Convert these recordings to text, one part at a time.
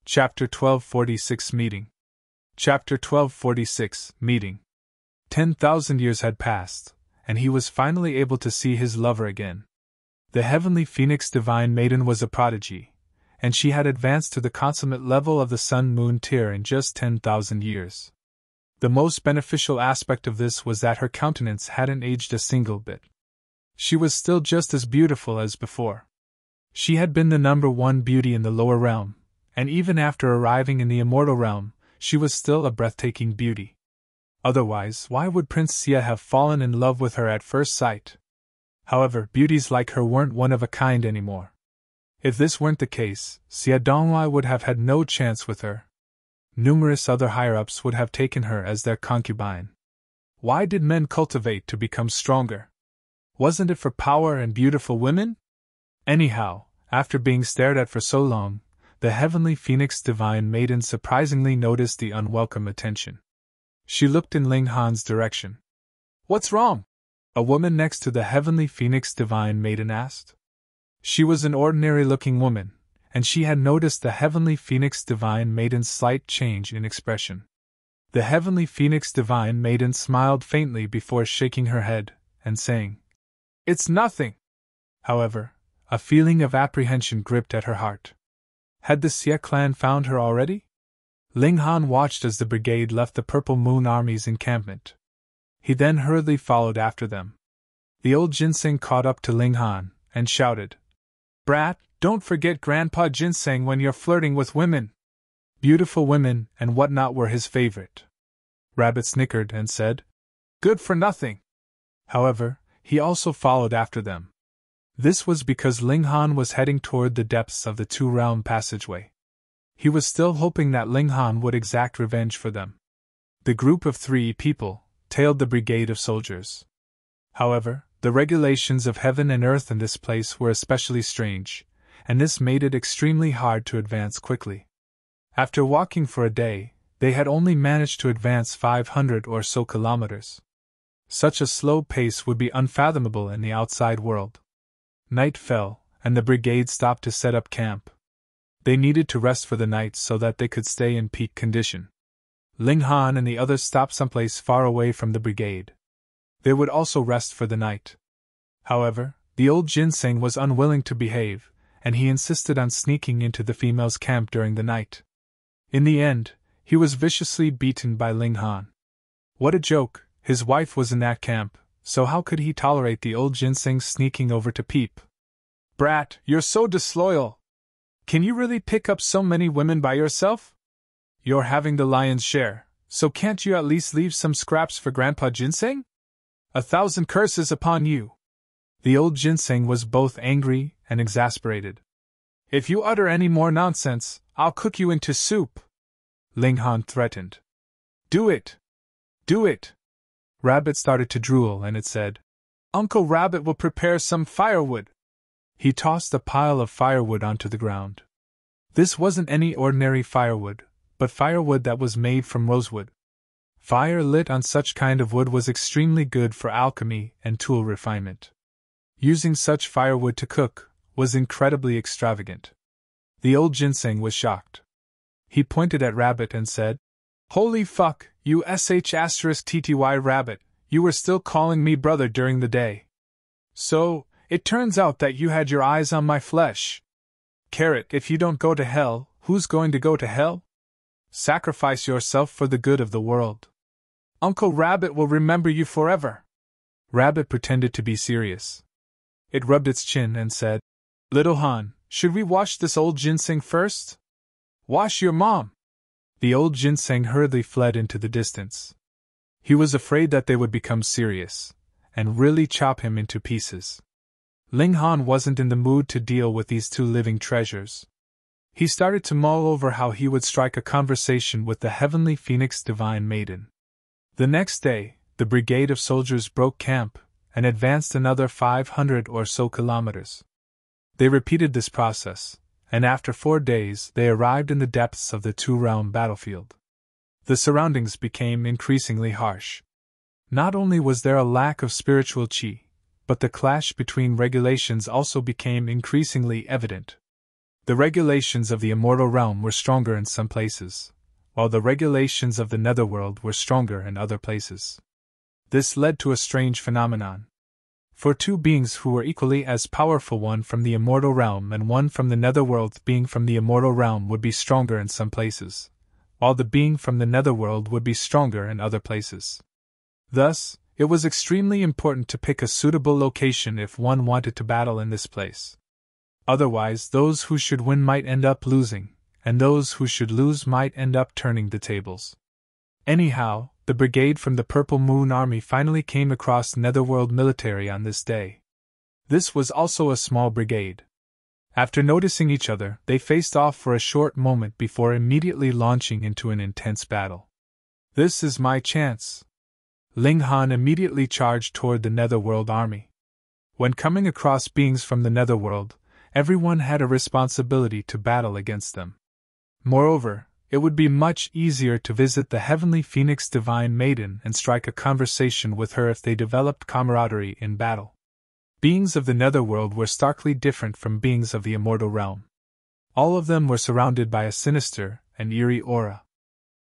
Chapter 1246 Meeting. Chapter 1246 Meeting. 10,000 years had passed, and he was finally able to see his lover again. The heavenly phoenix divine maiden was a prodigy, and she had advanced to the consummate level of the sun-moon tier in just 10,000 years. The most beneficial aspect of this was that her countenance hadn't aged a single bit. She was still just as beautiful as before. She had been the number one beauty in the lower realm, and even after arriving in the immortal realm, she was still a breathtaking beauty. Otherwise, why would Prince Sia have fallen in love with her at first sight? However, beauties like her weren't one of a kind anymore. If this weren't the case, Sia Donglai would have had no chance with her. Numerous other higher-ups would have taken her as their concubine. Why did men cultivate to become stronger? Wasn't it for power and beautiful women? Anyhow, after being stared at for so long, the heavenly phoenix divine maiden surprisingly noticed the unwelcome attention. She looked in Ling Han's direction. "What's wrong?" a woman next to the heavenly phoenix divine maiden asked. She was an ordinary-looking woman, and she had noticed the heavenly phoenix divine maiden's slight change in expression. The heavenly phoenix divine maiden smiled faintly before shaking her head and saying, "It's nothing." However, a feeling of apprehension gripped at her heart. Had the Xie clan found her already? Ling Han watched as the brigade left the Purple Moon Army's encampment. He then hurriedly followed after them. The old ginseng caught up to Ling Han and shouted, "Brat, don't forget Grandpa Ginseng when you're flirting with women." Beautiful women and whatnot were his favorite. Rabbit snickered and said, "Good for nothing." However, he also followed after them. This was because Ling Han was heading toward the depths of the two-realm passageway. He was still hoping that Ling Han would exact revenge for them. The group of 3 people tailed the brigade of soldiers. However, the regulations of heaven and earth in this place were especially strange, and this made it extremely hard to advance quickly. After walking for a day, they had only managed to advance 500 or so kilometers. Such a slow pace would be unfathomable in the outside world. Night fell, and the brigade stopped to set up camp. They needed to rest for the night so that they could stay in peak condition. Ling Han and the others stopped someplace far away from the brigade. They would also rest for the night. However, the old ginseng was unwilling to behave, and he insisted on sneaking into the females' camp during the night. In the end, he was viciously beaten by Ling Han. What a joke, his wife was in that camp, so how could he tolerate the old ginseng sneaking over to peep? "Brat, you're so disloyal. Can you really pick up so many women by yourself? You're having the lion's share, so can't you at least leave some scraps for Grandpa Ginseng? 1,000 curses upon you." The old ginseng was both angry and exasperated. "If you utter any more nonsense, I'll cook you into soup," Ling Han threatened. "Do it! Do it!" Rabbit started to drool and it said, "Uncle Rabbit will prepare some firewood." He tossed a pile of firewood onto the ground. This wasn't any ordinary firewood, but firewood that was made from rosewood. Fire lit on such kind of wood was extremely good for alchemy and tool refinement. Using such firewood to cook was incredibly extravagant. The old ginseng was shocked. He pointed at Rabbit and said, "Holy fuck, you sh*tty Rabbit, you were still calling me brother during the day. So, it turns out that you had your eyes on my flesh. Carrot, if you don't go to hell, who's going to go to hell? Sacrifice yourself for the good of the world. Uncle Rabbit will remember you forever." Rabbit pretended to be serious. It rubbed its chin and said, "Little Han, should we wash this old ginseng first?" "Wash your mom!" The old ginseng hurriedly fled into the distance. He was afraid that they would become serious, and really chop him into pieces. Ling Han wasn't in the mood to deal with these 2 living treasures. He started to mull over how he would strike a conversation with the heavenly phoenix divine maiden. The next day, the brigade of soldiers broke camp and advanced another 500 or so kilometers. They repeated this process, and after 4 days they arrived in the depths of the two-realm battlefield. The surroundings became increasingly harsh. Not only was there a lack of spiritual qi, but the clash between regulations also became increasingly evident. The regulations of the immortal realm were stronger in some places, while the regulations of the Netherworld were stronger in other places. This led to a strange phenomenon. For two beings who were equally as powerful, one from the immortal realm and one from the Netherworld, being from the immortal realm would be stronger in some places, while the being from the Netherworld would be stronger in other places. Thus, it was extremely important to pick a suitable location if one wanted to battle in this place. Otherwise, those who should win might end up losing, and those who should lose might end up turning the tables. Anyhow, the brigade from the Purple Moon Army finally came across Netherworld military on this day. This was also a small brigade. After noticing each other, they faced off for a short moment before immediately launching into an intense battle. "This is my chance." Ling Han immediately charged toward the Netherworld army. When coming across beings from the Netherworld, everyone had a responsibility to battle against them. Moreover, it would be much easier to visit the Heavenly Phoenix Divine Maiden and strike a conversation with her if they developed camaraderie in battle. Beings of the Netherworld were starkly different from beings of the immortal realm. All of them were surrounded by a sinister and eerie aura.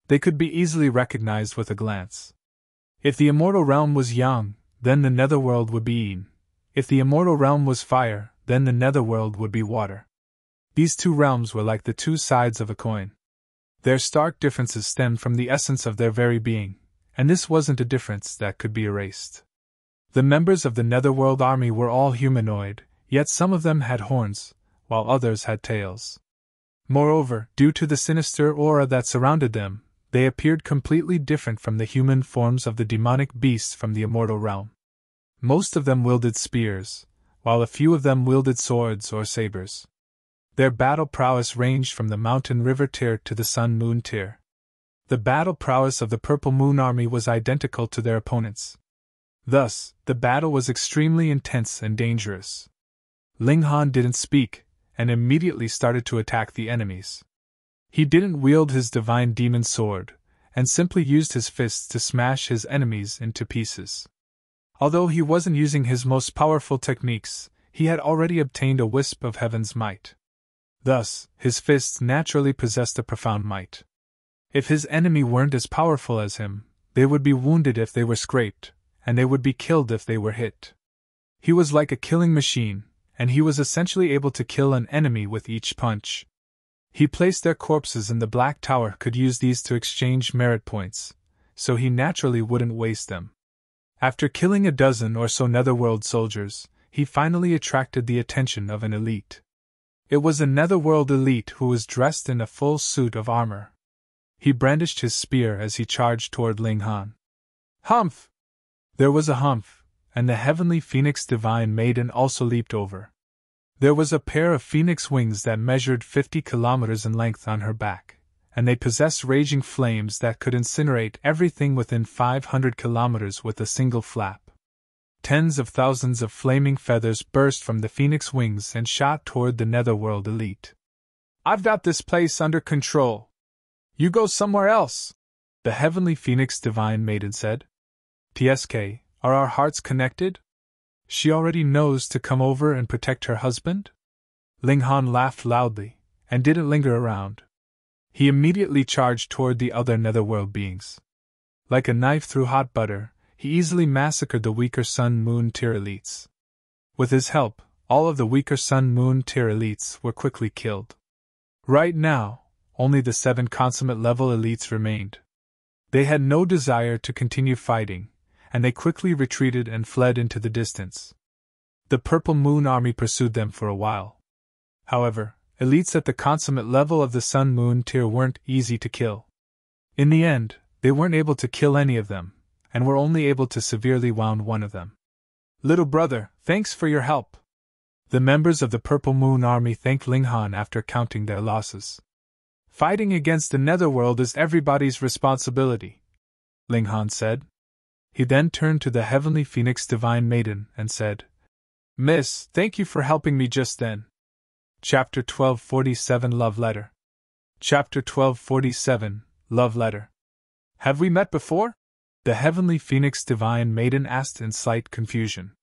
They could be easily recognized with a glance. If the immortal realm was yang, then the Netherworld would be yin. If the immortal realm was fire, then the Netherworld would be water. These two realms were like the two sides of a coin. Their stark differences stemmed from the essence of their very being, and this wasn't a difference that could be erased. The members of the Netherworld army were all humanoid, yet some of them had horns, while others had tails. Moreover, due to the sinister aura that surrounded them, they appeared completely different from the human forms of the demonic beasts from the immortal realm. Most of them wielded spears, while a few of them wielded swords or sabers. Their battle prowess ranged from the Mountain River tier to the Sun Moon tier. The battle prowess of the Purple Moon Army was identical to their opponents. Thus, the battle was extremely intense and dangerous. Ling Han didn't speak, and immediately started to attack the enemies. He didn't wield his divine demon sword, and simply used his fists to smash his enemies into pieces. Although he wasn't using his most powerful techniques, he had already obtained a wisp of heaven's might. Thus, his fists naturally possessed a profound might. If his enemy weren't as powerful as him, they would be wounded if they were scraped, and they would be killed if they were hit. He was like a killing machine, and he was essentially able to kill an enemy with each punch. He placed their corpses in the Black Tower, could use these to exchange merit points, so he naturally wouldn't waste them. After killing a dozen or so Netherworld soldiers, he finally attracted the attention of an elite. It was a Netherworld elite who was dressed in a full suit of armor. He brandished his spear as he charged toward Ling Han. Humph! There was a humph, and the Heavenly Phoenix Divine Maiden also leaped over. There was a pair of phoenix wings that measured 50 kilometers in length on her back, and they possessed raging flames that could incinerate everything within 500 kilometers with a single flap. Tens of thousands of flaming feathers burst from the phoenix wings and shot toward the Netherworld elite. "I've got this place under control. You go somewhere else," the Heavenly Phoenix Divine Maiden said. "TSK, are our hearts connected? She already knows to come over and protect her husband?" Ling Han laughed loudly, and didn't linger around. He immediately charged toward the other Netherworld beings. Like a knife through hot butter, he easily massacred the weaker Sun Moon tier elites. With his help, all of the weaker Sun Moon tier elites were quickly killed. Right now, only the 7 consummate level elites remained. They had no desire to continue fighting, and they quickly retreated and fled into the distance. The Purple Moon Army pursued them for a while. However, elites at the consummate level of the Sun Moon tier weren't easy to kill. In the end, they weren't able to kill any of them, and were only able to severely wound one of them. "Little brother, thanks for your help." The members of the Purple Moon Army thanked Ling Han after counting their losses. "Fighting against the Netherworld is everybody's responsibility," Ling Han said. He then turned to the Heavenly Phoenix Divine Maiden and said, "Miss, thank you for helping me just then." Chapter 1247 Love Letter. Chapter 1247 Love Letter. "Have we met before?" the Heavenly Phoenix Divine Maiden asked in slight confusion.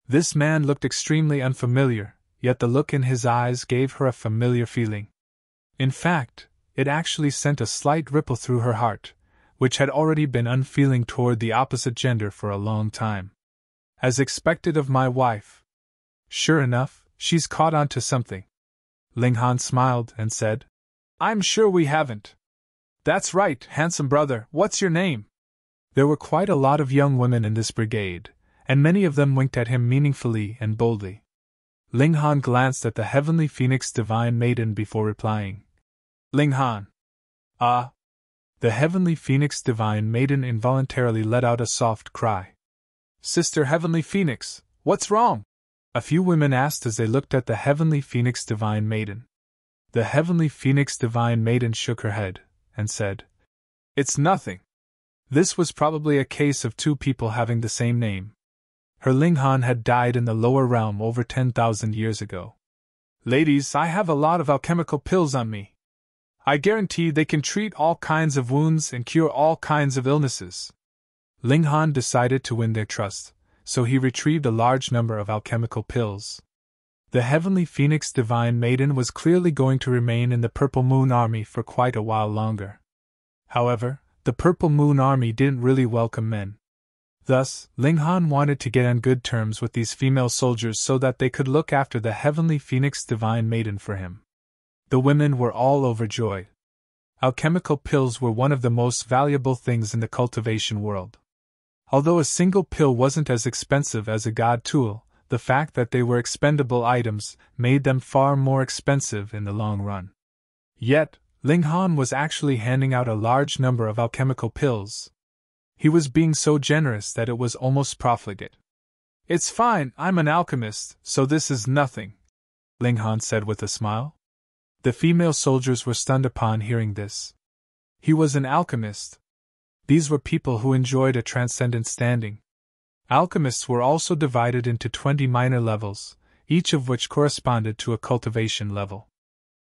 This man looked extremely unfamiliar, yet the look in his eyes gave her a familiar feeling. In fact, it actually sent a slight ripple through her heart, which had already been unfeeling toward the opposite gender for a long time. As expected of my wife. Sure enough, she's caught on to something. Ling Han smiled and said, I'm sure we haven't. That's right, handsome brother, what's your name? There were quite a lot of young women in this brigade, and many of them winked at him meaningfully and boldly. Ling Han glanced at the heavenly phoenix divine maiden before replying. Ling Han. Ah. The heavenly phoenix divine maiden involuntarily let out a soft cry. Sister Heavenly Phoenix, what's wrong? A few women asked as they looked at the heavenly phoenix divine maiden. The heavenly phoenix divine maiden shook her head and said, It's nothing. This was probably a case of two people having the same name. Her Ling Han had died in the lower realm over 10,000 years ago. Ladies, I have a lot of alchemical pills on me. I guarantee they can treat all kinds of wounds and cure all kinds of illnesses. Ling Han decided to win their trust, so he retrieved a large number of alchemical pills. The heavenly phoenix divine maiden was clearly going to remain in the Purple Moon Army for quite a while longer. However, the Purple Moon Army didn't really welcome men. Thus, Ling Han wanted to get on good terms with these female soldiers so that they could look after the heavenly phoenix divine maiden for him. The women were all overjoyed. Alchemical pills were one of the most valuable things in the cultivation world. Although a single pill wasn't as expensive as a god tool, the fact that they were expendable items made them far more expensive in the long run. Yet, Ling Han was actually handing out a large number of alchemical pills. He was being so generous that it was almost profligate. It's fine, I'm an alchemist, so this is nothing, Ling Han said with a smile. The female soldiers were stunned upon hearing this. He was an alchemist. These were people who enjoyed a transcendent standing. Alchemists were also divided into 20 minor levels, each of which corresponded to a cultivation level.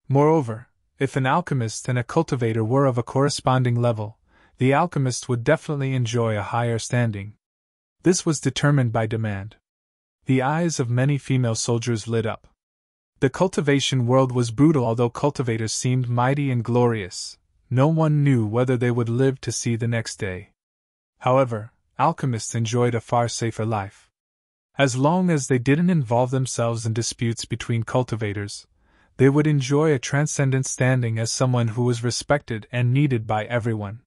Moreover, if an alchemist and a cultivator were of a corresponding level, the alchemist would definitely enjoy a higher standing. This was determined by demand. The eyes of many female soldiers lit up. The cultivation world was brutal. Although cultivators seemed mighty and glorious, no one knew whether they would live to see the next day. However, alchemists enjoyed a far safer life. As long as they didn't involve themselves in disputes between cultivators, they would enjoy a transcendent standing as someone who was respected and needed by everyone.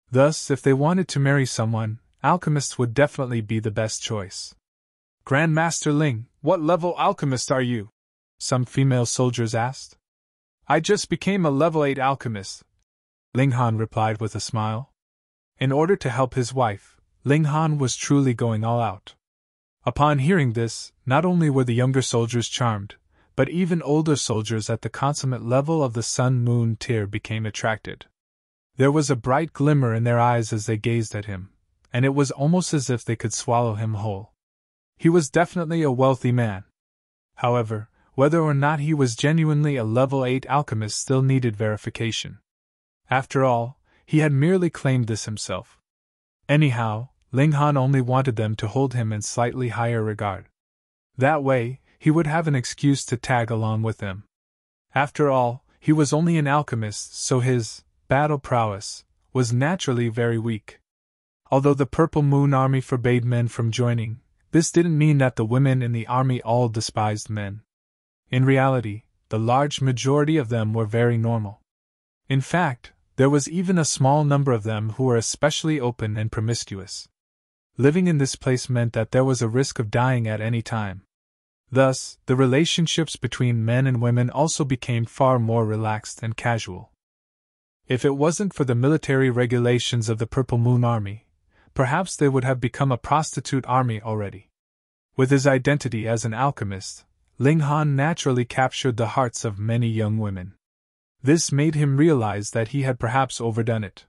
Thus, if they wanted to marry someone, alchemists would definitely be the best choice. Grandmaster Ling, what level alchemist are you? Some female soldiers asked. I just became a level 8 alchemist, Ling Han replied with a smile. In order to help his wife, Ling Han was truly going all out. Upon hearing this, not only were the younger soldiers charmed, but even older soldiers at the consummate level of the Sun-Moon tier became attracted. There was a bright glimmer in their eyes as they gazed at him, and it was almost as if they could swallow him whole. He was definitely a wealthy man. However, whether or not he was genuinely a level 8 alchemist still needed verification. After all, he had merely claimed this himself. Anyhow, Ling Han only wanted them to hold him in slightly higher regard. That way, he would have an excuse to tag along with them. After all, he was only an alchemist, so his battle prowess was naturally very weak. Although the Purple Moon Army forbade men from joining, this didn't mean that the women in the army all despised men. In reality, the large majority of them were very normal. In fact, there was even a small number of them who were especially open and promiscuous. Living in this place meant that there was a risk of dying at any time. Thus, the relationships between men and women also became far more relaxed and casual. If it wasn't for the military regulations of the Purple Moon Army, perhaps they would have become a prostitute army already. With his identity as an alchemist, Ling Han naturally captured the hearts of many young women. This made him realize that he had perhaps overdone it.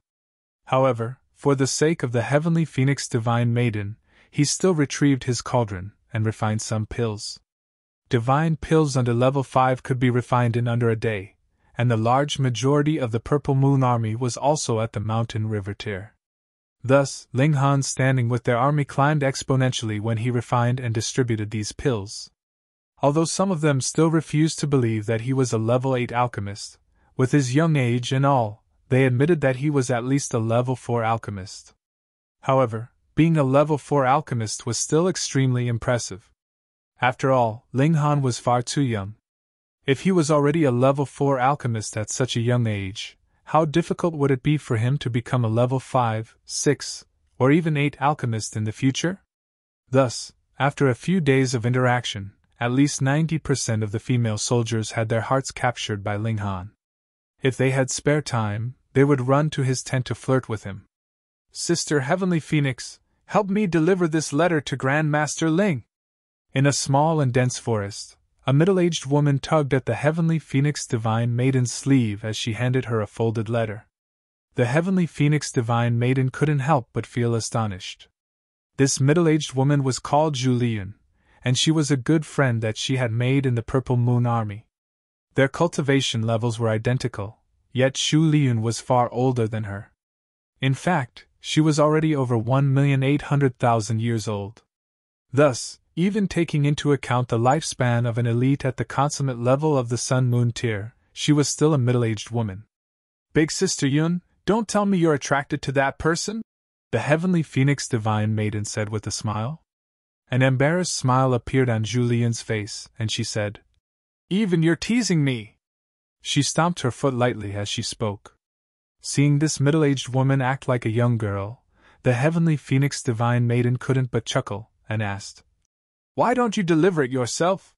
However, for the sake of the heavenly phoenix divine maiden, he still retrieved his cauldron and refined some pills. Divine pills under level 5 could be refined in under a day, and the large majority of the Purple Moon Army was also at the Mountain River tier. Thus, Ling Han's standing with their army climbed exponentially when he refined and distributed these pills. Although some of them still refused to believe that he was a level 8 alchemist, with his young age and all, they admitted that he was at least a level 4 alchemist. However, being a level 4 alchemist was still extremely impressive. After all, Ling Han was far too young. If he was already a level 4 alchemist at such a young age, how difficult would it be for him to become a level 5, 6, or even 8 alchemist in the future? Thus, after a few days of interaction, at least 90% of the female soldiers had their hearts captured by Ling Han. If they had spare time, they would run to his tent to flirt with him. "Sister Heavenly Phoenix, help me deliver this letter to Grand Master Ling." In a small and dense forest, a middle-aged woman tugged at the Heavenly Phoenix Divine Maiden's sleeve as she handed her a folded letter. The Heavenly Phoenix Divine Maiden couldn't help but feel astonished. This middle-aged woman was called Zhu Liyun, and she was a good friend that she had made in the Purple Moon Army. Their cultivation levels were identical, yet Zhu Liyun was far older than her. In fact, she was already over 1,800,000 years old. Thus, even taking into account the lifespan of an elite at the consummate level of the Sun-Moon tier, she was still a middle-aged woman. "Big Sister Yun, don't tell me you're attracted to that person?" the Heavenly Phoenix Divine Maiden said with a smile. An embarrassed smile appeared on Zhu Liyun's face, and she said, "Even you're teasing me." She stomped her foot lightly as she spoke. Seeing this middle-aged woman act like a young girl, the Heavenly Phoenix Divine Maiden couldn't but chuckle, and asked, "Why don't you deliver it yourself?"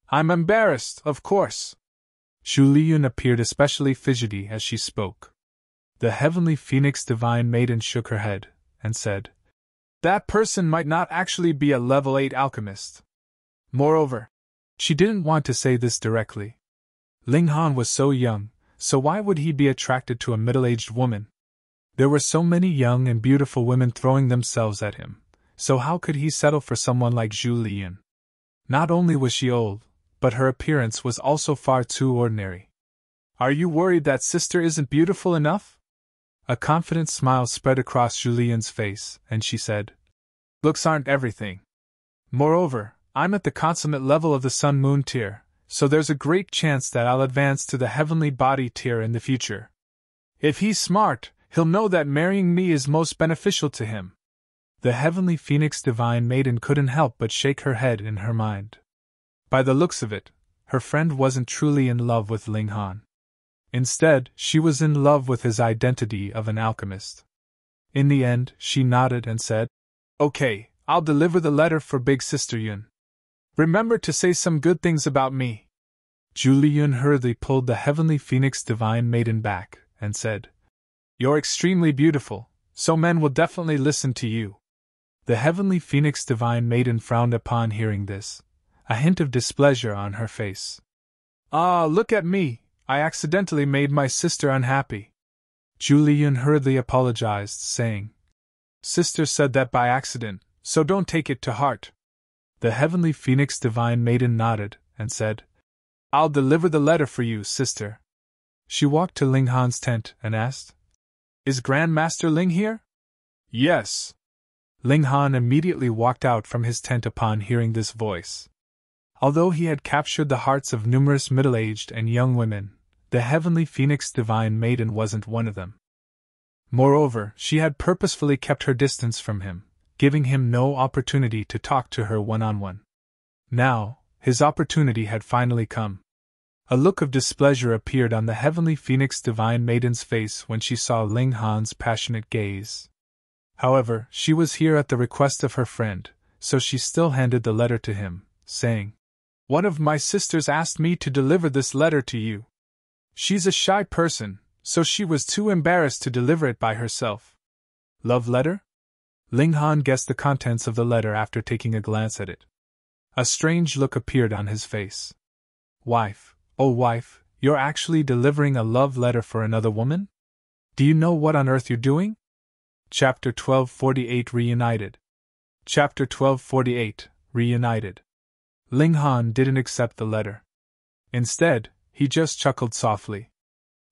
"I'm embarrassed, of course." Zhu Liyun appeared especially fidgety as she spoke. The Heavenly Phoenix Divine Maiden shook her head, and said, "That person might not actually be a level 8 alchemist. Moreover," she didn't want to say this directly, "Ling Han was so young, so why would he be attracted to a middle-aged woman? There were so many young and beautiful women throwing themselves at him, so how could he settle for someone like Zhu Liyun? Not only was she old, but her appearance was also far too ordinary." "Are you worried that sister isn't beautiful enough?" A confident smile spread across Zhu Liyun's face, and she said, "Looks aren't everything. Moreover, I'm at the consummate level of the Sun-Moon tier, so there's a great chance that I'll advance to the Heavenly Body tier in the future. If he's smart, he'll know that marrying me is most beneficial to him." The Heavenly Phoenix Divine Maiden couldn't help but shake her head in her mind. By the looks of it, her friend wasn't truly in love with Ling Han. Instead, she was in love with his identity of an alchemist. In the end, she nodded and said, "Okay, I'll deliver the letter for Big Sister Yun. Remember to say some good things about me." Zhu Liyun hurriedly pulled the Heavenly Phoenix Divine Maiden back, and said, "You're extremely beautiful, so men will definitely listen to you." The Heavenly Phoenix Divine Maiden frowned upon hearing this, a hint of displeasure on her face. "Ah, look at me, I accidentally made my sister unhappy." Zhu Liyun hurriedly apologized, saying, "Sister said that by accident, so don't take it to heart." The Heavenly Phoenix Divine Maiden nodded, and said, "I'll deliver the letter for you, sister." She walked to Ling Han's tent and asked, "Is Grand Master Ling here?" "Yes." Ling Han immediately walked out from his tent upon hearing this voice. Although he had captured the hearts of numerous middle-aged and young women, the Heavenly Phoenix Divine Maiden wasn't one of them. Moreover, she had purposefully kept her distance from him, giving him no opportunity to talk to her one-on-one. Now, his opportunity had finally come. A look of displeasure appeared on the Heavenly Phoenix Divine Maiden's face when she saw Ling Han's passionate gaze. However, she was here at the request of her friend, so she still handed the letter to him, saying, "One of my sisters asked me to deliver this letter to you. She's a shy person, so she was too embarrassed to deliver it by herself." "Love letter?" Ling Han guessed the contents of the letter after taking a glance at it. A strange look appeared on his face. "Wife, oh wife, you're actually delivering a love letter for another woman? Do you know what on earth you're doing?" Chapter 1248 Reunited. Chapter 1248 Reunited. Ling Han didn't accept the letter. Instead, he just chuckled softly.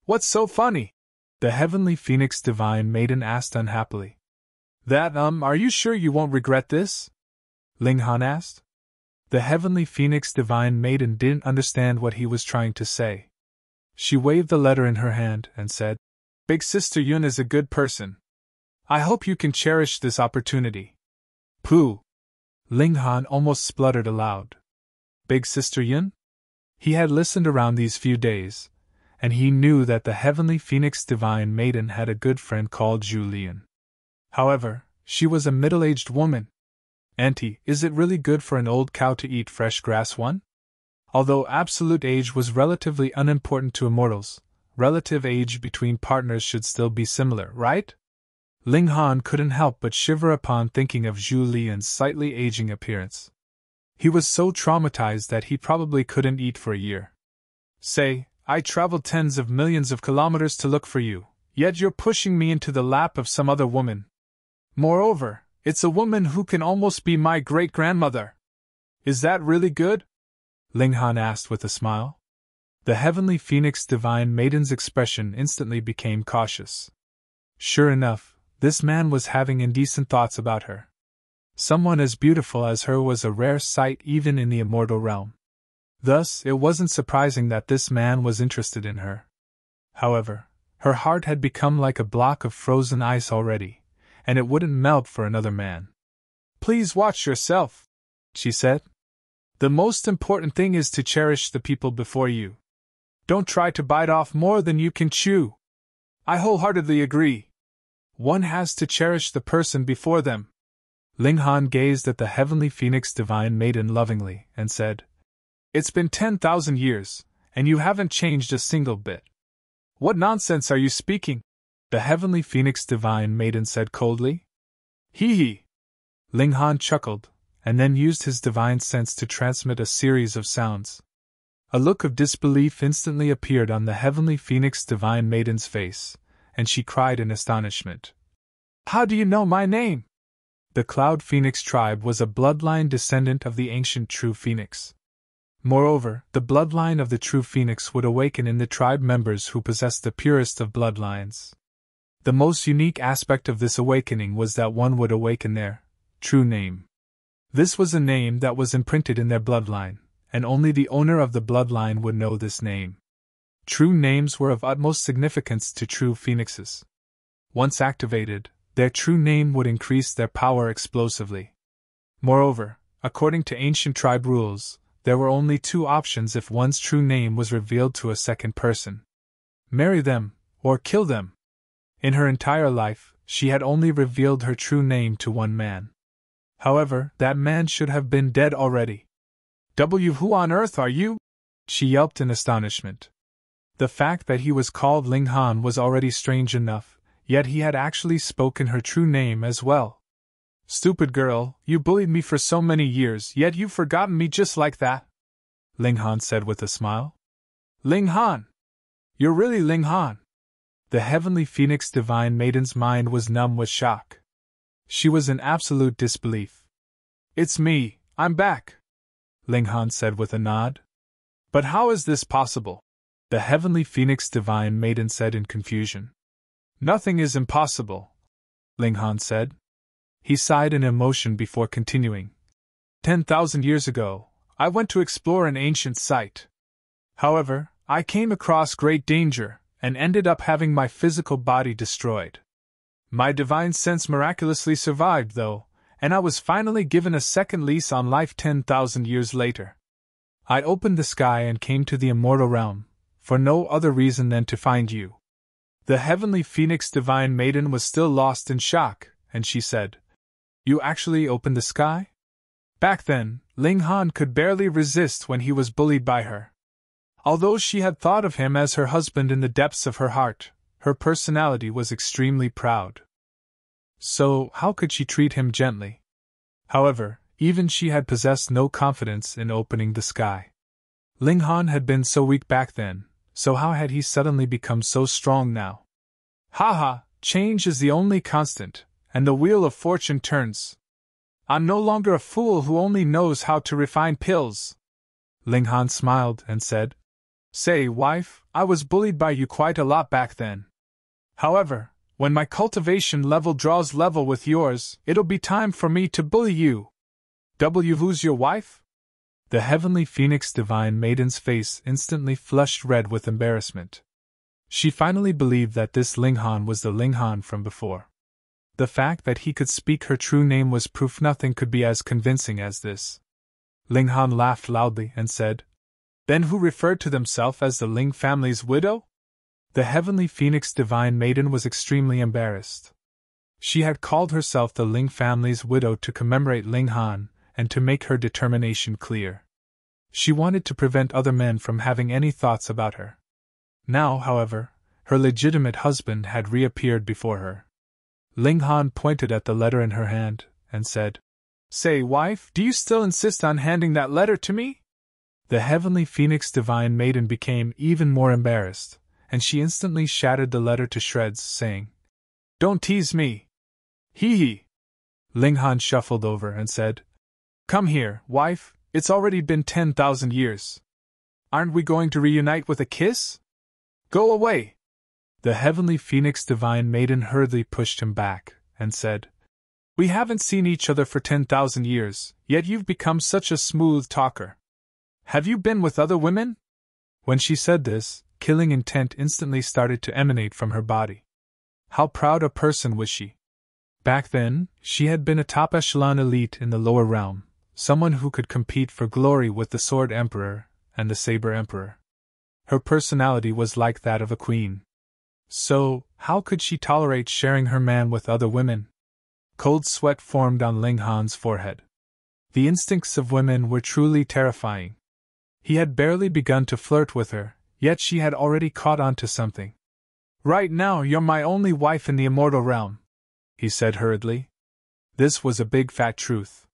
"What's so funny?" the Heavenly Phoenix Divine Maiden asked unhappily. Are you sure you won't regret this?" Ling Han asked. The heavenly phoenix divine maiden didn't understand what he was trying to say. She waved the letter in her hand and said, Big Sister Yun is a good person. I hope you can cherish this opportunity. Pooh! Ling Han almost spluttered aloud. Big Sister Yun? He had listened around these few days, and he knew that the heavenly phoenix divine maiden had a good friend called Zhu Lian. However, she was a middle-aged woman. Auntie, is it really good for an old cow to eat fresh grass? Although absolute age was relatively unimportant to immortals, relative age between partners should still be similar, right? Ling Han couldn't help but shiver upon thinking of Zhu Lian's slightly aging appearance. He was so traumatized that he probably couldn't eat for a year. Say, I traveled tens of millions of kilometers to look for you, yet you're pushing me into the lap of some other woman. Moreover, it's a woman who can almost be my great-grandmother. Is that really good? Ling Han asked with a smile. The heavenly phoenix divine maiden's expression instantly became cautious. Sure enough, this man was having indecent thoughts about her. Someone as beautiful as her was a rare sight even in the immortal realm. Thus, it wasn't surprising that this man was interested in her. However, her heart had become like a block of frozen ice already, and it wouldn't melt for another man. Please watch yourself, she said. The most important thing is to cherish the people before you. Don't try to bite off more than you can chew. I wholeheartedly agree. One has to cherish the person before them. Ling Han gazed at the heavenly phoenix divine maiden lovingly and said, It's been 10,000 years, and you haven't changed a single bit. What nonsense are you speaking? The heavenly phoenix divine maiden said coldly. Hee hee. Ling Han chuckled, and then used his divine sense to transmit a series of sounds. A look of disbelief instantly appeared on the heavenly phoenix divine maiden's face, and she cried in astonishment. How do you know my name? The Cloud Phoenix tribe was a bloodline descendant of the ancient True Phoenix. Moreover, the bloodline of the True Phoenix would awaken in the tribe members who possessed the purest of bloodlines. The most unique aspect of this awakening was that one would awaken their true name. This was a name that was imprinted in their bloodline, and only the owner of the bloodline would know this name. True names were of utmost significance to true phoenixes. Once activated, their true name would increase their power explosively. Moreover, according to ancient tribe rules, there were only two options if one's true name was revealed to a second person: marry them, or kill them. In her entire life, she had only revealed her true name to one man. However, that man should have been dead already. Who on earth are you? She yelped in astonishment. The fact that he was called Ling Han was already strange enough, yet he had actually spoken her true name as well. Stupid girl, you bullied me for so many years, yet you've forgotten me just like that? Ling Han said with a smile. Ling Han! You're really Ling Han! The heavenly phoenix divine maiden's mind was numb with shock. She was in absolute disbelief. It's me, I'm back, Ling Han said with a nod. But how is this possible? The heavenly phoenix divine maiden said in confusion. Nothing is impossible, Ling Han said. He sighed in emotion before continuing. 10,000 years ago, I went to explore an ancient site. However, I came across great danger, and ended up having my physical body destroyed. My divine sense miraculously survived, though, and I was finally given a second lease on life 10,000 years later. I opened the sky and came to the immortal realm, for no other reason than to find you. The heavenly phoenix divine maiden was still lost in shock, and she said, You actually opened the sky? Back then, Ling Han could barely resist when he was bullied by her. Although she had thought of him as her husband in the depths of her heart, her personality was extremely proud. So, how could she treat him gently? However, even she had possessed no confidence in opening the sky. Ling Han had been so weak back then, so how had he suddenly become so strong now? Ha! Change is the only constant, and the wheel of fortune turns. I'm no longer a fool who only knows how to refine pills. Ling Han smiled and said, Say, wife, I was bullied by you quite a lot back then. However, when my cultivation level draws level with yours, it'll be time for me to bully you. Who's your wife? The heavenly phoenix divine maiden's face instantly flushed red with embarrassment. She finally believed that this Ling Han was the Ling Han from before. The fact that he could speak her true name was proof nothing could be as convincing as this. Ling Han laughed loudly and said, "Then who referred to themselves as the Ling family's widow?" The heavenly phoenix divine maiden was extremely embarrassed. She had called herself the Ling family's widow to commemorate Ling Han, and to make her determination clear. She wanted to prevent other men from having any thoughts about her. Now, however, her legitimate husband had reappeared before her. Ling Han pointed at the letter in her hand, and said, "Say, wife, do you still insist on handing that letter to me?" The heavenly phoenix divine maiden became even more embarrassed, and she instantly shattered the letter to shreds, saying, "Don't tease me. Hee hee." Ling Han shuffled over and said, "Come here, wife, it's already been 10,000 years. Aren't we going to reunite with a kiss? Go away." The heavenly phoenix divine maiden hurriedly pushed him back, and said, "We haven't seen each other for 10,000 years, yet you've become such a smooth talker. Have you been with other women?" When she said this, killing intent instantly started to emanate from her body. How proud a person was she! Back then, she had been a top echelon elite in the lower realm, someone who could compete for glory with the Sword Emperor and the Saber Emperor. Her personality was like that of a queen. So, how could she tolerate sharing her man with other women? Cold sweat formed on Ling Han's forehead. The instincts of women were truly terrifying. He had barely begun to flirt with her, yet she had already caught on to something. "Right now you're my only wife in the immortal realm," he said hurriedly. This was a big fat truth.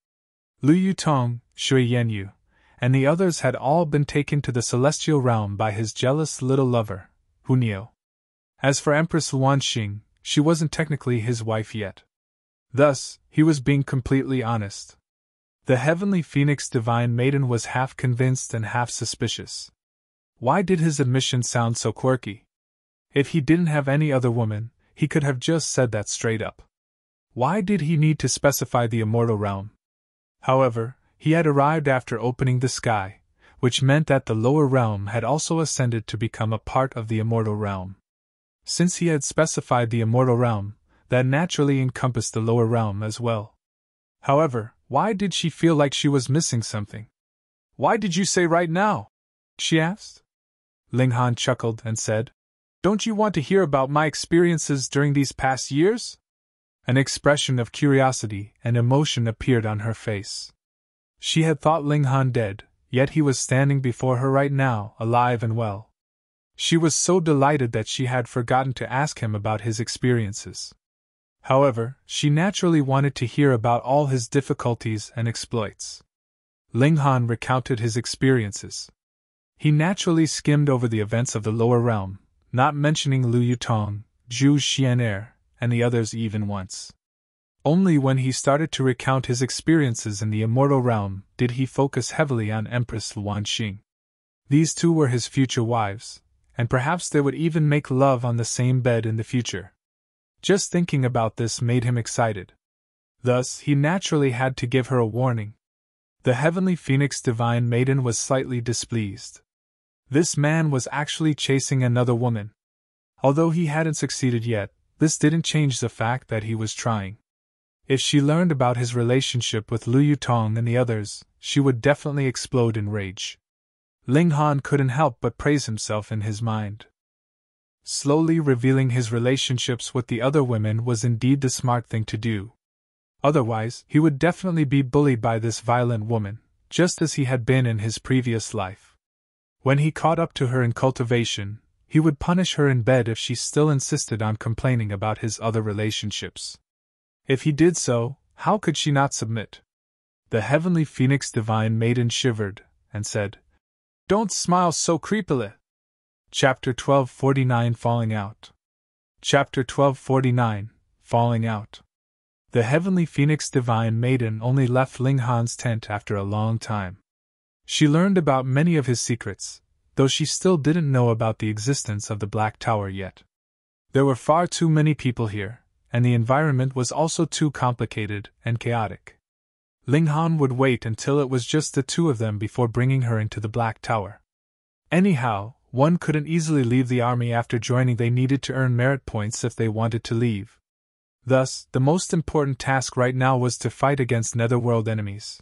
Lu Yutong, Shui Yanyu, and the others had all been taken to the celestial realm by his jealous little lover, Hunio. As for Empress Luanxing, she wasn't technically his wife yet. Thus, he was being completely honest. The heavenly phoenix divine maiden was half convinced and half suspicious. Why did his admission sound so quirky? If he didn't have any other woman, he could have just said that straight up. Why did he need to specify the immortal realm? However, he had arrived after opening the sky, which meant that the lower realm had also ascended to become a part of the immortal realm. Since he had specified the immortal realm, that naturally encompassed the lower realm as well. However, why did she feel like she was missing something? "Why did you say right now?" she asked. Ling Han chuckled and said, "Don't you want to hear about my experiences during these past years?" An expression of curiosity and emotion appeared on her face. She had thought Ling Han dead, yet he was standing before her right now, alive and well. She was so delighted that she had forgotten to ask him about his experiences. However, she naturally wanted to hear about all his difficulties and exploits. Ling Han recounted his experiences. He naturally skimmed over the events of the lower realm, not mentioning Lu Yutong, Zhu Xianer, and the others even once. Only when he started to recount his experiences in the immortal realm did he focus heavily on Empress Luanxing. These two were his future wives, and perhaps they would even make love on the same bed in the future. Just thinking about this made him excited. Thus, he naturally had to give her a warning. The heavenly phoenix divine maiden was slightly displeased. This man was actually chasing another woman. Although he hadn't succeeded yet, this didn't change the fact that he was trying. If she learned about his relationship with Lu Yutong and the others, she would definitely explode in rage. Ling Han couldn't help but praise himself in his mind. Slowly revealing his relationships with the other women was indeed the smart thing to do. Otherwise, he would definitely be bullied by this violent woman, just as he had been in his previous life. When he caught up to her in cultivation, he would punish her in bed if she still insisted on complaining about his other relationships. If he did so, how could she not submit? The heavenly phoenix divine maiden shivered, and said, "Don't smile so creepily." Chapter 1249 Falling Out. Chapter 1249 Falling Out. The heavenly phoenix divine maiden only left Ling Han's tent after a long time. She learned about many of his secrets, though she still didn't know about the existence of the Black Tower yet. There were far too many people here, and the environment was also too complicated and chaotic. Ling Han would wait until it was just the two of them before bringing her into the Black Tower. Anyhow, one couldn't easily leave the army after joining. They needed to earn merit points if they wanted to leave. Thus, the most important task right now was to fight against Netherworld enemies.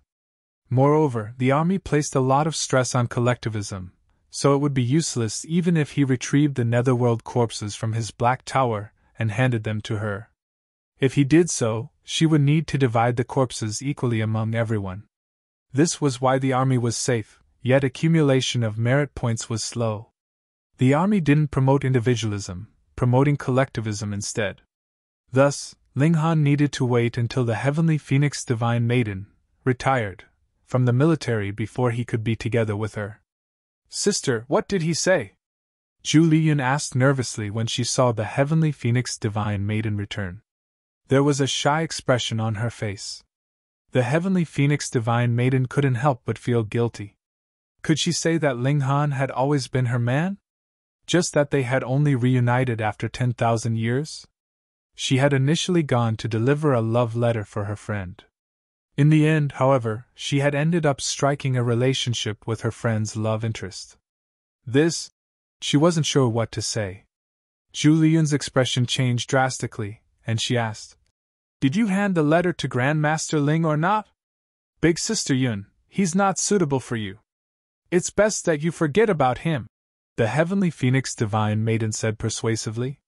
Moreover, the army placed a lot of stress on collectivism, so it would be useless even if he retrieved the Netherworld corpses from his Black Tower and handed them to her. If he did so, she would need to divide the corpses equally among everyone. This was why the army was safe, yet accumulation of merit points was slow. The army didn't promote individualism, promoting collectivism instead. Thus, Ling Han needed to wait until the Heavenly Phoenix Divine Maiden retired from the military before he could be together with her. Sister, what did he say? Zhu Liyun asked nervously when she saw the Heavenly Phoenix Divine Maiden return. There was a shy expression on her face. The Heavenly Phoenix Divine Maiden couldn't help but feel guilty. Could she say that Ling Han had always been her man? Just that they had only reunited after 10,000 years? She had initially gone to deliver a love letter for her friend. In the end, however, she had ended up striking a relationship with her friend's love interest. She wasn't sure what to say. Zhu Liyun's expression changed drastically, and she asked, "Did you hand the letter to Grandmaster Ling or not?" "Big Sister Yun, he's not suitable for you. It's best that you forget about him," the Heavenly Phoenix Divine Maiden said persuasively.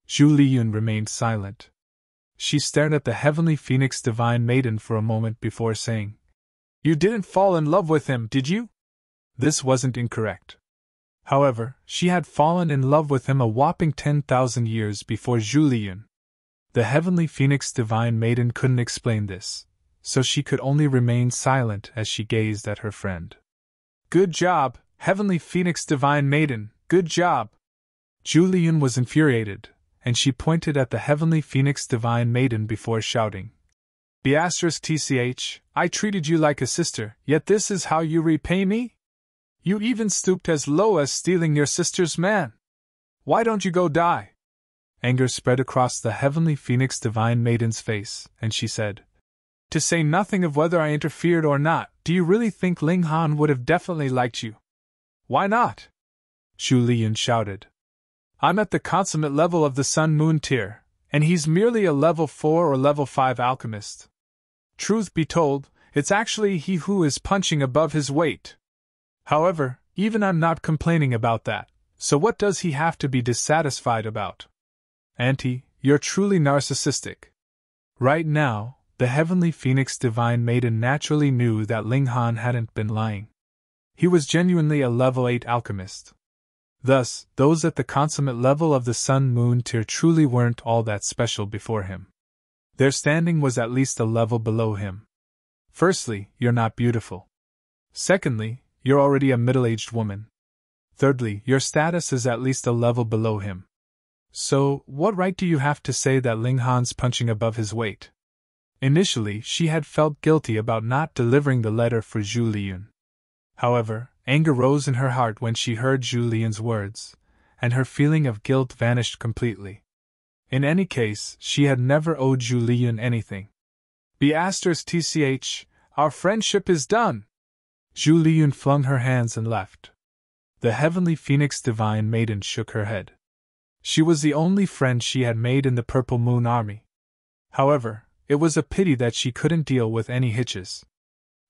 Zhu Liyun remained silent. She stared at the Heavenly Phoenix Divine Maiden for a moment before saying, "You didn't fall in love with him, did you?" This wasn't incorrect. However, she had fallen in love with him a whopping 10,000 years before Zhu Liyun. The Heavenly Phoenix Divine Maiden couldn't explain this, so she could only remain silent as she gazed at her friend. "Good job, Heavenly Phoenix Divine Maiden, good job!" Zhu Liyun was infuriated, and she pointed at the Heavenly Phoenix Divine Maiden before shouting, "Tch, I treated you like a sister, yet this is how you repay me? You even stooped as low as stealing your sister's man. Why don't you go die?" Anger spread across the Heavenly Phoenix Divine Maiden's face, and she said, "To say nothing of whether I interfered or not, do you really think Ling Han would have definitely liked you?" "Why not?" Zhu Liyun shouted. "I'm at the consummate level of the Sun-Moon tier, and he's merely a level 4 or level 5 alchemist. Truth be told, it's actually he who is punching above his weight. However, even I'm not complaining about that, so what does he have to be dissatisfied about? Auntie, you're truly narcissistic." Right now, the Heavenly Phoenix Divine Maiden naturally knew that Ling Han hadn't been lying. He was genuinely a level 8 alchemist. Thus, those at the consummate level of the Sun-Moon tier truly weren't all that special before him. Their standing was at least a level below him. Firstly, you're not beautiful. Secondly, you're already a middle-aged woman. Thirdly, your status is at least a level below him. So, what right do you have to say that Ling Han's punching above his weight? Initially, she had felt guilty about not delivering the letter for Zhu Liyun. However, anger rose in her heart when she heard Zhu Liyun's words, and her feeling of guilt vanished completely. In any case, she had never owed Zhu Liyun anything. Tch, our friendship is done! Zhu Liyun flung her hands and left. The Heavenly Phoenix Divine Maiden shook her head. She was the only friend she had made in the Purple Moon Army. However, it was a pity that she couldn't deal with any hitches.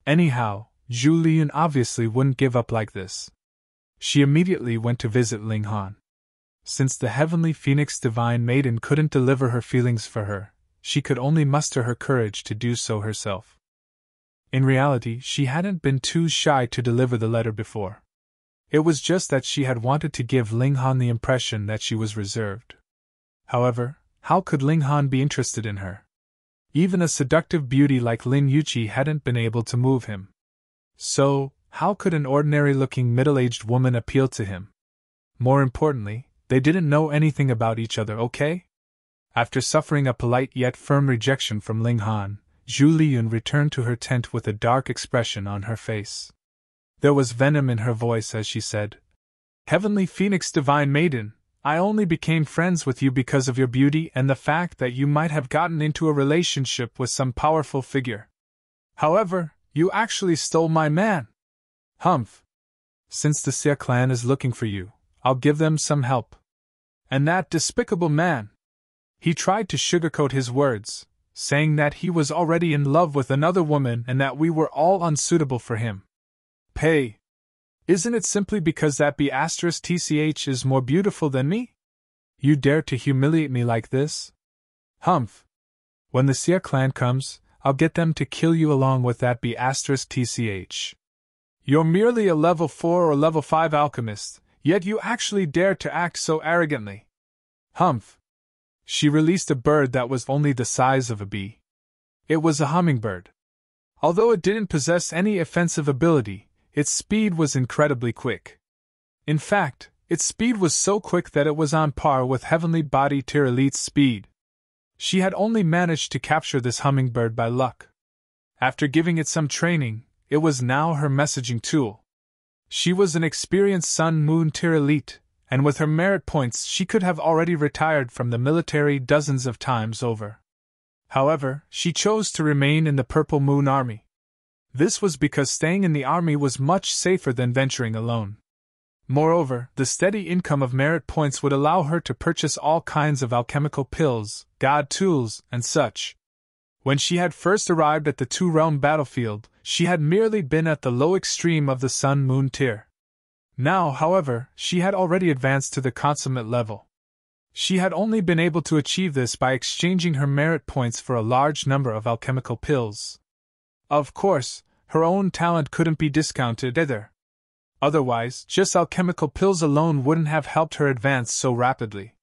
Anyhow, Zhu Liyun obviously wouldn't give up like this. She immediately went to visit Ling Han. Since the Heavenly Phoenix Divine Maiden couldn't deliver her feelings for her, she could only muster her courage to do so herself. In reality, she hadn't been too shy to deliver the letter before. It was just that she had wanted to give Ling Han the impression that she was reserved. However, how could Ling Han be interested in her? Even a seductive beauty like Lin Yuqi hadn't been able to move him. So, how could an ordinary-looking middle-aged woman appeal to him? More importantly, they didn't know anything about each other, okay? After suffering a polite yet firm rejection from Ling Han, Zhu Liyun returned to her tent with a dark expression on her face. There was venom in her voice as she said, "Heavenly Phoenix Divine Maiden, I only became friends with you because of your beauty and the fact that you might have gotten into a relationship with some powerful figure. However, you actually stole my man. Humph. Since the Secre clan is looking for you, I'll give them some help. And that despicable man. He tried to sugarcoat his words, saying that he was already in love with another woman and that we were all unsuitable for him. Pay. Isn't it simply because that B*TCH is more beautiful than me? You dare to humiliate me like this? Humph. When the Secre clan comes, I'll get them to kill you along with that B*TCH. You're merely a level 4 or level 5 alchemist, yet you actually dare to act so arrogantly. Humph. She released a bird that was only the size of a bee. It was a hummingbird. Although it didn't possess any offensive ability, its speed was incredibly quick. In fact, its speed was so quick that it was on par with Heavenly Body Tier Elite's speed. She had only managed to capture this hummingbird by luck. After giving it some training, it was now her messaging tool. She was an experienced Sun Moon Tier Elite, and with her merit points she could have already retired from the military dozens of times over. However, she chose to remain in the Purple Moon Army. This was because staying in the army was much safer than venturing alone. Moreover, the steady income of merit points would allow her to purchase all kinds of alchemical pills, god tools, and such. When she had first arrived at the two-realm battlefield, she had merely been at the low extreme of the Sun-Moon tier. Now, however, she had already advanced to the consummate level. She had only been able to achieve this by exchanging her merit points for a large number of alchemical pills. Of course, her own talent couldn't be discounted either. Otherwise, just alchemical pills alone wouldn't have helped her advance so rapidly.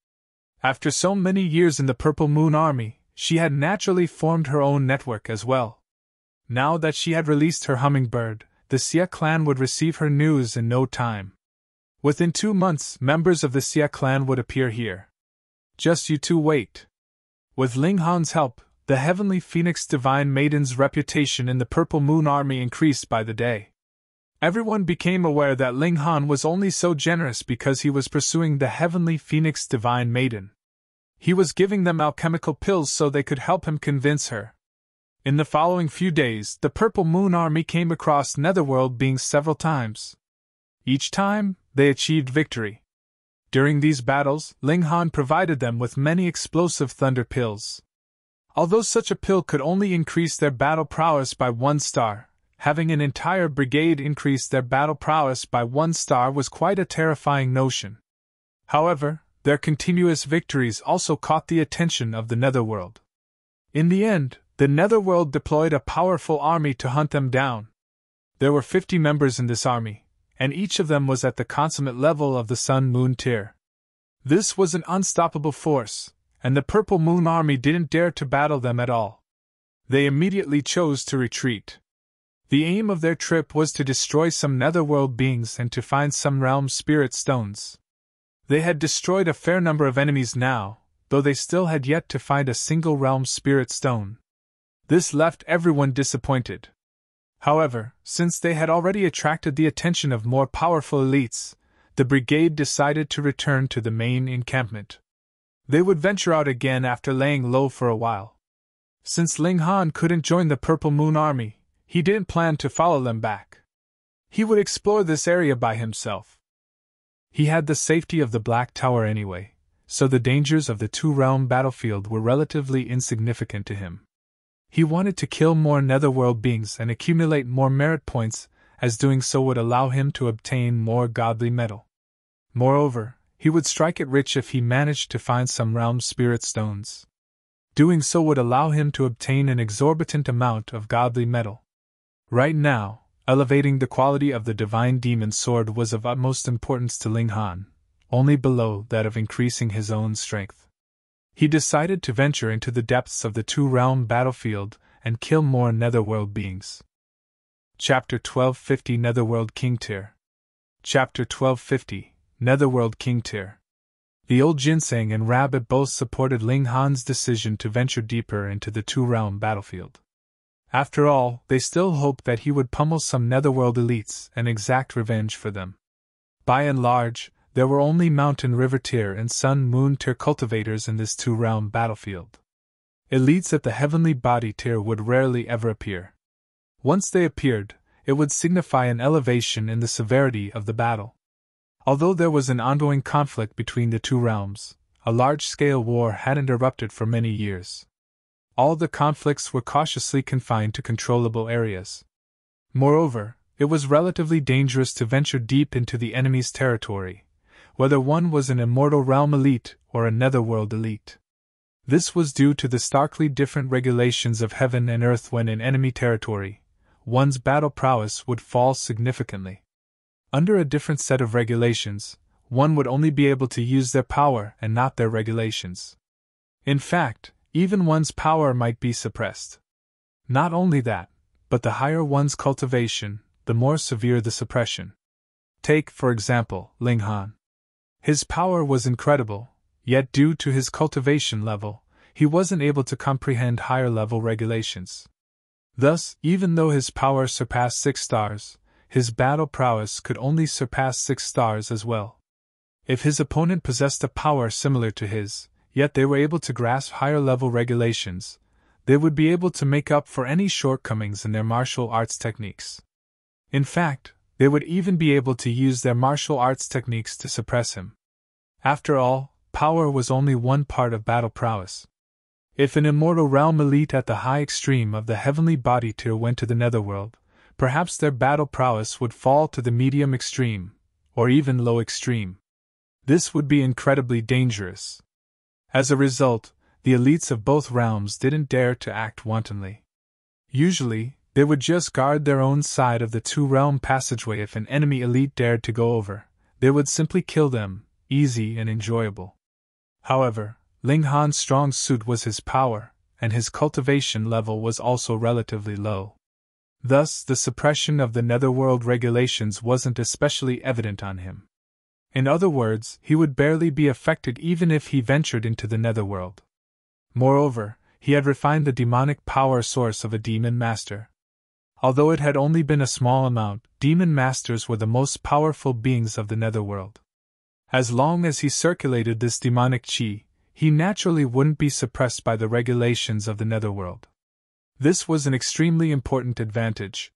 After so many years in the Purple Moon Army, she had naturally formed her own network as well. Now that she had released her hummingbird, the Secre clan would receive her news in no time. Within 2 months, members of the Secre clan would appear here. Just you two wait. With Ling Han's help, the Heavenly Phoenix Divine Maiden's reputation in the Purple Moon Army increased by the day. Everyone became aware that Ling Han was only so generous because he was pursuing the Heavenly Phoenix Divine Maiden. He was giving them alchemical pills so they could help him convince her. In the following few days, the Purple Moon Army came across Netherworld beings several times. Each time, they achieved victory. During these battles, Ling Han provided them with many explosive thunder pills. Although such a pill could only increase their battle prowess by 1 star, having an entire brigade increase their battle prowess by 1 star was quite a terrifying notion. However, their continuous victories also caught the attention of the Netherworld. In the end, the Netherworld deployed a powerful army to hunt them down. There were 50 members in this army, and each of them was at the consummate level of the Sun-Moon tier. This was an unstoppable force, and the Purple Moon Army didn't dare to battle them at all. They immediately chose to retreat. The aim of their trip was to destroy some Netherworld beings and to find some realm spirit stones. They had destroyed a fair number of enemies now, though they still had yet to find a single realm spirit stone. This left everyone disappointed. However, since they had already attracted the attention of more powerful elites, the brigade decided to return to the main encampment. They would venture out again after laying low for a while. Since Ling Han couldn't join the Purple Moon Army, he didn't plan to follow them back. He would explore this area by himself. He had the safety of the Black Tower anyway, so the dangers of the two-realm battlefield were relatively insignificant to him. He wanted to kill more Netherworld beings and accumulate more merit points, as doing so would allow him to obtain more godly metal. Moreover, he would strike it rich if he managed to find some realm spirit stones. Doing so would allow him to obtain an exorbitant amount of godly metal. Right now, elevating the quality of the Divine Demon Sword was of utmost importance to Ling Han, only below that of increasing his own strength. He decided to venture into the depths of the two-realm battlefield and kill more Netherworld beings. Chapter 1250 Netherworld King Tier. Chapter 1250 Netherworld King Tier. The old Ginseng and Rabbit both supported Ling Han's decision to venture deeper into the two-realm battlefield. After all, they still hoped that he would pummel some Netherworld elites and exact revenge for them. By and large, there were only Mountain River tier and Sun Moon tier cultivators in this two-realm battlefield. Elites at the Heavenly Body tier would rarely ever appear. Once they appeared, it would signify an elevation in the severity of the battle. Although there was an ongoing conflict between the two realms, a large-scale war hadn't erupted for many years. All the conflicts were cautiously confined to controllable areas. Moreover, it was relatively dangerous to venture deep into the enemy's territory, whether one was an immortal realm elite or a netherworld elite. This was due to the starkly different regulations of heaven and earth. When in enemy territory, one's battle prowess would fall significantly. Under a different set of regulations, one would only be able to use their power and not their regulations. In fact, even one's power might be suppressed. Not only that, but the higher one's cultivation, the more severe the suppression. Take, for example, Ling Han. His power was incredible, yet due to his cultivation level, he wasn't able to comprehend higher-level regulations. Thus, even though his power surpassed 6 stars, his battle prowess could only surpass 6 stars as well. If his opponent possessed a power similar to his, yet they were able to grasp higher-level regulations, they would be able to make up for any shortcomings in their martial arts techniques. In fact, they would even be able to use their martial arts techniques to suppress him. After all, power was only one part of battle prowess. If an immortal realm elite at the high extreme of the heavenly body tier went to the netherworld, perhaps their battle prowess would fall to the medium extreme, or even low extreme. This would be incredibly dangerous. As a result, the elites of both realms didn't dare to act wantonly. Usually, they would just guard their own side of the two-realm passageway. If an enemy elite dared to go over, they would simply kill them, easy and enjoyable. However, Ling Han's strong suit was his power, and his cultivation level was also relatively low. Thus, the suppression of the netherworld regulations wasn't especially evident on him. In other words, he would barely be affected even if he ventured into the netherworld. Moreover, he had refined the demonic power source of a demon master. Although it had only been a small amount, demon masters were the most powerful beings of the netherworld. As long as he circulated this demonic chi, he naturally wouldn't be suppressed by the regulations of the netherworld. This was an extremely important advantage.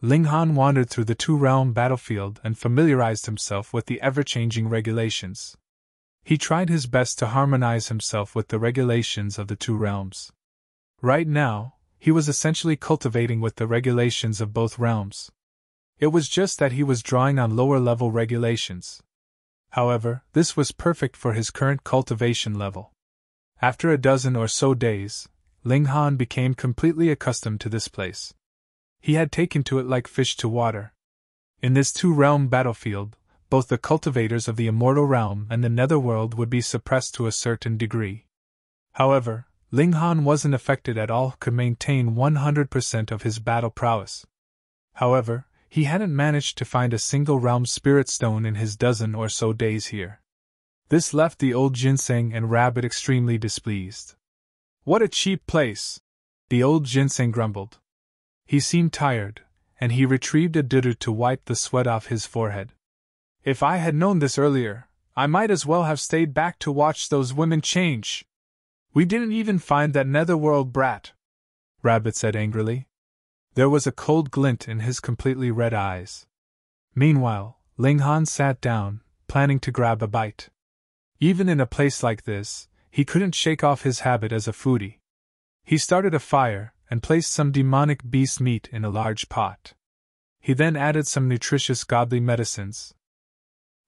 Ling Han wandered through the two-realm battlefield and familiarized himself with the ever-changing regulations. He tried his best to harmonize himself with the regulations of the two realms. Right now, he was essentially cultivating with the regulations of both realms. It was just that he was drawing on lower-level regulations. However, this was perfect for his current cultivation level. After a dozen or so days, Ling Han became completely accustomed to this place. He had taken to it like fish to water. In this two-realm battlefield, both the cultivators of the immortal realm and the netherworld would be suppressed to a certain degree. However, Ling Han wasn't affected at all, could maintain 100% of his battle prowess. However, he hadn't managed to find a single realm spirit stone in his dozen or so days here. This left the old ginseng and rabbit extremely displeased. "What a cheap place!" the old ginseng grumbled. He seemed tired, and he retrieved a dudder to wipe the sweat off his forehead. "If I had known this earlier, I might as well have stayed back to watch those women change. We didn't even find that netherworld brat," Rabbit said angrily. There was a cold glint in his completely red eyes. Meanwhile, Ling Han sat down, planning to grab a bite. Even in a place like this, he couldn't shake off his habit as a foodie. He started a fire and placed some demonic beast meat in a large pot. He then added some nutritious godly medicines.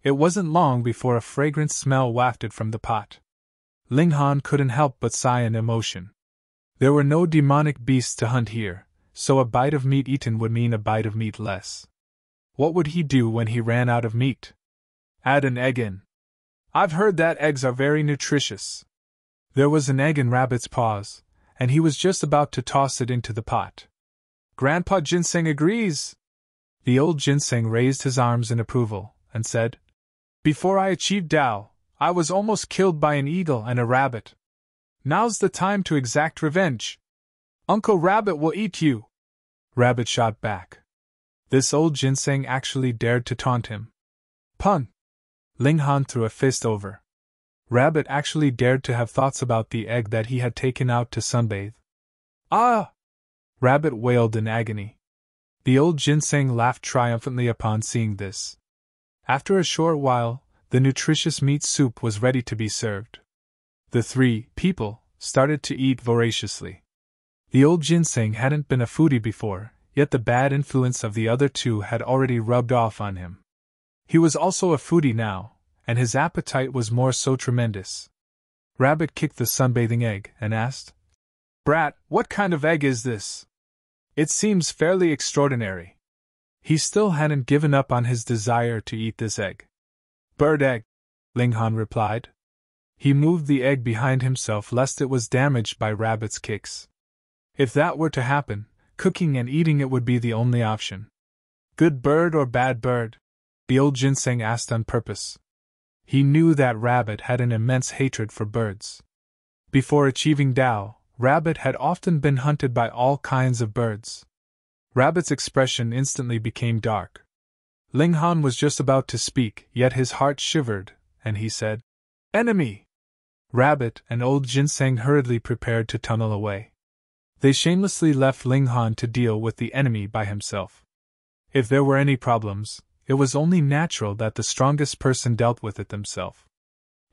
It wasn't long before a fragrant smell wafted from the pot. Ling Han couldn't help but sigh in emotion. There were no demonic beasts to hunt here, so a bite of meat eaten would mean a bite of meat less. What would he do when he ran out of meat? Add an egg in. "I've heard that eggs are very nutritious." There was an egg in Rabbit's paws, and he was just about to toss it into the pot. "Grandpa Ginseng agrees." The old ginseng raised his arms in approval, and said, "Before I achieved Tao, I was almost killed by an eagle and a rabbit. Now's the time to exact revenge. Uncle Rabbit will eat you." Rabbit shot back. This old ginseng actually dared to taunt him. Pun! Ling Han threw a fist over. Rabbit actually dared to have thoughts about the egg that he had taken out to sunbathe. "Ah!" Rabbit wailed in agony. The old ginseng laughed triumphantly upon seeing this. After a short while, the nutritious meat soup was ready to be served. The three people started to eat voraciously. The old ginseng hadn't been a foodie before, yet the bad influence of the other two had already rubbed off on him. He was also a foodie now, and his appetite was more so tremendous. Rabbit kicked the sunbathing egg and asked, "Brat, what kind of egg is this? It seems fairly extraordinary." He still hadn't given up on his desire to eat this egg. "Bird egg," Ling Han replied. He moved the egg behind himself lest it was damaged by Rabbit's kicks. If that were to happen, cooking and eating it would be the only option. "Good bird or bad bird?" the old ginseng asked on purpose. He knew that Rabbit had an immense hatred for birds. Before achieving Tao, Rabbit had often been hunted by all kinds of birds. Rabbit's expression instantly became dark. Ling Han was just about to speak, yet his heart shivered, and he said, "Enemy!" Rabbit and old ginseng hurriedly prepared to tunnel away. They shamelessly left Ling Han to deal with the enemy by himself. If there were any problems, it was only natural that the strongest person dealt with it themselves.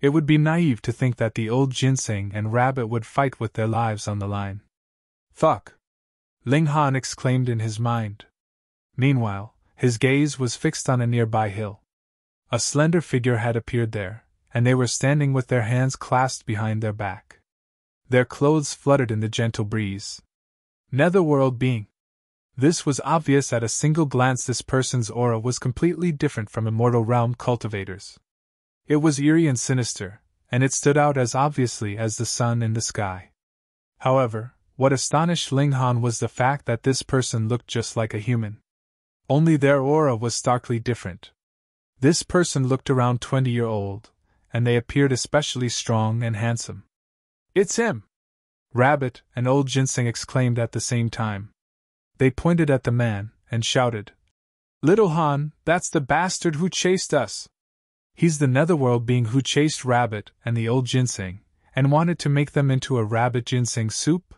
It would be naive to think that the old ginseng and Rabbit would fight with their lives on the line. "Fuck!" Ling Han exclaimed in his mind. Meanwhile, his gaze was fixed on a nearby hill. A slender figure had appeared there, and they were standing with their hands clasped behind their back. Their clothes fluttered in the gentle breeze. Netherworld being. This was obvious at a single glance. This person's aura was completely different from immortal realm cultivators. It was eerie and sinister, and it stood out as obviously as the sun in the sky. However, what astonished Ling Han was the fact that this person looked just like a human. Only their aura was starkly different. This person looked around 20-year-old, and they appeared especially strong and handsome. "It's him!" Rabbit and old ginseng exclaimed at the same time. They pointed at the man and shouted, "Little Han, that's the bastard who chased us! He's the Netherworld being who chased Rabbit and the old ginseng, and wanted to make them into a rabbit ginseng soup?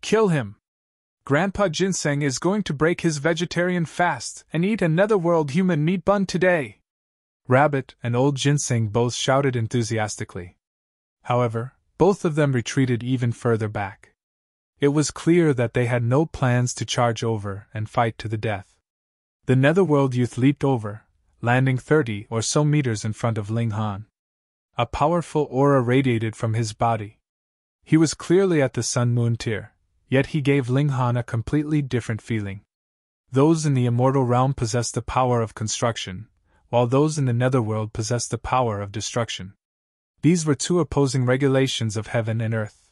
Kill him! Grandpa Ginseng is going to break his vegetarian fast and eat a Netherworld human meat bun today!" Rabbit and old ginseng both shouted enthusiastically. However, both of them retreated even further back. It was clear that they had no plans to charge over and fight to the death. The Netherworld youth leaped over, landing 30 or so meters in front of Ling Han. A powerful aura radiated from his body. He was clearly at the Sun-Moon tier, yet he gave Ling Han a completely different feeling. Those in the immortal realm possessed the power of construction, while those in the Netherworld possessed the power of destruction. These were two opposing regulations of heaven and earth.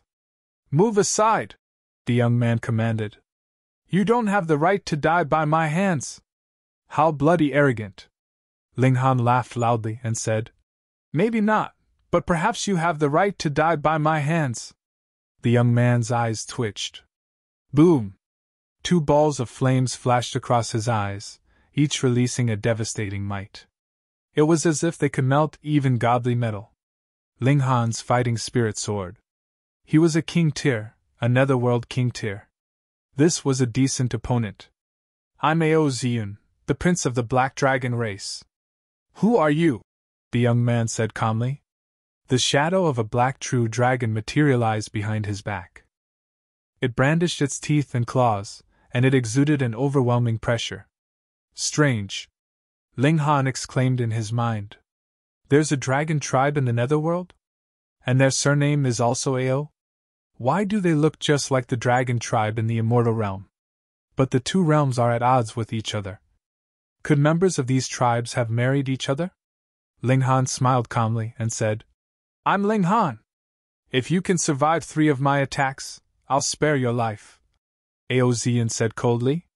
"Move aside!" the young man commanded. "You don't have the right to die by my hands!" "How bloody arrogant!" Ling Han laughed loudly and said, "Maybe not, but perhaps you have the right to die by my hands." The young man's eyes twitched. Boom! 2 balls of flames flashed across his eyes, each releasing a devastating might. It was as if they could melt even godly metal. Ling Han's fighting spirit soared. He was a king tier, a Netherworld king tier. This was a decent opponent. "I'm Ao Ziyun, the prince of the Black Dragon race." "Who are you?" the young man said calmly. The shadow of a black true dragon materialized behind his back. It brandished its teeth and claws, and it exuded an overwhelming pressure. "Strange!" Ling Han exclaimed in his mind. "There's a dragon tribe in the Netherworld? And their surname is also Ao? Why do they look just like the dragon tribe in the immortal realm? But the two realms are at odds with each other. Could members of these tribes have married each other?" Ling Han smiled calmly and said, "I'm Ling Han. If you can survive 3 of my attacks, I'll spare your life," Ao Ziyun said coldly.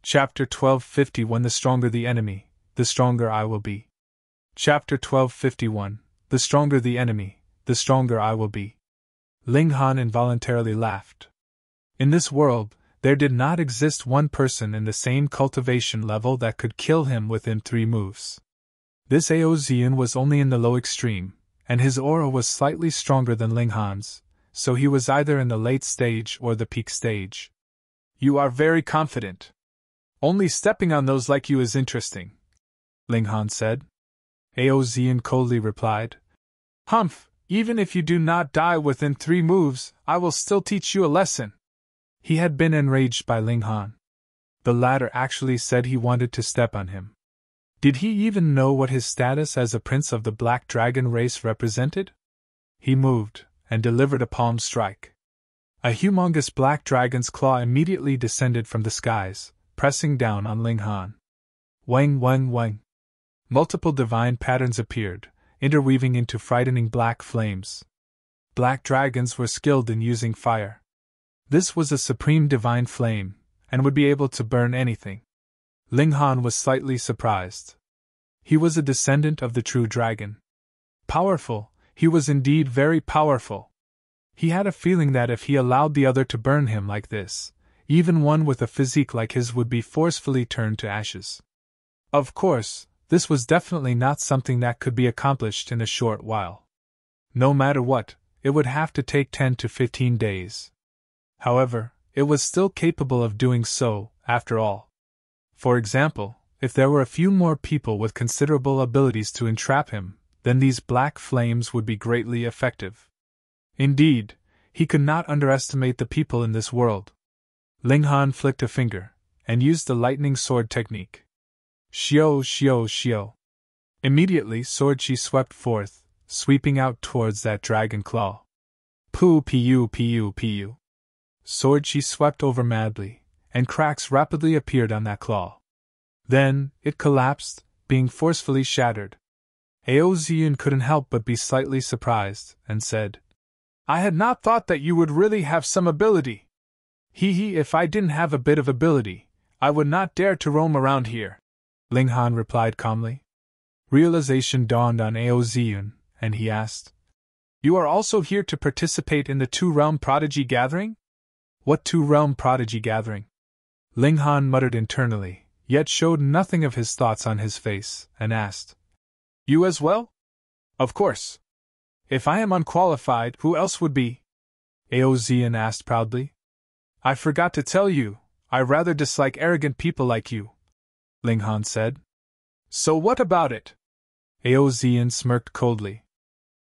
Chapter 1251 The stronger the enemy, the stronger I will be. Chapter 1251 The stronger the enemy, the stronger I will be. Ling Han involuntarily laughed. In this world, there did not exist one person in the same cultivation level that could kill him within 3 moves. This Ao Ziyun was only in the low extreme, and his aura was slightly stronger than Ling Han's, so he was either in the late stage or the peak stage. "You are very confident," Only stepping on those like you is interesting, Ling Han said. Aozian coldly replied. Humph, even if you do not die within 3 moves, I will still teach you a lesson. He had been enraged by Ling Han. The latter actually said he wanted to step on him. Did he even know what his status as a prince of the Black Dragon race represented? He moved, and delivered a palm strike. A humongous black dragon's claw immediately descended from the skies, pressing down on Ling Han. Wang wang wang. Multiple divine patterns appeared, interweaving into frightening black flames. Black dragons were skilled in using fire. This was a supreme divine flame, and would be able to burn anything. Ling Han was slightly surprised. He was a descendant of the true dragon. Powerful, he was indeed very powerful. He had a feeling that if he allowed the other to burn him like this, even one with a physique like his would be forcefully turned to ashes. Of course, this was definitely not something that could be accomplished in a short while. No matter what, it would have to take 10 to 15 days. However, it was still capable of doing so, after all. For example, if there were a few more people with considerable abilities to entrap him, then these black flames would be greatly effective. Indeed, he could not underestimate the people in this world. Ling Han flicked a finger, and used the lightning sword technique. Xiao xiao xiao. Immediately sword chi swept forth, sweeping out towards that dragon claw. Pu pu pu pu. Sword chi swept over madly, and cracks rapidly appeared on that claw. Then, it collapsed, being forcefully shattered. Aozian couldn't help but be slightly surprised, and said, I had not thought that you would really have some ability. If I didn't have a bit of ability, I would not dare to roam around here, Ling Han replied calmly. Realization dawned on Aozian, and he asked, You are also here to participate in the 2-realm prodigy gathering? What 2-realm prodigy gathering? Ling Han muttered internally, yet showed nothing of his thoughts on his face, and asked, You as well? Of course. If I am unqualified, who else would be? Aozian asked proudly. I forgot to tell you, I rather dislike arrogant people like you, Ling Han said. So what about it? Aozian smirked coldly.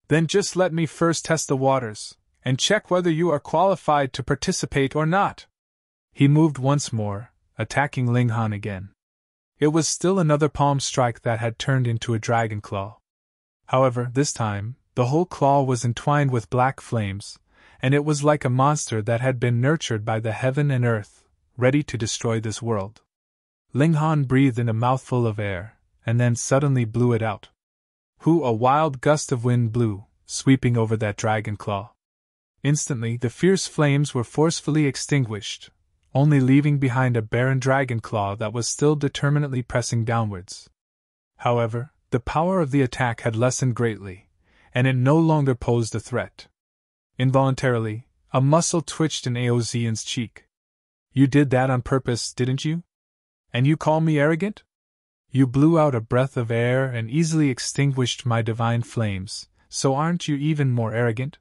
Then just let me first test the waters, and check whether you are qualified to participate or not. He moved once more, attacking Ling Han again. It was still another palm strike that had turned into a dragon claw. However, this time, the whole claw was entwined with black flames, and it was like a monster that had been nurtured by the heaven and earth, ready to destroy this world. Ling Han breathed in a mouthful of air, and then suddenly blew it out. A wild gust of wind blew, sweeping over that dragon claw. Instantly the fierce flames were forcefully extinguished, only leaving behind a barren dragon claw that was still determinedly pressing downwards. However, the power of the attack had lessened greatly, and it no longer posed a threat. Involuntarily, a muscle twitched in Aozian's cheek. You did that on purpose, didn't you? And you call me arrogant? You blew out a breath of air and easily extinguished my divine flames, so aren't you even more arrogant?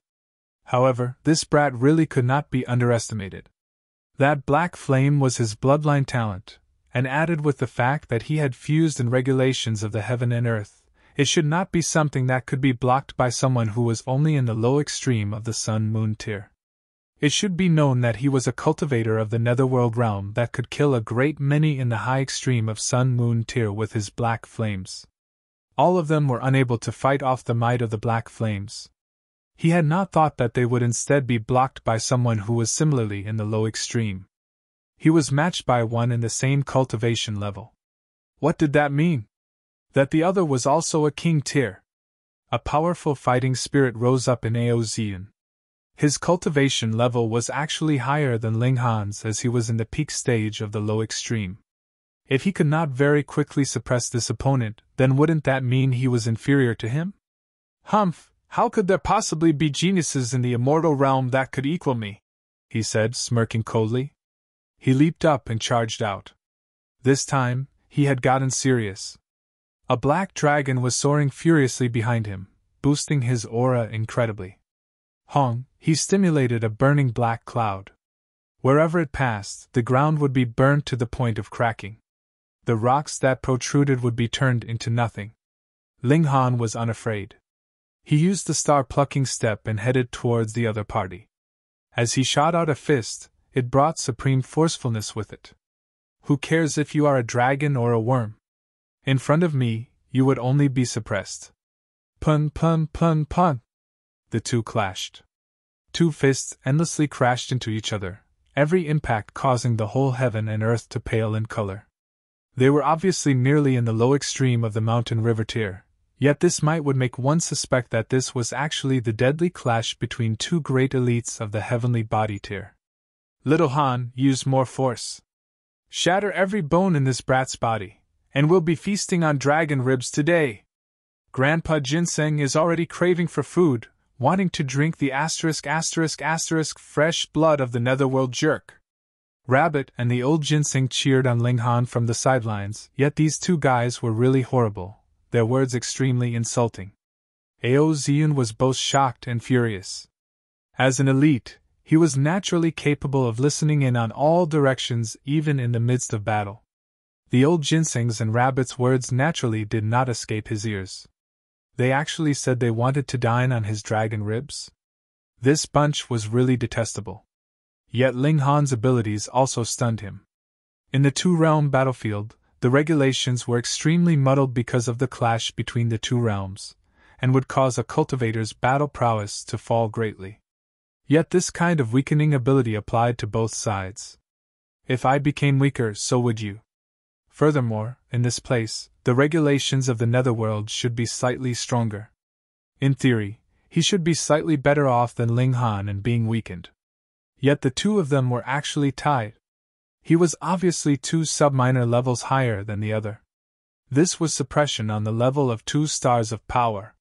However, this brat really could not be underestimated. That black flame was his bloodline talent, and added with the fact that he had fused in regulations of the heaven and earth, it should not be something that could be blocked by someone who was only in the low extreme of the sun-moon tier. It should be known that he was a cultivator of the Netherworld realm that could kill a great many in the high extreme of sun-moon tier with his black flames. All of them were unable to fight off the might of the black flames. He had not thought that they would instead be blocked by someone who was similarly in the low extreme. He was matched by one in the same cultivation level. What did that mean? That the other was also a king tier. A powerful fighting spirit rose up in Aozian. His cultivation level was actually higher than Ling Han's as he was in the peak stage of the low extreme. If he could not very quickly suppress this opponent, then wouldn't that mean he was inferior to him? Humph, how could there possibly be geniuses in the immortal realm that could equal me? He said, smirking coldly. He leaped up and charged out. This time, he had gotten serious. A black dragon was soaring furiously behind him, boosting his aura incredibly. He stimulated a burning black cloud. Wherever it passed, the ground would be burned to the point of cracking. The rocks that protruded would be turned into nothing. Ling Han was unafraid. He used the star-plucking step and headed towards the other party. As he shot out a fist, it brought supreme forcefulness with it. Who cares if you are a dragon or a worm? In front of me, you would only be suppressed. Pun pun pun pun. The two clashed. Two fists endlessly crashed into each other, every impact causing the whole heaven and earth to pale in color. They were obviously merely in the low extreme of the mountain river tier, yet this might would make one suspect that this was actually the deadly clash between two great elites of the heavenly body tier. Little Han, use more force. Shatter every bone in this brat's body, and we'll be feasting on dragon ribs today. Grandpa Ginseng is already craving for food, wanting to drink the fresh blood of the Netherworld jerk. Rabbit and the old Ginseng cheered on Ling Han from the sidelines, yet these two guys were really horrible, their words extremely insulting. Ao Ziyun was both shocked and furious. As an elite, he was naturally capable of listening in on all directions even in the midst of battle. The old Ginseng's and Rabbit's words naturally did not escape his ears. They actually said they wanted to dine on his dragon ribs? This bunch was really detestable. Yet Ling Han's abilities also stunned him. In the two-realm battlefield, the regulations were extremely muddled because of the clash between the two realms, and would cause a cultivator's battle prowess to fall greatly. Yet this kind of weakening ability applied to both sides. If I became weaker, so would you. Furthermore, in this place, the regulations of the Netherworld should be slightly stronger. In theory, he should be slightly better off than Ling Han in being weakened. Yet the two of them were actually tied. He was obviously 2 sub-minor levels higher than the other. This was suppression on the level of 2 stars of power.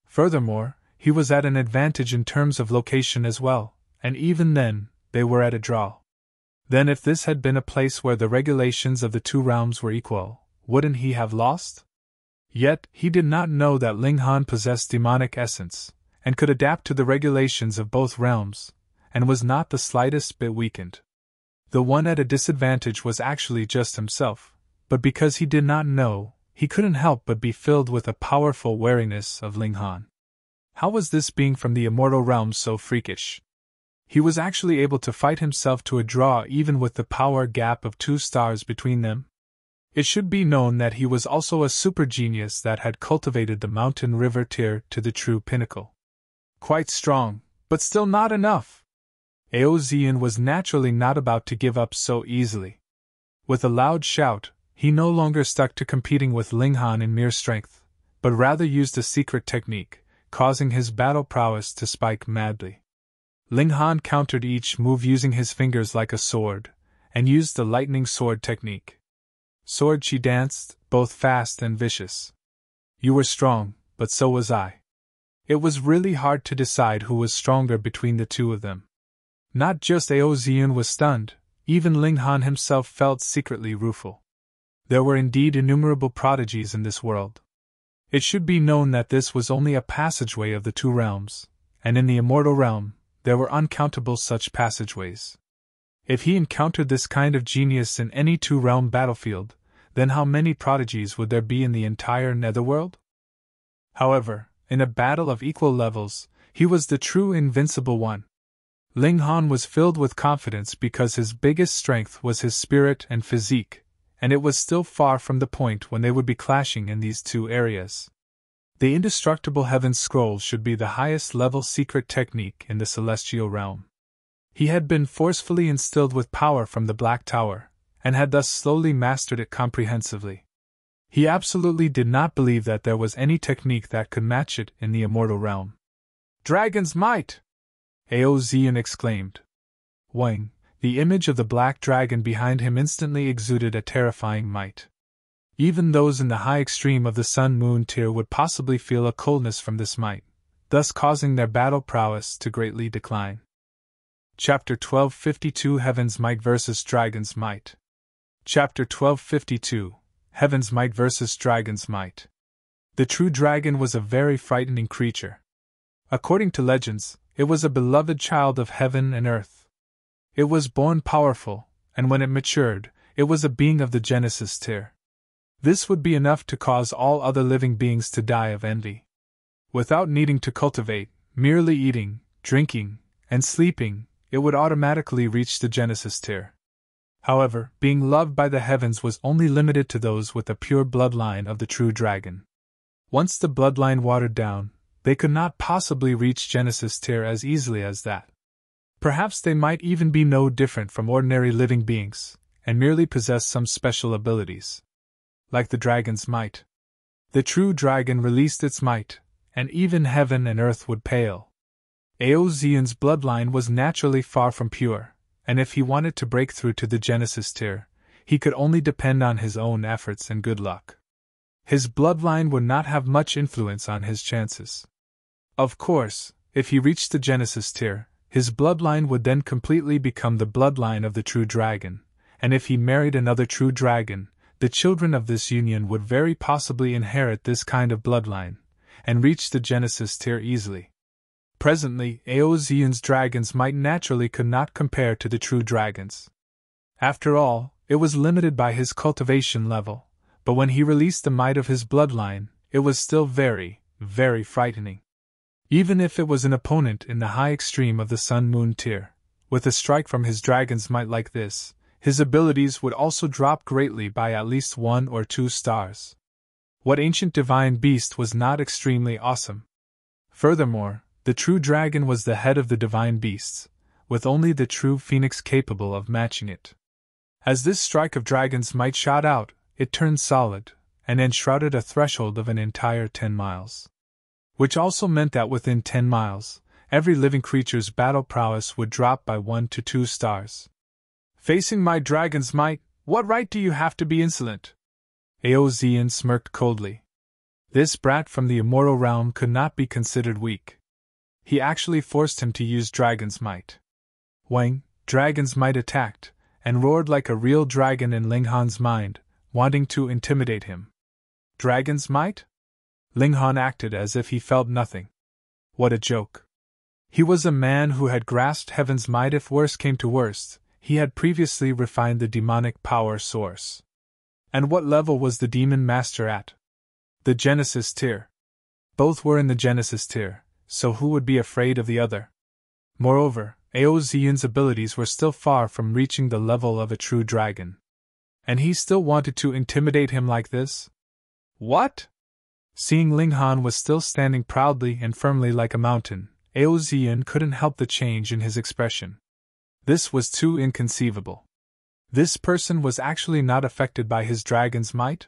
Furthermore, he was at an advantage in terms of location as well, and even then, they were at a draw. Then if this had been a place where the regulations of the two realms were equal, wouldn't he have lost? Yet, he did not know that Ling Han possessed demonic essence, and could adapt to the regulations of both realms, and was not the slightest bit weakened. The one at a disadvantage was actually just himself, but because he did not know, he couldn't help but be filled with a powerful wariness of Ling Han. How was this being from the immortal realm so freakish? He was actually able to fight himself to a draw even with the power gap of 2 stars between them. It should be known that he was also a super genius that had cultivated the mountain river tier to the true pinnacle. Quite strong, but still not enough. Ao Ziyun was naturally not about to give up so easily. With a loud shout, he no longer stuck to competing with Ling Han in mere strength, but rather used a secret technique, causing his battle prowess to spike madly. Ling Han countered each move using his fingers like a sword, and used the lightning sword technique. Sword she danced, both fast and vicious. You were strong, but so was I. It was really hard to decide who was stronger between the two of them. Not just Ao Ziyun was stunned, even Ling Han himself felt secretly rueful. There were indeed innumerable prodigies in this world. It should be known that this was only a passageway of the two realms, and in the immortal realm, there were uncountable such passageways. If he encountered this kind of genius in any two-realm battlefield, then how many prodigies would there be in the entire Netherworld? However, in a battle of equal levels, he was the true invincible one. Ling Han was filled with confidence because his biggest strength was his spirit and physique, and it was still far from the point when they would be clashing in these two areas. The indestructible Heaven's Scroll should be the highest level secret technique in the celestial realm. He had been forcefully instilled with power from the Black Tower, and had thus slowly mastered it comprehensively. He absolutely did not believe that there was any technique that could match it in the immortal realm. Dragon's might! Ao Ziyun exclaimed. Wang, the image of the black dragon behind him instantly exuded a terrifying might. Even those in the high extreme of the Sun-Moon tier would possibly feel a coldness from this might, thus causing their battle prowess to greatly decline. Chapter 1252 Heaven's Might vs. Dragon's Might. Chapter 1252 Heaven's Might vs. Dragon's Might. The true dragon was a very frightening creature. According to legends, it was a beloved child of heaven and earth. It was born powerful, and when it matured, it was a being of the Genesis tier. This would be enough to cause all other living beings to die of envy. Without needing to cultivate, merely eating, drinking, and sleeping, it would automatically reach the Genesis tier. However, being loved by the heavens was only limited to those with a pure bloodline of the true dragon. Once the bloodline watered down, they could not possibly reach Genesis tier as easily as that. Perhaps they might even be no different from ordinary living beings, and merely possess some special abilities. Like the dragon's might. The true dragon released its might, and even heaven and earth would pale. Eozen's bloodline was naturally far from pure, and if he wanted to break through to the Genesis tier, he could only depend on his own efforts and good luck. His bloodline would not have much influence on his chances. Of course, if he reached the Genesis tier, his bloodline would then completely become the bloodline of the true dragon, and if he married another true dragon, the children of this union would very possibly inherit this kind of bloodline, and reach the Genesis tier easily. Presently, Eozen's dragons might naturally could not compare to the true dragons. After all, it was limited by his cultivation level, but when he released the might of his bloodline, it was still very, very frightening. Even if it was an opponent in the high extreme of the Sun-Moon tier, with a strike from his dragon's might like this, his abilities would also drop greatly by at least 1 or 2 stars. What ancient divine beast was not extremely awesome? Furthermore, the true dragon was the head of the divine beasts, with only the true phoenix capable of matching it. As this strike of dragon's might shot out, it turned solid, and enshrouded a threshold of an entire 10 miles. Which also meant that within 10 miles, every living creature's battle prowess would drop by 1 to 2 stars. Facing my dragon's might, what right do you have to be insolent? Eozen smirked coldly. This brat from the immortal realm could not be considered weak. He actually forced him to use dragon's might. Wang, dragon's might attacked, and roared like a real dragon in Linghan's mind, wanting to intimidate him. Dragon's might? Linghan acted as if he felt nothing. What a joke. He was a man who had grasped heaven's might if worst came to worst. He had previously refined the demonic power source. And what level was the demon master at? The Genesis tier. Both were in the Genesis tier, so who would be afraid of the other? Moreover, Eozen's abilities were still far from reaching the level of a true dragon. And he still wanted to intimidate him like this? What? Seeing Linghan was still standing proudly and firmly like a mountain, Eozen couldn't help the change in his expression. This was too inconceivable. This person was actually not affected by his dragon's might?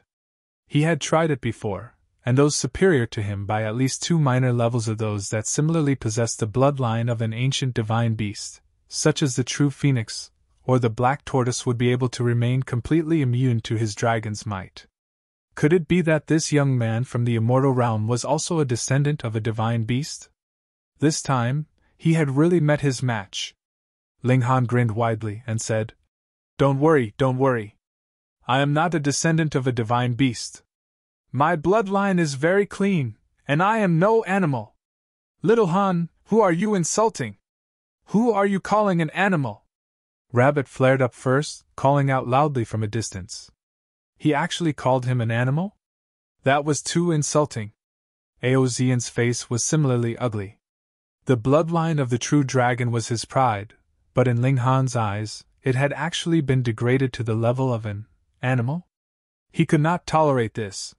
He had tried it before, and those superior to him by at least 2 minor levels of those that similarly possessed the bloodline of an ancient divine beast, such as the true phoenix, or the black tortoise would be able to remain completely immune to his dragon's might. Could it be that this young man from the immortal realm was also a descendant of a divine beast? This time, he had really met his match. Linghan grinned widely and said, Don't worry. I am not a descendant of a divine beast. My bloodline is very clean, and I am no animal. Little Han, who are you insulting? Who are you calling an animal? Rabbit flared up first, calling out loudly from a distance. He actually called him an animal? That was too insulting. Eozen's face was similarly ugly. The bloodline of the true dragon was his pride, but in Linghan's eyes, it had actually been degraded to the level of an animal? He could not tolerate this.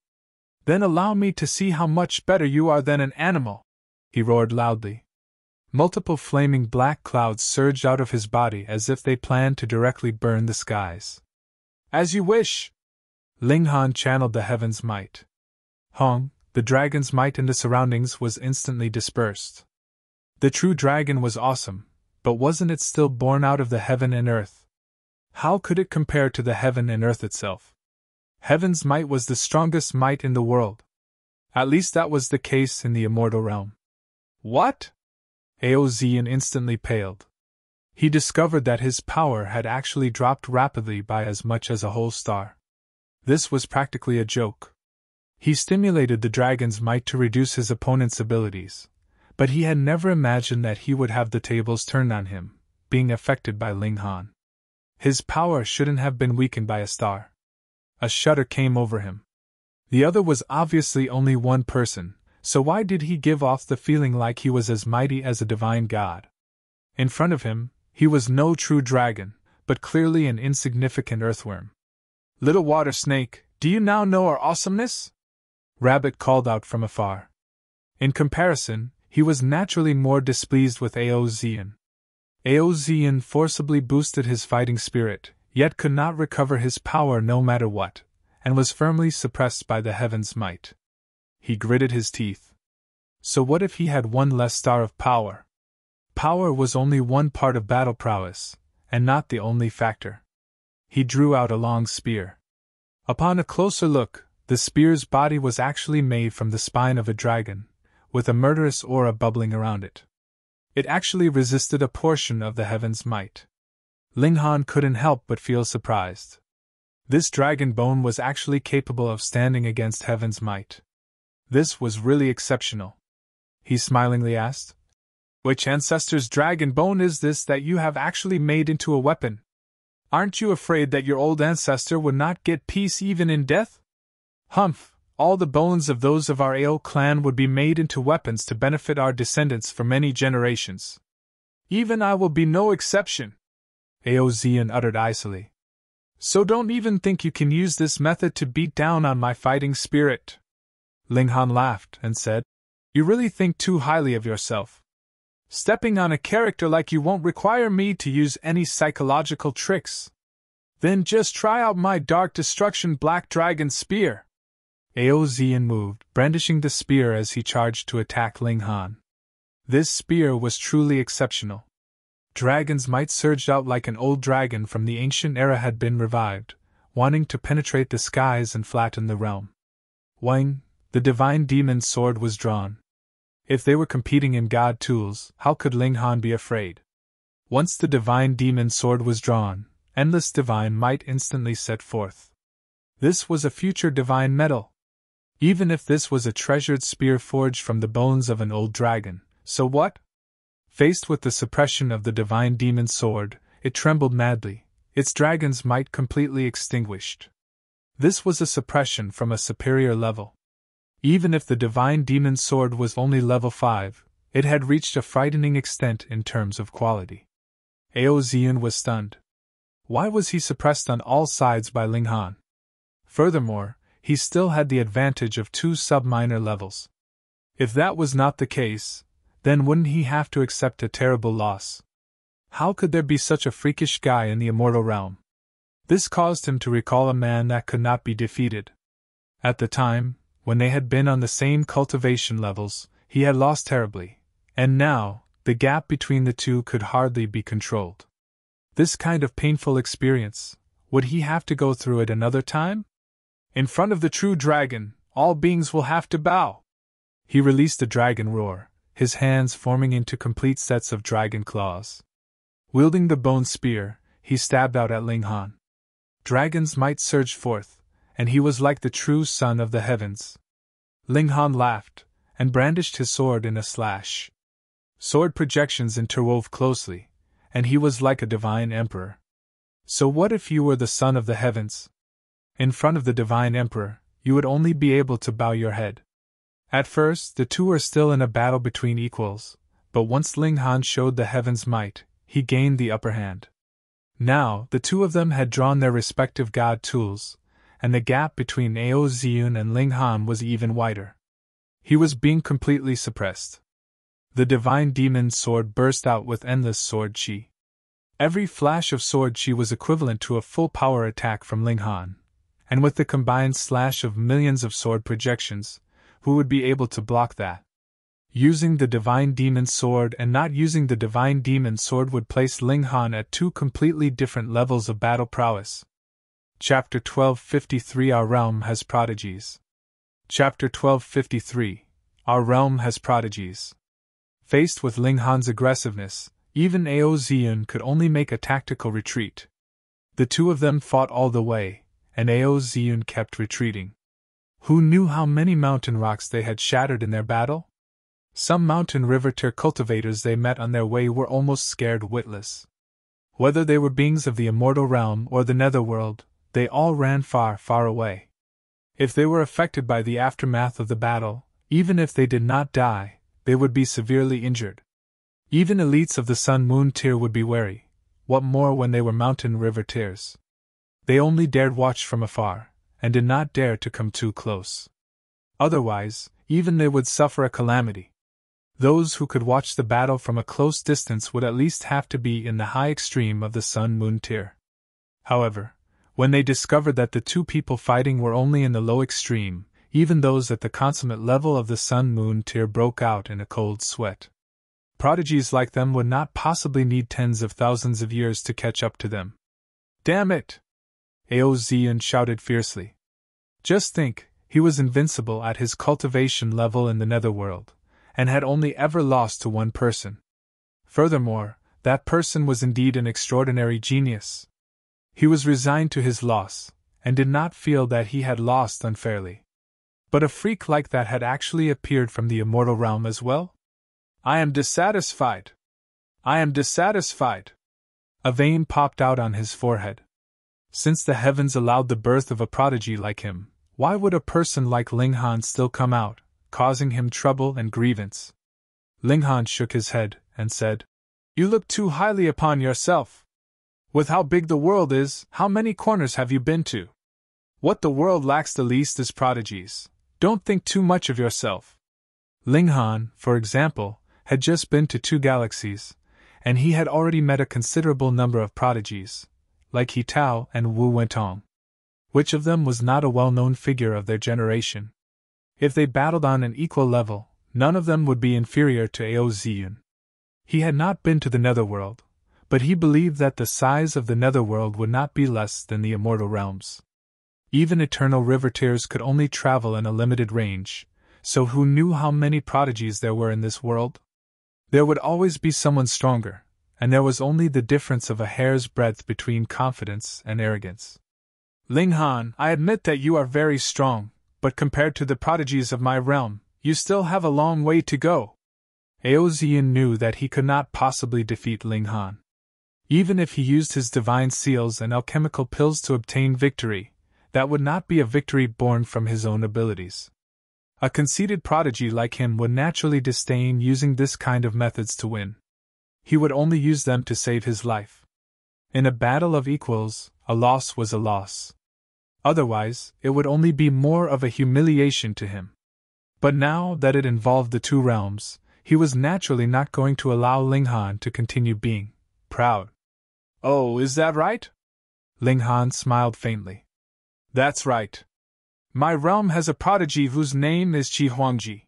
Then allow me to see how much better you are than an animal, he roared loudly. Multiple flaming black clouds surged out of his body as if they planned to directly burn the skies. As you wish! Linghan channeled the heaven's might. Hong, the dragon's might in the surroundings was instantly dispersed. The true dragon was awesome, but wasn't it still born out of the heaven and earth? How could it compare to the heaven and earth itself? Heaven's might was the strongest might in the world. At least that was the case in the immortal realm. What? Eozen instantly paled. He discovered that his power had actually dropped rapidly by as much as a whole star. This was practically a joke. He stimulated the dragon's might to reduce his opponent's abilities, but he had never imagined that he would have the tables turned on him, being affected by Linghan. His power shouldn't have been weakened by a star. A shudder came over him. The other was obviously only one person, so why did he give off the feeling like he was as mighty as a divine god? In front of him, he was no true dragon, but clearly an insignificant earthworm. "Little water snake, do you now know our awesomeness?" Rabbit called out from afar. In comparison, he was naturally more displeased with Aozian. Aozian forcibly boosted his fighting spirit, yet could not recover his power no matter what, and was firmly suppressed by the heaven's might. He gritted his teeth. So what if he had one less star of power? Power was only one part of battle prowess, and not the only factor. He drew out a long spear. Upon a closer look, the spear's body was actually made from the spine of a dragon, with a murderous aura bubbling around it. It actually resisted a portion of the heaven's might. Ling Han couldn't help but feel surprised. This dragon bone was actually capable of standing against heaven's might. This was really exceptional. He smilingly asked, "Which ancestor's dragon bone is this that you have actually made into a weapon? Aren't you afraid that your old ancestor would not get peace even in death?" "Humph, all the bones of those of our Ao clan would be made into weapons to benefit our descendants for many generations. Even I will be no exception," Aozian uttered icily. "So don't even think you can use this method to beat down on my fighting spirit." Ling Han laughed and said, "You really think too highly of yourself. Stepping on a character like you won't require me to use any psychological tricks. Then just try out my Dark Destruction Black Dragon Spear." Aozian moved, brandishing the spear as he charged to attack Ling Han. This spear was truly exceptional. Dragon's might surged out like an old dragon from the ancient era had been revived, wanting to penetrate the skies and flatten the realm. Wang, the divine demon's sword was drawn. If they were competing in god tools, how could Ling Han be afraid? Once the divine demon's sword was drawn, endless divine might instantly set forth. This was a future divine metal. Even if this was a treasured spear forged from the bones of an old dragon, so what? Faced with the suppression of the divine demon's sword, it trembled madly, its dragon's might completely extinguished. This was a suppression from a superior level. Even if the divine demon's sword was only level 5, it had reached a frightening extent in terms of quality. Aozian was stunned. Why was he suppressed on all sides by Ling Han? Furthermore, he still had the advantage of 2 sub-minor levels. If that was not the case, then wouldn't he have to accept a terrible loss? How could there be such a freakish guy in the immortal realm? This caused him to recall a man that could not be defeated. At the time, when they had been on the same cultivation levels, he had lost terribly, and now, the gap between the two could hardly be controlled. This kind of painful experience, would he have to go through it another time? "In front of the true dragon, all beings will have to bow." He released a dragon roar, his hands forming into complete sets of dragon claws. Wielding the bone spear, he stabbed out at Ling Han. Dragon's might surged forth, and he was like the true son of the heavens. Ling Han laughed, and brandished his sword in a slash. Sword projections interwove closely, and he was like a divine emperor. So what if you were the son of the heavens? In front of the divine emperor, you would only be able to bow your head. At first, the two were still in a battle between equals, but once Ling Han showed the heaven's might, he gained the upper hand. Now, the two of them had drawn their respective god tools, and the gap between Aozian and Ling Han was even wider. He was being completely suppressed. The divine demon's sword burst out with endless sword chi. Every flash of sword chi was equivalent to a full power attack from Ling Han, and with the combined slash of millions of sword projections, who would be able to block that? Using the divine demon's sword and not using the divine demon's sword would place Ling Han at 2 completely different levels of battle prowess. Chapter 1253 Our Realm Has Prodigies. Chapter 1253 Our Realm Has Prodigies. Faced with Ling Han's aggressiveness, even Aozian could only make a tactical retreat. The two of them fought all the way, and Aozian kept retreating. Who knew how many mountain rocks they had shattered in their battle? Some mountain river tier cultivators they met on their way were almost scared witless. Whether they were beings of the immortal realm or the Netherworld, they all ran far, far away. If they were affected by the aftermath of the battle, even if they did not die, they would be severely injured. Even elites of the Sun-Moon tier would be wary, what more when they were mountain river tiers. They only dared watch from afar, and did not dare to come too close. Otherwise, even they would suffer a calamity. Those who could watch the battle from a close distance would at least have to be in the high extreme of the Sun-Moon tier. However, when they discovered that the two people fighting were only in the low extreme, even those at the consummate level of the Sun-Moon tier broke out in a cold sweat. Prodigies like them would not possibly need tens of thousands of years to catch up to them. Damn it! Aozian shouted fiercely. Just think, he was invincible at his cultivation level in the Netherworld, and had only ever lost to one person. Furthermore, that person was indeed an extraordinary genius. He was resigned to his loss, and did not feel that he had lost unfairly. But a freak like that had actually appeared from the immortal realm as well? I am dissatisfied. I am dissatisfied. A vein popped out on his forehead. Since the heavens allowed the birth of a prodigy like him, why would a person like Linghan still come out, causing him trouble and grievance? Linghan shook his head, and said, You look too highly upon yourself. With how big the world is, how many corners have you been to? What the world lacks the least is prodigies. Don't think too much of yourself. Linghan, for example, had just been to 2 galaxies, and he had already met a considerable number of prodigies, like He Tao and Wu Wentong. Which of them was not a well-known figure of their generation? If they battled on an equal level, none of them would be inferior to Aozian. He had not been to the Netherworld, but he believed that the size of the Netherworld would not be less than the immortal realms. Even eternal river tiers could only travel in a limited range, so who knew how many prodigies there were in this world? There would always be someone stronger, and there was only the difference of a hair's breadth between confidence and arrogance. Linghan, I admit that you are very strong, but compared to the prodigies of my realm, you still have a long way to go. Aozian knew that he could not possibly defeat Linghan. Even if he used his divine seals and alchemical pills to obtain victory, that would not be a victory born from his own abilities. A conceited prodigy like him would naturally disdain using this kind of methods to win. He would only use them to save his life. In a battle of equals, a loss was a loss. Otherwise, it would only be more of a humiliation to him. But now that it involved the 2 realms, he was naturally not going to allow Linghan to continue being proud. Oh, is that right? Linghan smiled faintly. That's right. My realm has a prodigy whose name is Qi Huangji.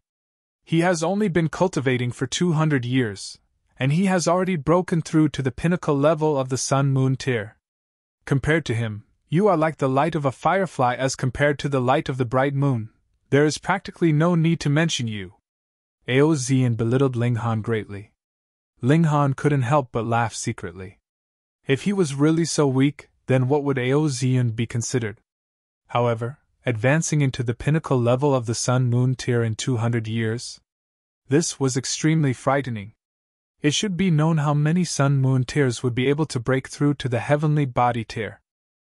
He has only been cultivating for 200 years, and he has already broken through to the pinnacle level of the Sun-Moon tier. Compared to him, you are like the light of a firefly as compared to the light of the bright moon. There is practically no need to mention you. Aozian belittled Linghan greatly. Linghan couldn't help but laugh secretly. If he was really so weak, then what would Aozian be considered? However, advancing into the pinnacle level of the Sun-Moon tier in 200 years? This was extremely frightening. It should be known how many Sun-Moon tiers would be able to break through to the heavenly body tier.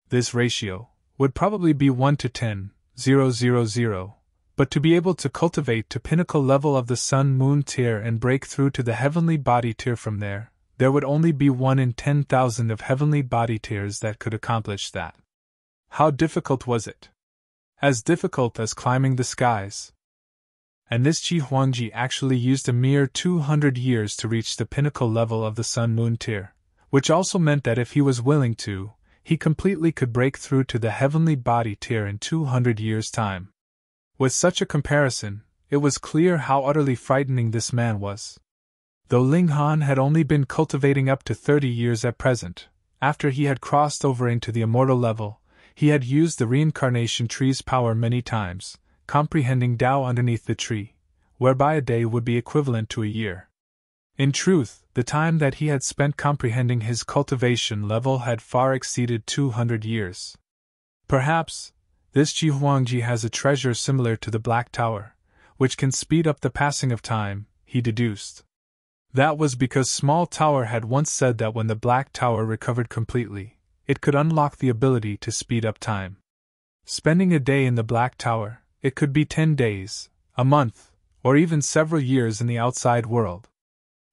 This ratio would probably be 1 to 10,000, but to be able to cultivate to pinnacle level of the Sun-Moon tier and break through to the heavenly body tier from there would only be 1 in 10,000 of heavenly body tiers that could accomplish that. How difficult was it? As difficult as climbing the skies. And this Qi Huangji actually used a mere 200 years to reach the pinnacle level of the Sun-Moon tier, which also meant that if he was willing to, he completely could break through to the heavenly body tier in 200 years' time. With such a comparison, it was clear how utterly frightening this man was. Though Linghan had only been cultivating up to 30 years at present, after he had crossed over into the immortal level, he had used the reincarnation tree's power many times, comprehending Tao underneath the tree, whereby a day would be equivalent to a year. In truth, the time that he had spent comprehending his cultivation level had far exceeded 200 years. Perhaps, this Qi Huangji has a treasure similar to the Black Tower, which can speed up the passing of time, he deduced. That was because Small Tower had once said that when the Black Tower recovered completely, it could unlock the ability to speed up time. Spending a day in the Black Tower, it could be 10 days, a month, or even several years in the outside world.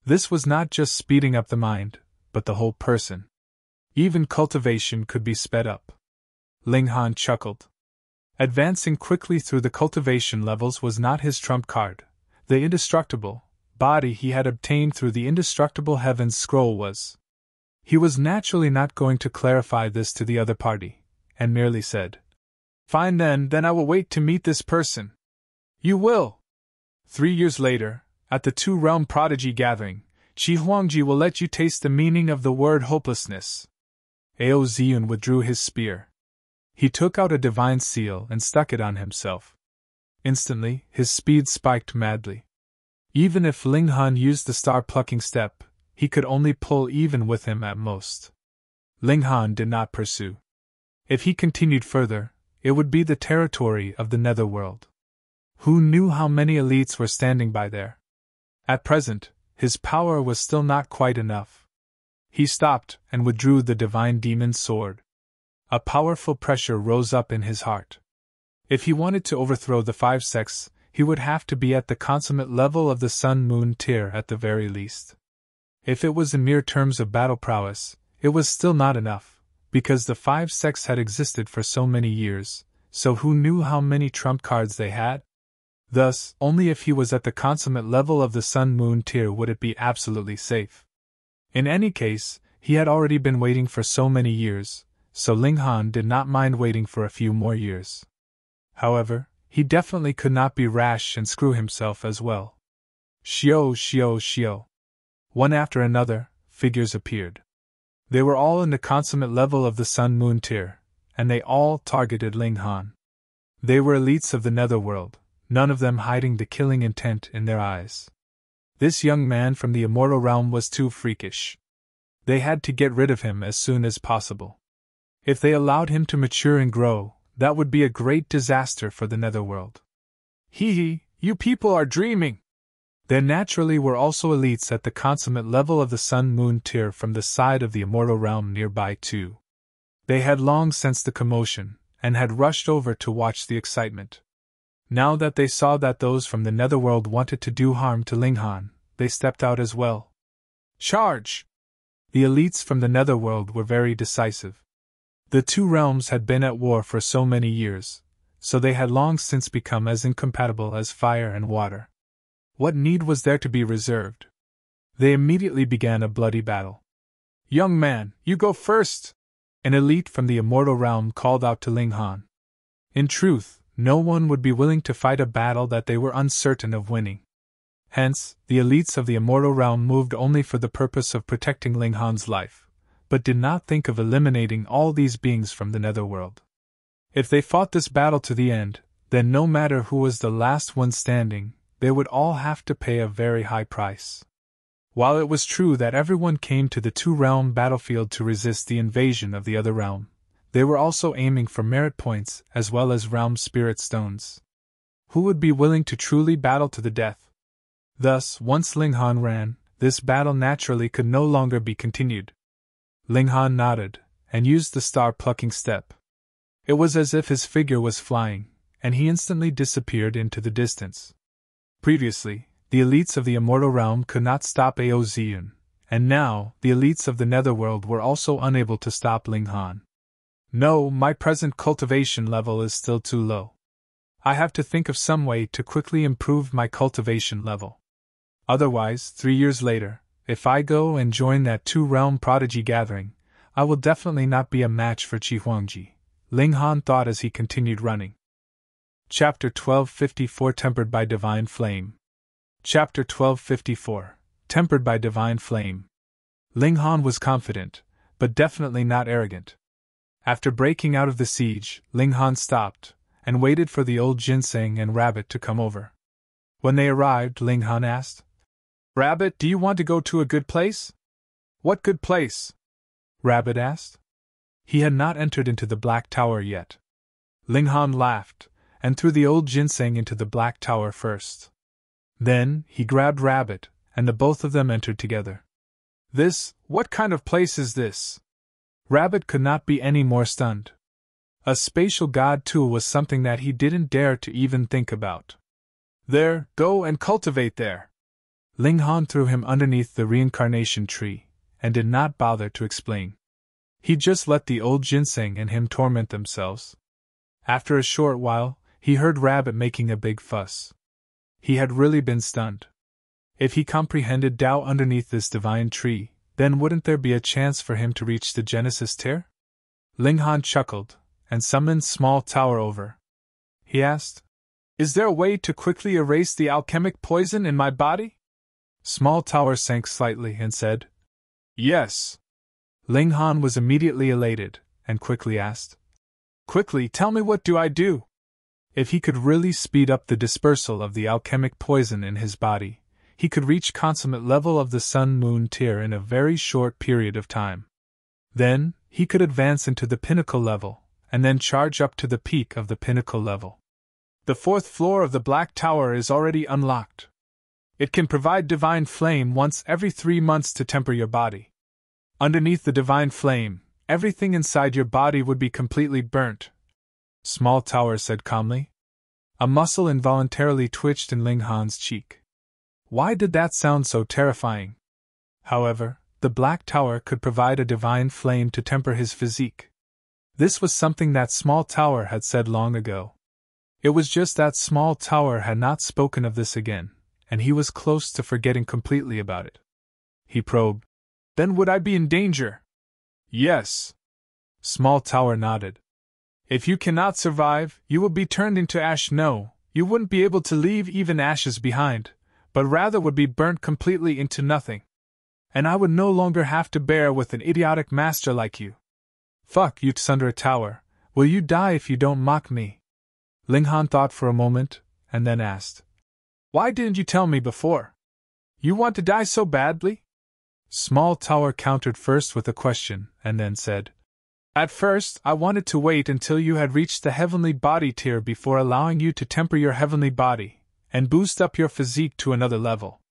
This was not just speeding up the mind, but the whole person. Even cultivation could be sped up. Ling Han chuckled. Advancing quickly through the cultivation levels was not his trump card. The indestructible body he had obtained through the indestructible heavens scroll was. He was naturally not going to clarify this to the other party, and merely said, "Fine then I will wait to meet this person." "You will." 3 years later, at the two-realm prodigy gathering, Qi Huangji will let you taste the meaning of the word hopelessness. Ao Ziyun withdrew his spear. He took out a divine seal and stuck it on himself. Instantly, his speed spiked madly. Even if Ling Han used the star-plucking step, he could only pull even with him at most. Ling Han did not pursue. If he continued further, it would be the territory of the Netherworld. Who knew how many elites were standing by there? At present, his power was still not quite enough. He stopped and withdrew the divine demon's sword. A powerful pressure rose up in his heart. If he wanted to overthrow the 5 sects, he would have to be at the consummate level of the Sun-Moon tier at the very least. If it was in mere terms of battle prowess, it was still not enough, because the 5 sects had existed for so many years, so who knew how many trump cards they had? Thus, only if he was at the consummate level of the Sun-Moon tier would it be absolutely safe. In any case, he had already been waiting for so many years, so Ling Han did not mind waiting for a few more years. However, he definitely could not be rash and screw himself as well. Shio. One after another, figures appeared. They were all in the consummate level of the Sun-Moon tier, and they all targeted Ling Han. They were elites of the Netherworld, none of them hiding the killing intent in their eyes. This young man from the immortal realm was too freakish. They had to get rid of him as soon as possible. If they allowed him to mature and grow, that would be a great disaster for the Netherworld. Hee, you people are dreaming! There naturally were also elites at the consummate level of the Sun-Moon tier from the side of the immortal realm nearby too. They had long sensed the commotion, and had rushed over to watch the excitement. Now that they saw that those from the Netherworld wanted to do harm to Ling Han, they stepped out as well. Charge! The elites from the Netherworld were very decisive. The two realms had been at war for so many years, so they had long since become as incompatible as fire and water. What need was there to be reserved? They immediately began a bloody battle. "Young man, you go first!" An elite from the immortal realm called out to Ling Han. In truth, no one would be willing to fight a battle that they were uncertain of winning. Hence, the elites of the immortal realm moved only for the purpose of protecting Ling Han's life, but did not think of eliminating all these beings from the Netherworld. If they fought this battle to the end, then no matter who was the last one standing, they would all have to pay a very high price. While it was true that everyone came to the two-realm battlefield to resist the invasion of the other realm, they were also aiming for merit points as well as realm spirit stones. Who would be willing to truly battle to the death? Thus, once Ling Han ran, this battle naturally could no longer be continued. Ling Han nodded, and used the star-plucking step. It was as if his figure was flying, and he instantly disappeared into the distance. Previously, the elites of the immortal realm could not stop Ao Ziyun, and now, the elites of the Netherworld were also unable to stop Ling Han. No, my present cultivation level is still too low. I have to think of some way to quickly improve my cultivation level. Otherwise, 3 years later, if I go and join that two-realm prodigy gathering, I will definitely not be a match for Qi Huangji, Ling Han thought as he continued running. Chapter 1254 Tempered by Divine Flame. Chapter 1254 Tempered by Divine Flame. Ling Han was confident, but definitely not arrogant. After breaking out of the siege, Ling Han stopped, and waited for the old ginseng and rabbit to come over. When they arrived, Ling Han asked, "Rabbit, do you want to go to a good place?" "What good place?" Rabbit asked. He had not entered into the Black Tower yet. Ling Han laughed, and threw the old ginseng into the Black Tower first. Then, he grabbed Rabbit, and the both of them entered together. What kind of place is this?" Rabbit could not be any more stunned. A spatial god tool was something that he didn't dare to even think about. There, go and cultivate there. Ling Han threw him underneath the reincarnation tree, and did not bother to explain. He just let the old ginseng and him torment themselves. After a short while, he heard Rabbit making a big fuss. He had really been stunned. If he comprehended Tao underneath this divine tree, then wouldn't there be a chance for him to reach the Genesis tier? Ling Han chuckled, and summoned Small Tower over. He asked, "Is there a way to quickly erase the alchemic poison in my body?" Small Tower sank slightly and said, "Yes." Ling Han was immediately elated, and quickly asked, "Quickly, tell me, what do I do?" If he could really speed up the dispersal of the alchemic poison in his body, he could reach consummate level of the Sun-Moon tier in a very short period of time. Then, he could advance into the pinnacle level, and then charge up to the peak of the pinnacle level. The 4th floor of the Black Tower is already unlocked. It can provide divine flame once every 3 months to temper your body. Underneath the divine flame, everything inside your body would be completely burnt, Small Tower said calmly. A muscle involuntarily twitched in Ling Han's cheek. Why did that sound so terrifying? However, the Black Tower could provide a divine flame to temper his physique. This was something that Small Tower had said long ago. It was just that Small Tower had not spoken of this again, and he was close to forgetting completely about it. He probed. Then would I be in danger? Yes. Small Tower nodded. If you cannot survive, you will be turned into ash. No, you wouldn't be able to leave even ashes behind, but rather would be burnt completely into nothing. And I would no longer have to bear with an idiotic master like you. Fuck you, Tsundere Tower. Will you die if you don't mock me? Ling Han thought for a moment, and then asked, Why didn't you tell me before? You want to die so badly? Small Tower countered first with a question, and then said, At first, I wanted to wait until you had reached the heavenly body tier before allowing you to temper your heavenly body, and boost up your physique to another level.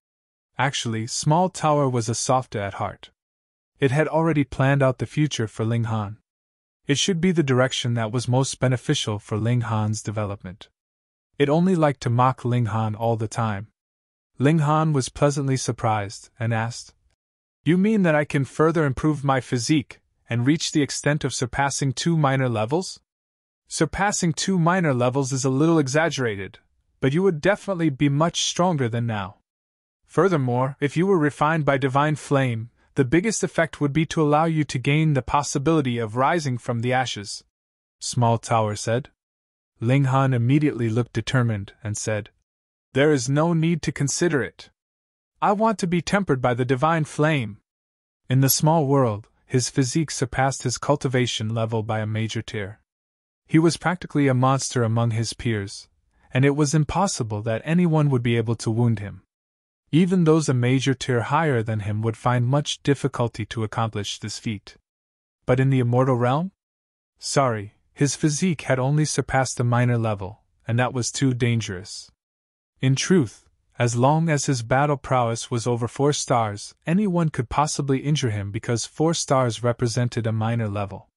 Actually, Small Tower was a softa at heart. It had already planned out the future for Ling Han. It should be the direction that was most beneficial for Ling Han's development. It only liked to mock Ling Han all the time. Ling Han was pleasantly surprised, and asked, You mean that I can further improve my physique, and reach the extent of surpassing 2 minor levels? Surpassing 2 minor levels is a little exaggerated, but you would definitely be much stronger than now. Furthermore, if you were refined by divine flame, the biggest effect would be to allow you to gain the possibility of rising from the ashes, Small Tower said. Ling Han immediately looked determined and said, There is no need to consider it. I want to be tempered by the divine flame. In the small world, his physique surpassed his cultivation level by a major tier. He was practically a monster among his peers, and it was impossible that anyone would be able to wound him. Even those a major tier higher than him would find much difficulty to accomplish this feat. But in the immortal realm? Sorry, his physique had only surpassed a minor level, and that was too dangerous. In truth, as long as his battle prowess was over 4 stars, anyone could possibly injure him because 4 stars represented a minor level.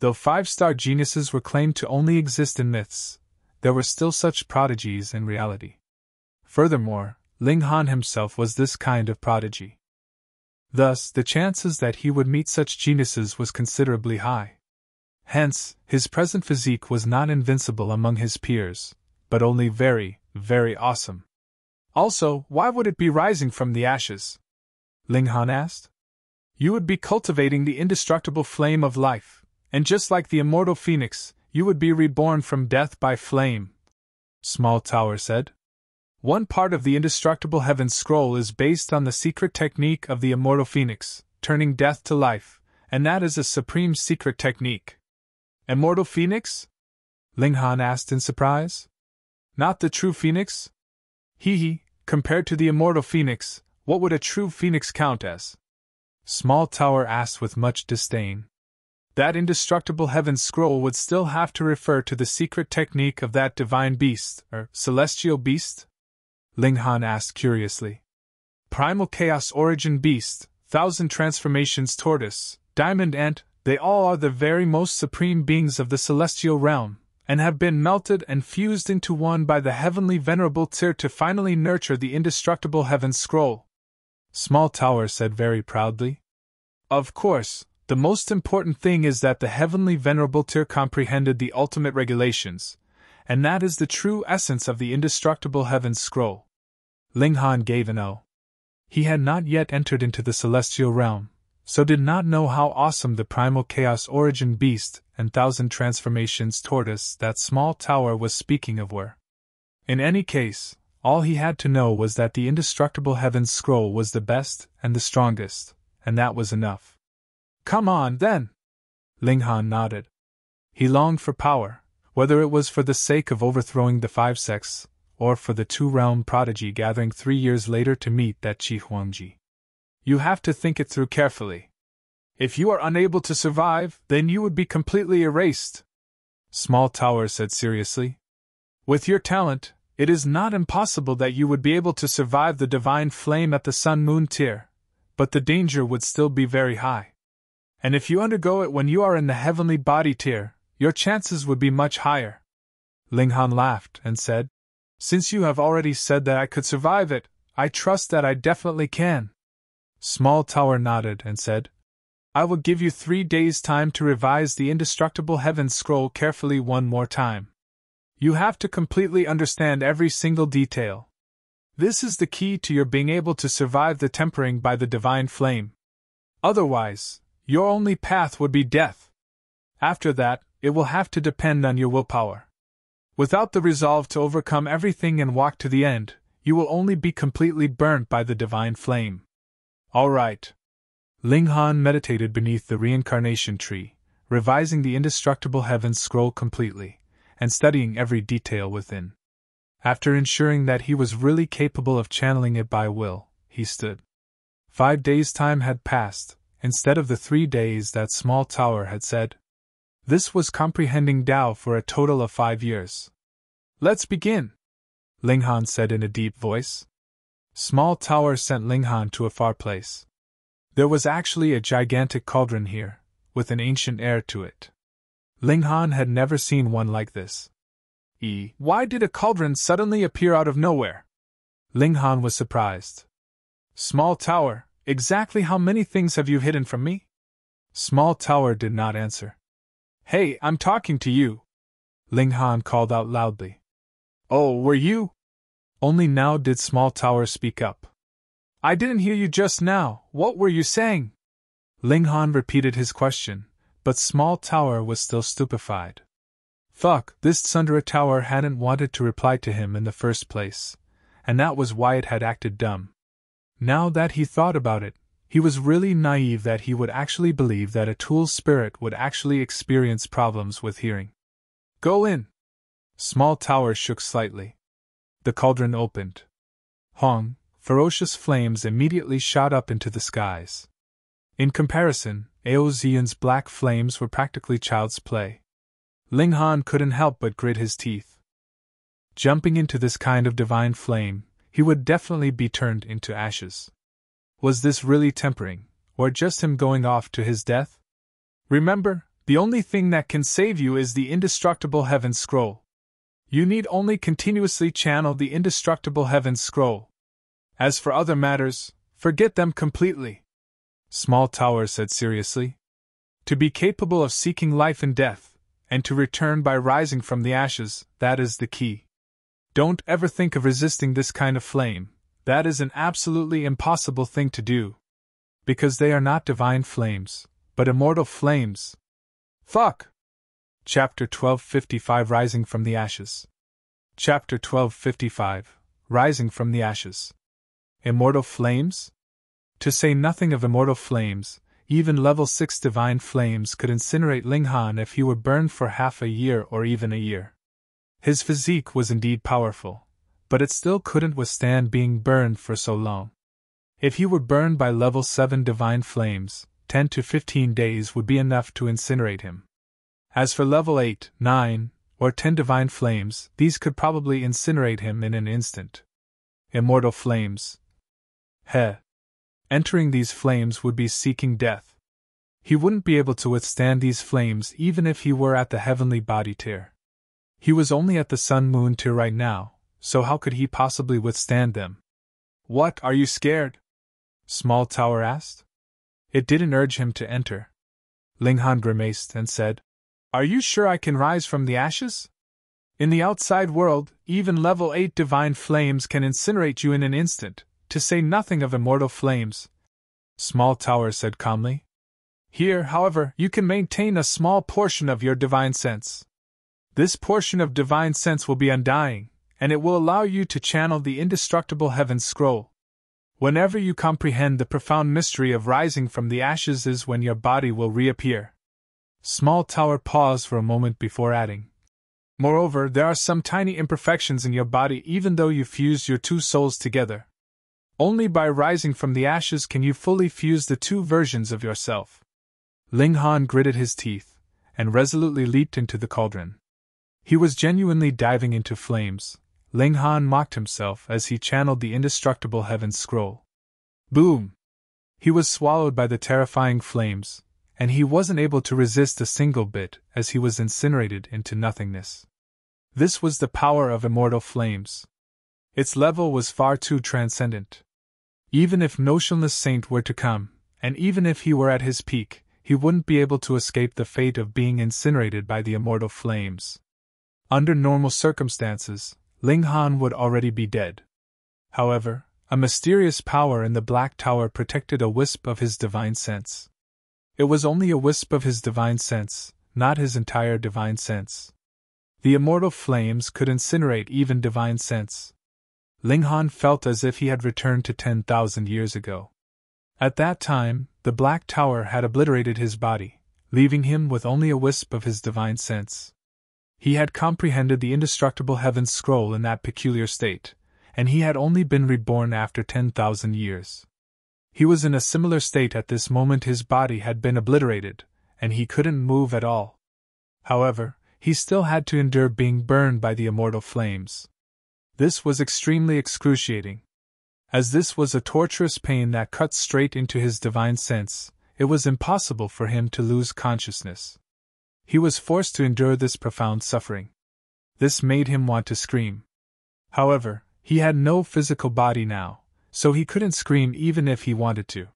Though 5-star geniuses were claimed to only exist in myths, there were still such prodigies in reality. Furthermore, Ling Han himself was this kind of prodigy. Thus, the chances that he would meet such geniuses was considerably high. Hence, his present physique was not invincible among his peers, but only very, very awesome. Also, why would it be rising from the ashes? Ling Han asked. You would be cultivating the indestructible flame of life, and just like the immortal phoenix, you would be reborn from death by flame, Small Tower said. One part of the indestructible heaven scroll is based on the secret technique of the immortal phoenix, turning death to life, and that is a supreme secret technique. Immortal phoenix? Ling Han asked in surprise. Not the true phoenix? Hee, compared to the immortal phoenix, what would a true phoenix count as? Small Tower asked with much disdain. That indestructible heaven scroll would still have to refer to the secret technique of that divine beast, or celestial beast? Ling Han asked curiously. Primal Chaos Origin Beast, 1000 Transformations Tortoise, Diamond Ant, They all are the very most supreme beings of the celestial realm, and have been melted and fused into one by the heavenly venerable Tyr to finally nurture the indestructible heaven scroll. Small Tower said very proudly. Of course, the most important thing is that the heavenly venerable Tyr comprehended the ultimate regulations, and that is the true essence of the indestructible heaven scroll. Ling Han gave an O. He had not yet entered into the celestial realm, so did not know how awesome the primal chaos origin beast and thousand transformations tortoise that Small Tower was speaking of were. In any case, all he had to know was that the indestructible heaven scroll was the best and the strongest, and that was enough. Come on, then! Ling Han nodded. He longed for power, whether it was for the sake of overthrowing the five sects, or for the two-realm prodigy gathering 3 years later to meet that Chief Huangji. You have to think it through carefully. If you are unable to survive, then you would be completely erased, Small Tower said seriously. With your talent, it is not impossible that you would be able to survive the divine flame at the Sun-Moon tier, but the danger would still be very high. And if you undergo it when you are in the heavenly body tier, your chances would be much higher. Ling Han laughed and said, Since you have already said that I could survive it, I trust that I definitely can. Small Tower nodded and said, I will give you 3 days' time to revise the indestructible heaven scroll carefully one more time. You have to completely understand every single detail. This is the key to your being able to survive the tempering by the divine flame. Otherwise, your only path would be death. After that, it will have to depend on your willpower. Without the resolve to overcome everything and walk to the end, you will only be completely burnt by the divine flame. All right. Ling Han meditated beneath the reincarnation tree, revising the indestructible heaven scroll completely, and studying every detail within. After ensuring that he was really capable of channeling it by will, he stood. 5 days' time had passed, instead of the 3 days that Small Tower had said. This was comprehending Tao for a total of 5 years. Let's begin, Ling Han said in a deep voice. Small Tower sent Ling Han to a far place. There was actually a gigantic cauldron here, with an ancient air to it. Ling Han had never seen one like this. Why did a cauldron suddenly appear out of nowhere? Ling Han was surprised. Small Tower, exactly how many things have you hidden from me? Small Tower did not answer. Hey, I'm talking to you, Ling Han called out loudly. Oh, were you? Only now did Small Tower speak up. I didn't hear you just now, what were you saying? Ling Han repeated his question, but Small Tower was still stupefied. Fuck, this Tsundere Tower hadn't wanted to reply to him in the first place, and that was why it had acted dumb. Now that he thought about it, he was really naive that he would actually believe that a tool's spirit would actually experience problems with hearing. Go in. Small Tower shook slightly. The cauldron opened. Hong, ferocious flames immediately shot up into the skies. In comparison, Aozian's black flames were practically child's play. Ling Han couldn't help but grit his teeth. Jumping into this kind of divine flame, he would definitely be turned into ashes. Was this really tempering, or just him going off to his death? Remember, the only thing that can save you is the indestructible heaven scroll. You need only continuously channel the indestructible heaven scroll. As for other matters, forget them completely, Small Tower said seriously. To be capable of seeking life and death, and to return by rising from the ashes, that is the key. Don't ever think of resisting this kind of flame, that is an absolutely impossible thing to do. Because they are not divine flames, but immortal flames. Fuck! Chapter 1255 Rising from the Ashes. Chapter 1255 Rising from the Ashes. Immortal flames? To say nothing of immortal flames, even level 6 divine flames could incinerate Ling Han if he were burned for half a year or even a year. His physique was indeed powerful, but it still couldn't withstand being burned for so long. If he were burned by level 7 divine flames, 10 to 15 days would be enough to incinerate him. As for level 8, 9, or 10 divine flames, these could probably incinerate him in an instant. Immortal flames. Entering these flames would be seeking death. He wouldn't be able to withstand these flames even if he were at the heavenly body tier. He was only at the sun-moon tier right now, so how could he possibly withstand them? What, are you scared? Small Tower asked. It didn't urge him to enter. Linghan grimaced and said, Are you sure I can rise from the ashes? In the outside world, even level 8 divine flames can incinerate you in an instant, to say nothing of immortal flames. Small Tower said calmly. Here, however, you can maintain a small portion of your divine sense. This portion of divine sense will be undying, and it will allow you to channel the indestructible heaven's scroll. Whenever you comprehend the profound mystery of rising from the ashes is when your body will reappear. Small Tower paused for a moment before adding. Moreover, there are some tiny imperfections in your body even though you fused your two souls together. Only by rising from the ashes can you fully fuse the two versions of yourself. Linghan gritted his teeth, and resolutely leaped into the cauldron. He was genuinely diving into flames. Linghan mocked himself as he channeled the indestructible heaven's scroll. Boom! He was swallowed by the terrifying flames, and he wasn't able to resist a single bit as he was incinerated into nothingness. This was the power of immortal flames. Its level was far too transcendent. Even if Notionless Saint were to come, and even if he were at his peak, he wouldn't be able to escape the fate of being incinerated by the immortal flames. Under normal circumstances, Linghan would already be dead. However, a mysterious power in the Black Tower protected a wisp of his divine sense. It was only a wisp of his divine sense, not his entire divine sense. The immortal flames could incinerate even divine sense. Linghan felt as if he had returned to 10,000 years ago. At that time, the Black Tower had obliterated his body, leaving him with only a wisp of his divine sense. He had comprehended the indestructible heaven's scroll in that peculiar state, and he had only been reborn after 10,000 years. He was in a similar state at this moment. His body had been obliterated, and he couldn't move at all. However, he still had to endure being burned by the immortal flames. This was extremely excruciating. As this was a torturous pain that cut straight into his divine sense, it was impossible for him to lose consciousness. He was forced to endure this profound suffering. This made him want to scream. However, he had no physical body now, so he couldn't scream even if he wanted to.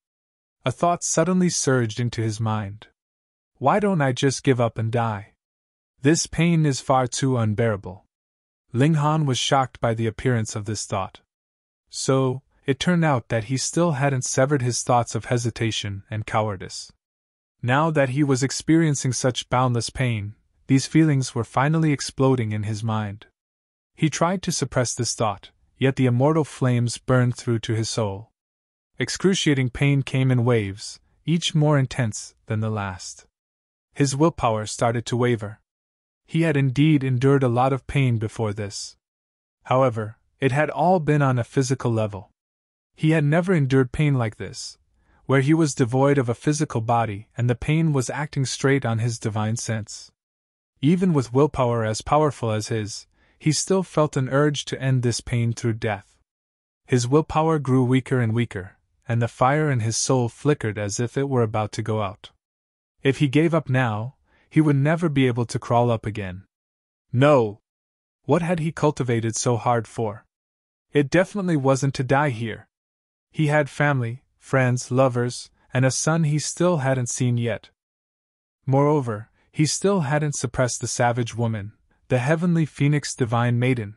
A thought suddenly surged into his mind. Why don't I just give up and die? This pain is far too unbearable. Linghan was shocked by the appearance of this thought. So, it turned out that he still hadn't severed his thoughts of hesitation and cowardice. Now that he was experiencing such boundless pain, these feelings were finally exploding in his mind. He tried to suppress this thought, yet the immortal flames burned through to his soul. Excruciating pain came in waves, each more intense than the last. His willpower started to waver. He had indeed endured a lot of pain before this. However, it had all been on a physical level. He had never endured pain like this, where he was devoid of a physical body and the pain was acting straight on his divine sense. Even with willpower as powerful as his, he still felt an urge to end this pain through death. His willpower grew weaker and weaker, and the fire in his soul flickered as if it were about to go out. If he gave up now, he would never be able to crawl up again. No! What had he cultivated so hard for? It definitely wasn't to die here. He had family, friends, lovers, and a son he still hadn't seen yet. Moreover, he still hadn't suppressed the savage woman, the heavenly phoenix divine maiden.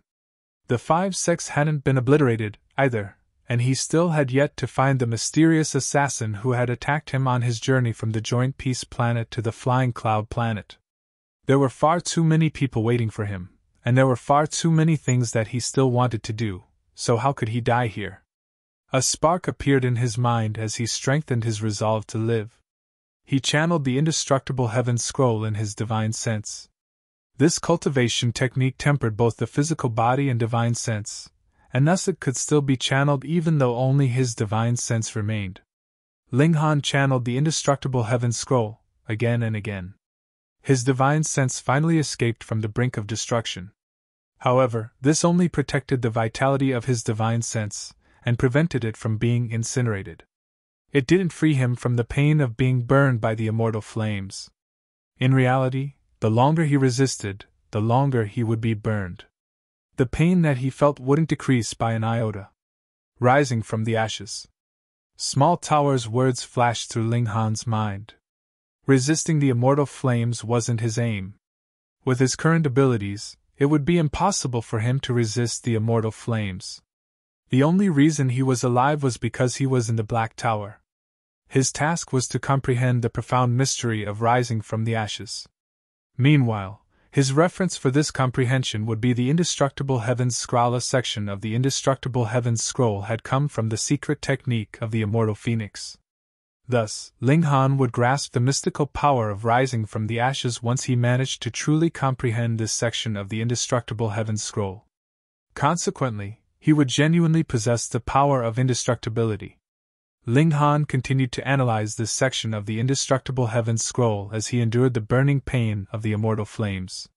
The 5 sects hadn't been obliterated, either, and he still had yet to find the mysterious assassin who had attacked him on his journey from the Joint Peace planet to the Flying Cloud planet. There were far too many people waiting for him, and there were far too many things that he still wanted to do, so how could he die here? A spark appeared in his mind as he strengthened his resolve to live. He channeled the indestructible heaven's scroll in his divine sense. This cultivation technique tempered both the physical body and divine sense, and thus it could still be channeled even though only his divine sense remained. Linghan channeled the indestructible heaven's scroll, again and again. His divine sense finally escaped from the brink of destruction. However, this only protected the vitality of his divine sense, and prevented it from being incinerated. It didn't free him from the pain of being burned by the immortal flames. In reality, the longer he resisted, the longer he would be burned. The pain that he felt wouldn't decrease by an iota. Rising from the ashes. Small Tower's words flashed through Ling Han's mind. Resisting the immortal flames wasn't his aim. With his current abilities, it would be impossible for him to resist the immortal flames. The only reason he was alive was because he was in the Black Tower. His task was to comprehend the profound mystery of rising from the ashes. Meanwhile, his reference for this comprehension would be the Indestructible Heavens Scroll. A section of the Indestructible Heavens Scroll had come from the secret technique of the Immortal Phoenix. Thus, Ling Han would grasp the mystical power of rising from the ashes once he managed to truly comprehend this section of the Indestructible Heavens Scroll. Consequently, he would genuinely possess the power of indestructibility. Ling Han continued to analyze this section of the Indestructible Heavens Scroll as he endured the burning pain of the immortal flames.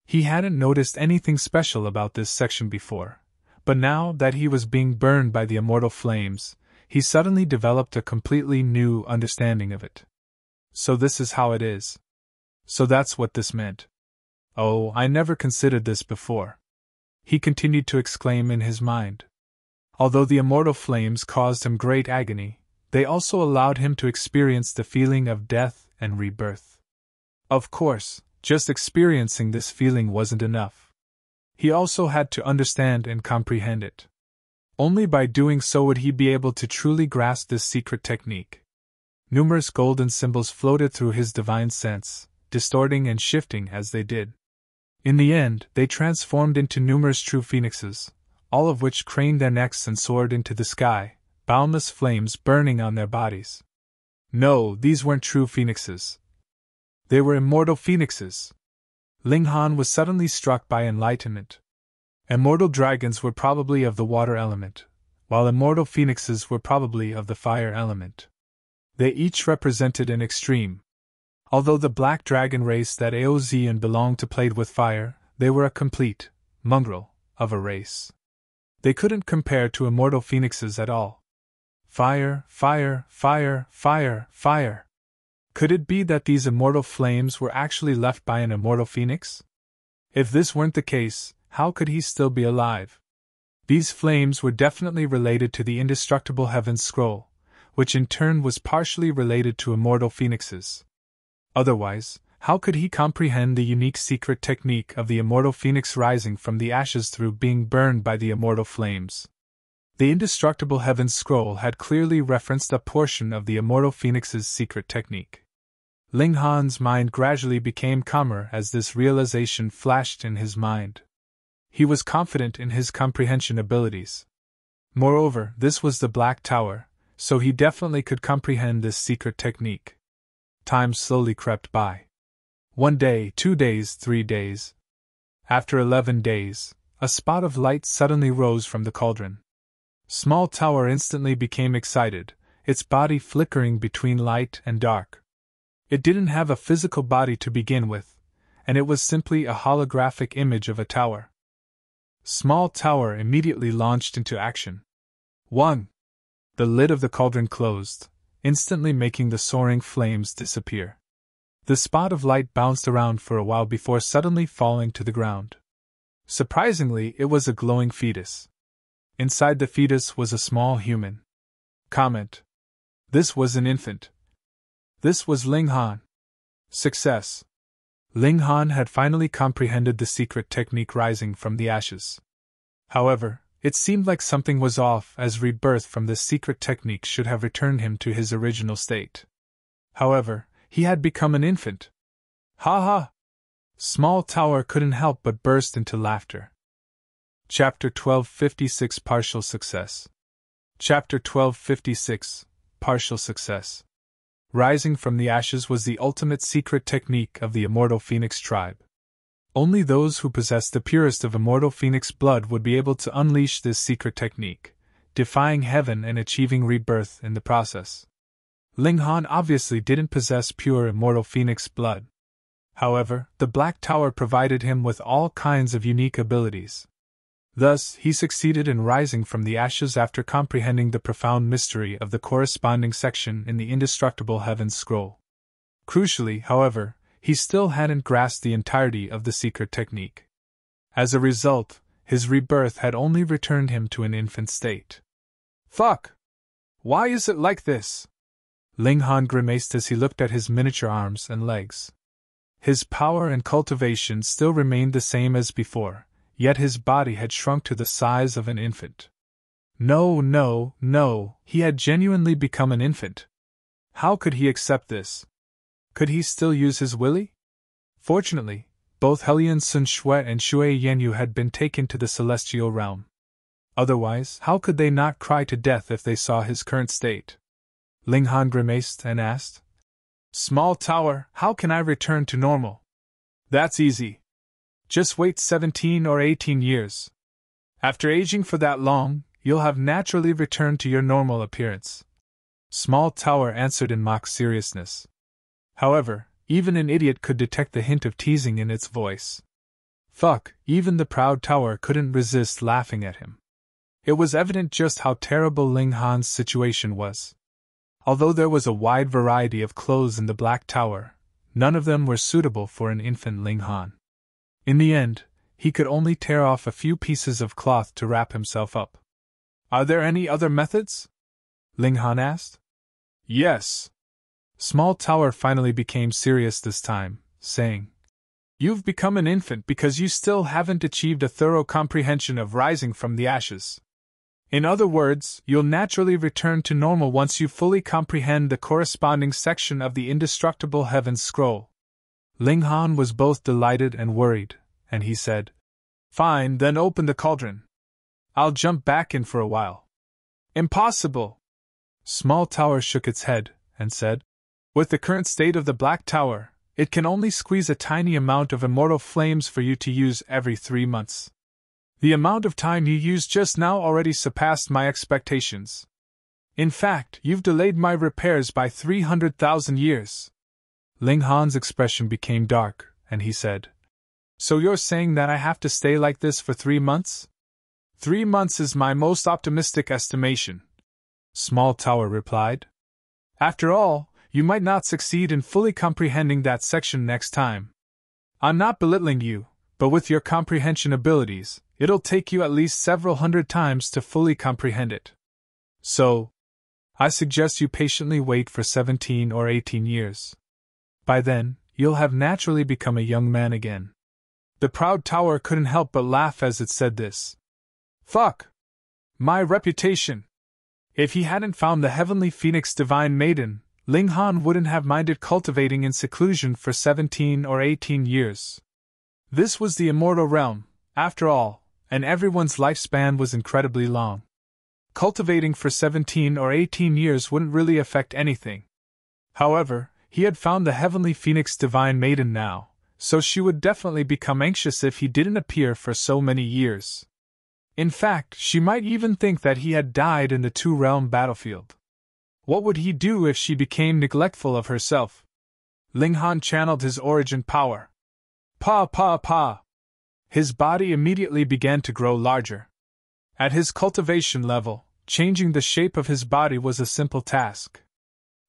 He hadn't noticed anything special about this section before, but now that he was being burned by the immortal flames, he suddenly developed a completely new understanding of it. So this is how it is. So that's what this meant. Oh, I never considered this before. He continued to exclaim in his mind. Although the immortal flames caused him great agony, they also allowed him to experience the feeling of death and rebirth. Of course, just experiencing this feeling wasn't enough. He also had to understand and comprehend it. Only by doing so would he be able to truly grasp this secret technique. Numerous golden symbols floated through his divine sense, distorting and shifting as they did. In the end, they transformed into numerous true phoenixes, all of which craned their necks and soared into the sky, boundless flames burning on their bodies. No, these weren't true phoenixes. They were immortal phoenixes. Ling Han was suddenly struck by enlightenment. Immortal dragons were probably of the water element, while immortal phoenixes were probably of the fire element. They each represented an extreme. Although the black dragon race that Aozian belonged to played with fire, they were a complete mongrel of a race. They couldn't compare to immortal phoenixes at all. Fire, fire, fire, fire, fire. Could it be that these immortal flames were actually left by an immortal phoenix? If this weren't the case, how could he still be alive? These flames were definitely related to the Indestructible Heavens Scroll, which in turn was partially related to immortal phoenixes. Otherwise, how could he comprehend the unique secret technique of the immortal phoenix rising from the ashes through being burned by the immortal flames? The Indestructible Heavens Scroll had clearly referenced a portion of the immortal phoenix's secret technique. Ling Han's mind gradually became calmer as this realization flashed in his mind. He was confident in his comprehension abilities. Moreover, this was the Black Tower, so he definitely could comprehend this secret technique. Time slowly crept by. 1 day, 2 days, 3 days. After 11 days, a spot of light suddenly rose from the cauldron. Small Tower instantly became excited, its body flickering between light and dark. It didn't have a physical body to begin with, and it was simply a holographic image of a tower. Small Tower immediately launched into action. 1. The lid of the cauldron closed, instantly making the soaring flames disappear. The spot of light bounced around for a while before suddenly falling to the ground. Surprisingly, it was a glowing fetus. Inside the fetus was a small human. Comment. This was an infant. This was Ling Han. Success. Ling Han had finally comprehended the secret technique rising from the ashes. However, it seemed like something was off, as rebirth from this secret technique should have returned him to his original state. However, he had become an infant. Ha ha! Small Tower couldn't help but burst into laughter. Chapter 1256 Partial Success. Chapter 1256 Partial Success. Rising from the ashes was the ultimate secret technique of the Immortal Phoenix tribe. Only those who possessed the purest of Immortal Phoenix blood would be able to unleash this secret technique, defying heaven and achieving rebirth in the process. Ling Han obviously didn't possess pure Immortal Phoenix blood. However, the Black Tower provided him with all kinds of unique abilities. Thus, he succeeded in rising from the ashes after comprehending the profound mystery of the corresponding section in the indestructible Heaven's Scroll. Crucially, however, he still hadn't grasped the entirety of the Secre technique. As a result, his rebirth had only returned him to an infant state. Fuck! Why is it like this? Ling Han grimaced as he looked at his miniature arms and legs. His power and cultivation still remained the same as before, yet his body had shrunk to the size of an infant. No, he had genuinely become an infant. How could he accept this? Could he still use his willy? Fortunately, both Hellion Sun Shui and Shui Yanyu had been taken to the celestial realm. Otherwise, how could they not cry to death if they saw his current state? Ling Han grimaced and asked, Small Tower, how can I return to normal? That's easy. Just wait 17 or 18 years. After aging for that long, you'll have naturally returned to your normal appearance. Small Tower answered in mock seriousness. However, even an idiot could detect the hint of teasing in its voice. Fuck, even the proud tower couldn't resist laughing at him. It was evident just how terrible Ling Han's situation was. Although there was a wide variety of clothes in the Black Tower, none of them were suitable for an infant Ling Han. In the end, he could only tear off a few pieces of cloth to wrap himself up. Are there any other methods? Ling Han asked. Yes. Small Tower finally became serious this time, saying, You've become an infant because you still haven't achieved a thorough comprehension of rising from the ashes. In other words, you'll naturally return to normal once you fully comprehend the corresponding section of the indestructible Heaven's Scroll. Ling Han was both delighted and worried, and he said, Fine, then open the cauldron. I'll jump back in for a while. Impossible! Small Tower shook its head, and said, With the current state of the Black Tower, it can only squeeze a tiny amount of immortal flames for you to use every 3 months. The amount of time you used just now already surpassed my expectations. In fact, you've delayed my repairs by 300,000 years. Ling Han's expression became dark, and he said, So you're saying that I have to stay like this for 3 months? 3 months is my most optimistic estimation. Small Tower replied. After all, you might not succeed in fully comprehending that section next time. I'm not belittling you, but with your comprehension abilities, it'll take you at least several hundred times to fully comprehend it. So, I suggest you patiently wait for 17 or 18 years. By then, you'll have naturally become a young man again. The proud tower couldn't help but laugh as it said this. Fuck! My reputation! If he hadn't found the heavenly phoenix divine maiden, Ling Han wouldn't have minded cultivating in seclusion for 17 or 18 years. This was the immortal realm, after all, and everyone's lifespan was incredibly long. Cultivating for 17 or 18 years wouldn't really affect anything. However, he had found the heavenly phoenix divine maiden now, so she would definitely become anxious if he didn't appear for so many years. In fact, she might even think that he had died in the two-realm battlefield. What would he do if she became neglectful of herself? Ling Han channeled his origin power. Pa! His body immediately began to grow larger. At his cultivation level, changing the shape of his body was a simple task.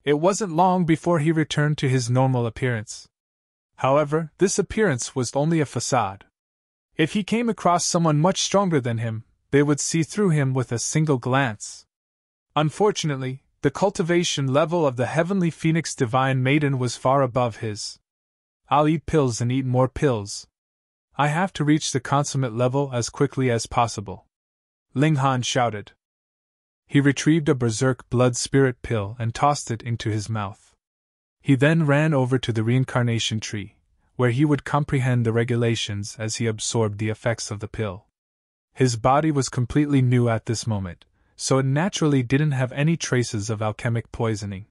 It wasn't long before he returned to his normal appearance. However, this appearance was only a facade. If he came across someone much stronger than him, they would see through him with a single glance. Unfortunately, the cultivation level of the heavenly phoenix divine maiden was far above his. I'll eat pills and eat more pills. I have to reach the consummate level as quickly as possible. Ling Han shouted. He retrieved a berserk blood spirit pill and tossed it into his mouth. He then ran over to the reincarnation tree, where he would comprehend the regulations as he absorbed the effects of the pill. His body was completely new at this moment, so it naturally didn't have any traces of alchemic poisoning.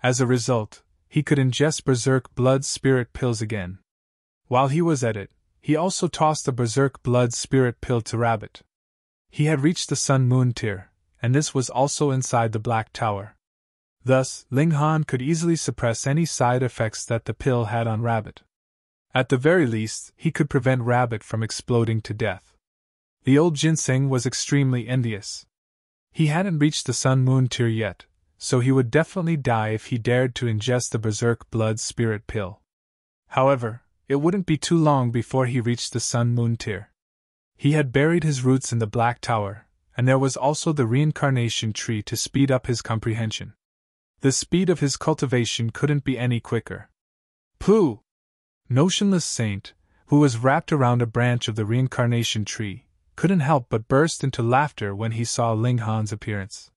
As a result, he could ingest berserk blood spirit pills again. While he was at it, he also tossed a berserk blood spirit pill to Rabbit. He had reached the Sun-Moon tier, and this was also inside the Black Tower. Thus, Ling Han could easily suppress any side effects that the pill had on Rabbit. At the very least, he could prevent Rabbit from exploding to death. The old ginseng was extremely envious. He hadn't reached the sun-moon tier yet, so he would definitely die if he dared to ingest the berserk blood spirit pill. However, it wouldn't be too long before he reached the sun-moon tier. He had buried his roots in the Black Tower, and there was also the reincarnation tree to speed up his comprehension. The speed of his cultivation couldn't be any quicker. Pooh! Notionless Saint, who was wrapped around a branch of the reincarnation tree, couldn't help but burst into laughter when he saw Ling Han's appearance.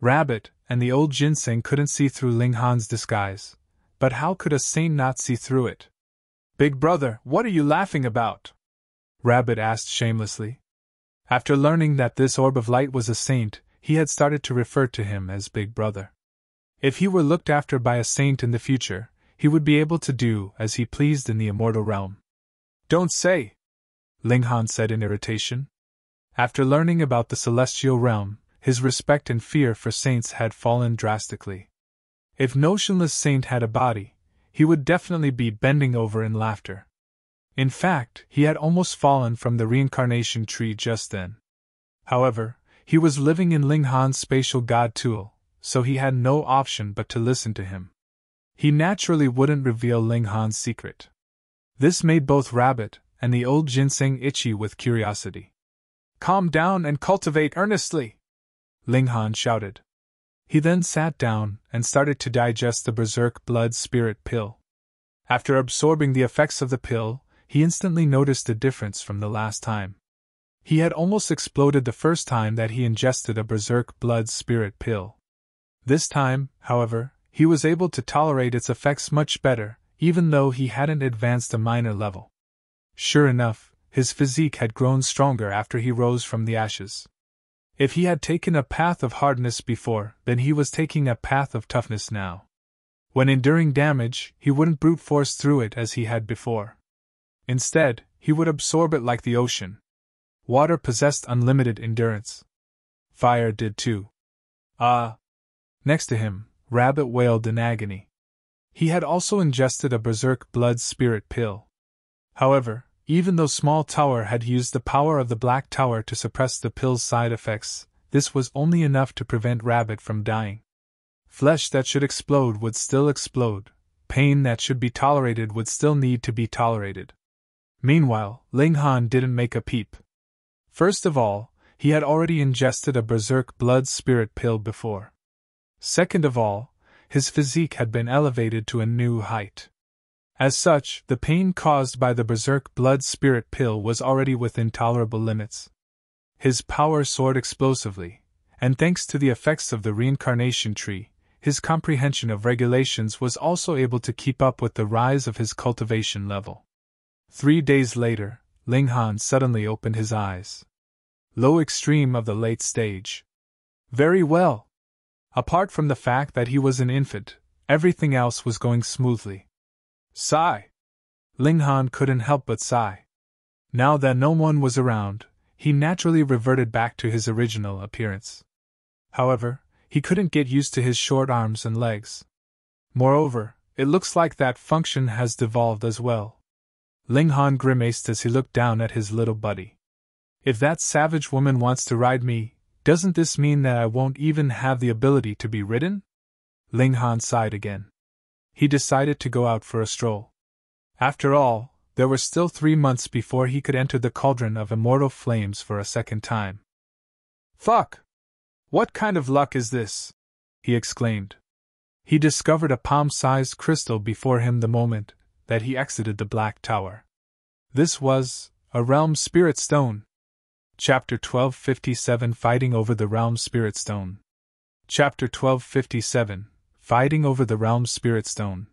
Rabbit and the old ginseng couldn't see through Ling Han's disguise, but how could a saint not see through it? "Big brother, what are you laughing about?" Rabbit asked shamelessly. After learning that this orb of light was a saint, he had started to refer to him as Big Brother. If he were looked after by a saint in the future, he would be able to do as he pleased in the immortal realm. "Don't say!" Ling Han said in irritation. After learning about the celestial realm, his respect and fear for saints had fallen drastically. If Notionless Saint had a body, he would definitely be bending over in laughter. In fact, he had almost fallen from the reincarnation tree just then. However, he was living in Ling Han's spatial god tool, so he had no option but to listen to him. He naturally wouldn't reveal Ling Han's secret. This made both Rabbit and the old ginseng itchy with curiosity. "Calm down and cultivate earnestly!" Ling Han shouted. He then sat down and started to digest the berserk blood spirit pill. After absorbing the effects of the pill, he instantly noticed a difference from the last time. He had almost exploded the first time that he ingested a berserk blood spirit pill. This time, however, he was able to tolerate its effects much better, even though he hadn't advanced a minor level. Sure enough, his physique had grown stronger after he rose from the ashes. If he had taken a path of hardness before, then he was taking a path of toughness now. When enduring damage, he wouldn't brute force through it as he had before. Instead, he would absorb it like the ocean. Water possessed unlimited endurance. Fire did too. Ah! Next to him, Rabbit wailed in agony. He had also ingested a berserk blood spirit pill. However, even though Small Tower had used the power of the Black Tower to suppress the pill's side effects, this was only enough to prevent Rabbit from dying. Flesh that should explode would still explode, pain that should be tolerated would still need to be tolerated. Meanwhile, Ling Han didn't make a peep. First of all, he had already ingested a berserk blood spirit pill before. Second of all, his physique had been elevated to a new height. As such, the pain caused by the berserk blood spirit pill was already within tolerable limits. His power soared explosively, and thanks to the effects of the reincarnation tree, his comprehension of regulations was also able to keep up with the rise of his cultivation level. 3 days later, Ling Han suddenly opened his eyes. Low extreme of the late stage. Very well. Apart from the fact that he was an infant, everything else was going smoothly. Sigh. Ling Han couldn't help but sigh. Now that no one was around, he naturally reverted back to his original appearance. However, he couldn't get used to his short arms and legs. Moreover, it looks like that function has devolved as well. Ling Han grimaced as he looked down at his little buddy. If that savage woman wants to ride me, doesn't this mean that I won't even have the ability to be ridden? Ling Han sighed again. He decided to go out for a stroll. After all, there were still 3 months before he could enter the cauldron of immortal flames for a second time. Fuck! What kind of luck is this? He exclaimed. He discovered a palm-sized crystal before him the moment that he exited the Black Tower. This was a Realm Spirit Stone. Chapter 1257 Fighting over the Realm Spirit Stone. Chapter 1257 Fighting over the Realm Spirit Stone.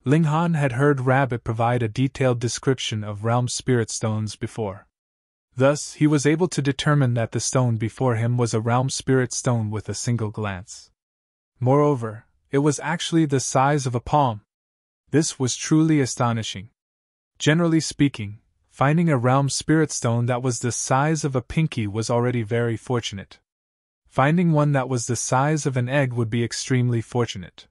Ling Han had heard Rabbit provide a detailed description of Realm Spirit Stones before. Thus, he was able to determine that the stone before him was a Realm Spirit Stone with a single glance. Moreover, it was actually the size of a palm. This was truly astonishing. Generally speaking, finding a Realm Spirit Stone that was the size of a pinky was already very fortunate. Finding one that was the size of an egg would be extremely fortunate.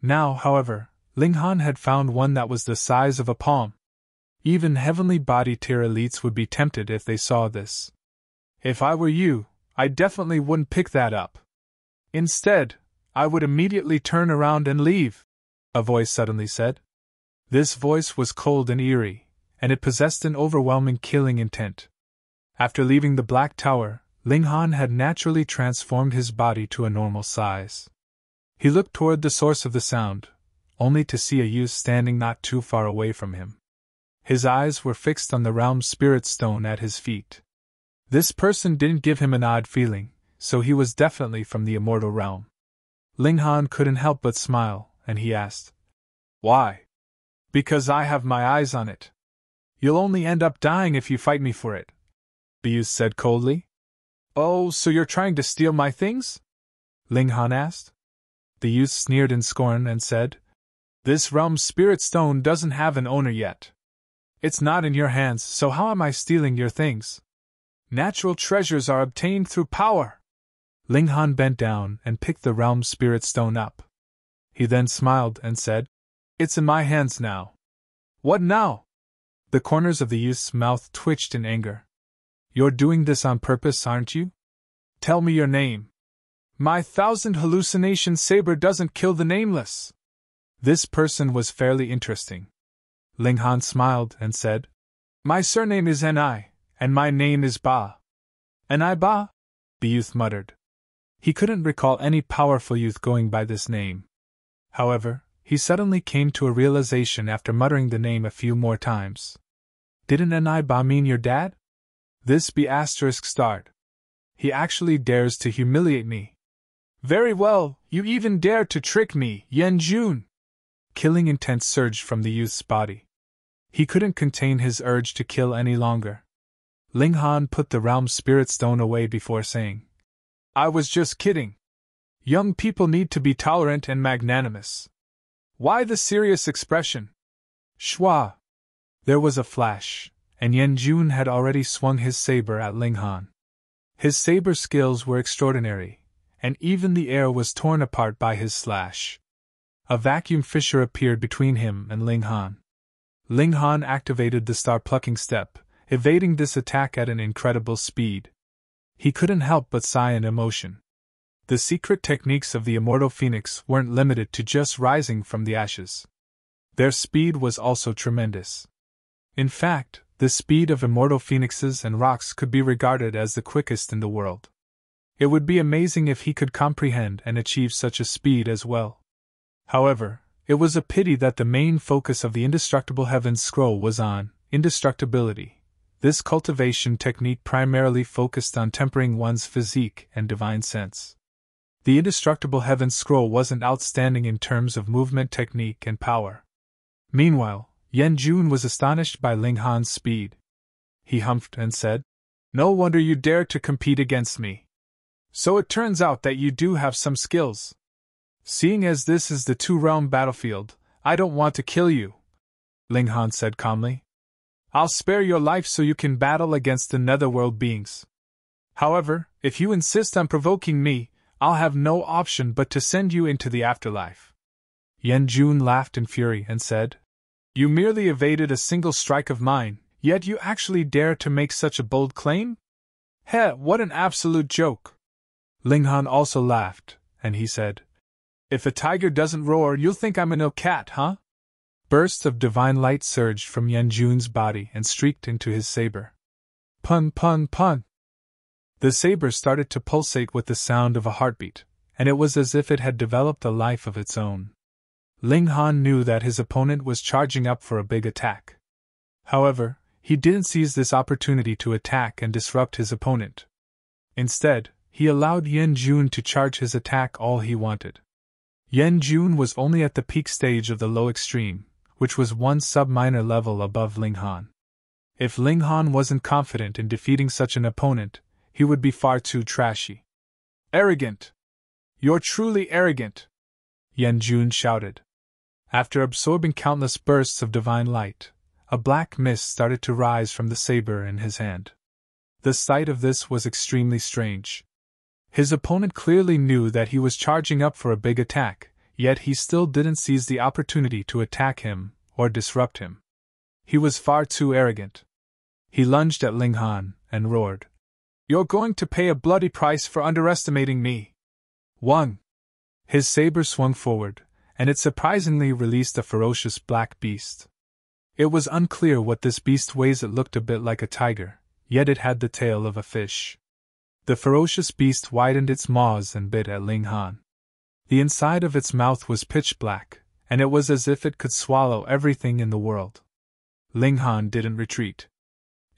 Now, however, Ling Han had found one that was the size of a palm. Even heavenly body tier elites would be tempted if they saw this. If I were you, I definitely wouldn't pick that up. Instead, I would immediately turn around and leave, a voice suddenly said. This voice was cold and eerie, and it possessed an overwhelming killing intent. After leaving the Black Tower, Ling Han had naturally transformed his body to a normal size. He looked toward the source of the sound, only to see a youth standing not too far away from him. His eyes were fixed on the realm spirit stone at his feet. This person didn't give him an odd feeling, so he was definitely from the immortal realm. Ling Han couldn't help but smile, and he asked, "Why?" "Because I have my eyes on it. You'll only end up dying if you fight me for it," the youth said coldly. "Oh, so you're trying to steal my things?" Ling Han asked. The youth sneered in scorn and said, "This realm spirit stone doesn't have an owner yet. It's not in your hands, so how am I stealing your things? Natural treasures are obtained through power." Ling Han bent down and picked the realm spirit stone up. He then smiled and said, "It's in my hands now." "What now?" The corners of the youth's mouth twitched in anger. "You're doing this on purpose, aren't you? Tell me your name." "My 1,000 hallucination saber doesn't kill the nameless." This person was fairly interesting. Ling Han smiled and said, "My surname is Ni, and my name is Ba." "Ni Ba?" the youth muttered. He couldn't recall any powerful youth going by this name. However, he suddenly came to a realization after muttering the name a few more times. "Didn't Ni Ba mean your dad? This be asterisk starred. He actually dares to humiliate me. Very well, you even dare to trick me, Yen Jun." Killing intent surged from the youth's body. He couldn't contain his urge to kill any longer. Ling Han put the realm spirit stone away before saying, "I was just kidding. Young people need to be tolerant and magnanimous. Why the serious expression?" Shwa! There was a flash, and Yen Jun had already swung his saber at Ling Han. His saber skills were extraordinary, and even the air was torn apart by his slash. A vacuum fissure appeared between him and Ling Han. Ling Han activated the star-plucking step, evading this attack at an incredible speed. He couldn't help but sigh in emotion. The secret techniques of the immortal phoenix weren't limited to just rising from the ashes. Their speed was also tremendous. In fact, the speed of immortal phoenixes and rocks could be regarded as the quickest in the world. It would be amazing if he could comprehend and achieve such a speed as well. However, it was a pity that the main focus of the Indestructible Heavens scroll was on indestructibility. This cultivation technique primarily focused on tempering one's physique and divine sense. The Indestructible Heavens scroll wasn't outstanding in terms of movement technique and power. Meanwhile, Yen Jun was astonished by Ling Han's speed. He humphed and said, "No wonder you dare to compete against me. So it turns out that you do have some skills. Seeing as this is the two-realm battlefield, I don't want to kill you," Ling Han said calmly. "I'll spare your life so you can battle against the Netherworld beings. However, if you insist on provoking me, I'll have no option but to send you into the afterlife." Yen Jun laughed in fury and said, "You merely evaded a single strike of mine, yet you actually dare to make such a bold claim? Heh, what an absolute joke." Ling Han also laughed, and he said, "If a tiger doesn't roar, you'll think I'm an ill cat, huh?" Bursts of divine light surged from Yen Jun's body and streaked into his saber. Pun pun pun! The saber started to pulsate with the sound of a heartbeat, and it was as if it had developed a life of its own. Ling Han knew that his opponent was charging up for a big attack. However, he didn't seize this opportunity to attack and disrupt his opponent. Instead, he allowed Yen Jun to charge his attack all he wanted. Yen Jun was only at the peak stage of the low extreme, which was one sub-minor level above Ling Han. If Ling Han wasn't confident in defeating such an opponent, he would be far too trashy. "Arrogant! You're truly arrogant!" Yen Jun shouted. After absorbing countless bursts of divine light, a black mist started to rise from the saber in his hand. The sight of this was extremely strange. His opponent clearly knew that he was charging up for a big attack, yet he still didn't seize the opportunity to attack him or disrupt him. He was far too arrogant. He lunged at Ling Han and roared, You're going to pay a bloody price for underestimating me. 1. His saber swung forward, and it surprisingly released a ferocious black beast. It was unclear what this beast weighs. It looked a bit like a tiger, yet it had the tail of a fish. The ferocious beast widened its maws and bit at Ling Han. The inside of its mouth was pitch black, and it was as if it could swallow everything in the world. Ling Han didn't retreat.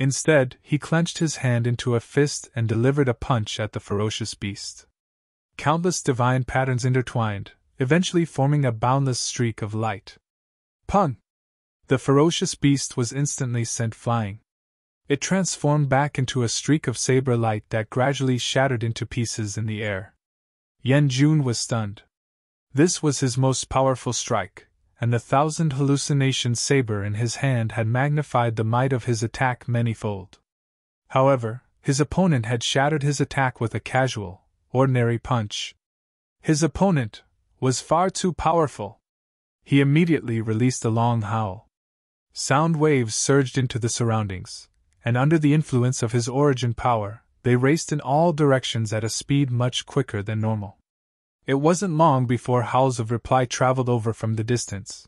Instead, he clenched his hand into a fist and delivered a punch at the ferocious beast. Countless divine patterns intertwined, eventually forming a boundless streak of light. Pun! The ferocious beast was instantly sent flying. It transformed back into a streak of saber light that gradually shattered into pieces in the air. Yan Jun was stunned. This was his most powerful strike, and the 1,000 hallucination saber in his hand had magnified the might of his attack manyfold. However, his opponent had shattered his attack with a casual, ordinary punch. His opponent was far too powerful. He immediately released a long howl. Sound waves surged into the surroundings, and under the influence of his origin power, they raced in all directions at a speed much quicker than normal. It wasn't long before howls of reply traveled over from the distance.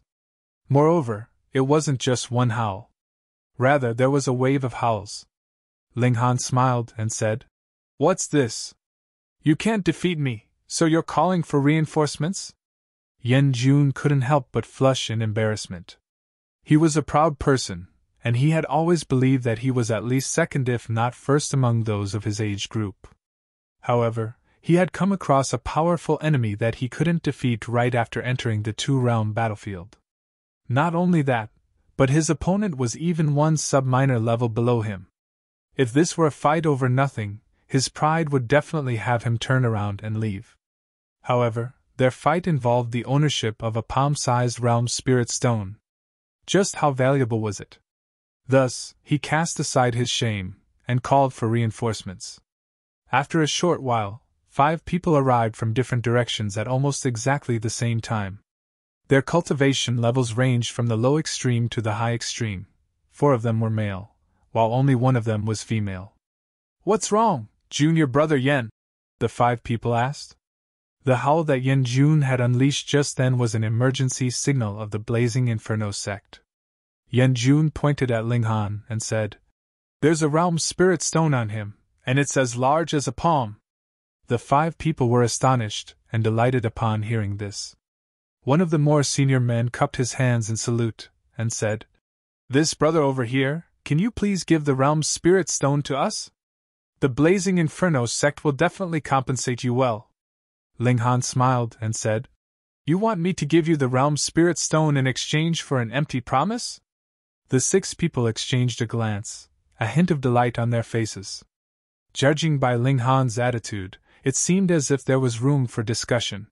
Moreover, it wasn't just one howl. Rather, there was a wave of howls. Ling Han smiled and said, "What's this? You can't defeat me, so you're calling for reinforcements?" Yan Jun couldn't help but flush in embarrassment. He was a proud person, and he had always believed that he was at least second if not first among those of his age group. However, he had come across a powerful enemy that he couldn't defeat right after entering the two-realm battlefield. Not only that, but his opponent was even one sub-minor level below him. If this were a fight over nothing, his pride would definitely have him turn around and leave. However, their fight involved the ownership of a palm-sized realm spirit stone. Just how valuable was it? Thus, he cast aside his shame and called for reinforcements. After a short while, 5 people arrived from different directions at almost exactly the same time. Their cultivation levels ranged from the low extreme to the high extreme. 4 of them were male, while only 1 of them was female. "What's wrong, junior brother Yen?" the 5 people asked. The howl that Yan Jun had unleashed just then was an emergency signal of the Blazing Inferno sect. Yan Jun pointed at Ling Han and said, "There's a realm spirit stone on him, and it's as large as a palm." The 5 people were astonished and delighted upon hearing this. One of the more senior men cupped his hands in salute and said, "This brother over here, can you please give the realm spirit stone to us? The Blazing Inferno sect will definitely compensate you well." Ling Han smiled and said, "You want me to give you the realm spirit stone in exchange for an empty promise?" The 6 people exchanged a glance, a hint of delight on their faces. Judging by Ling Han's attitude, it seemed as if there was room for discussion.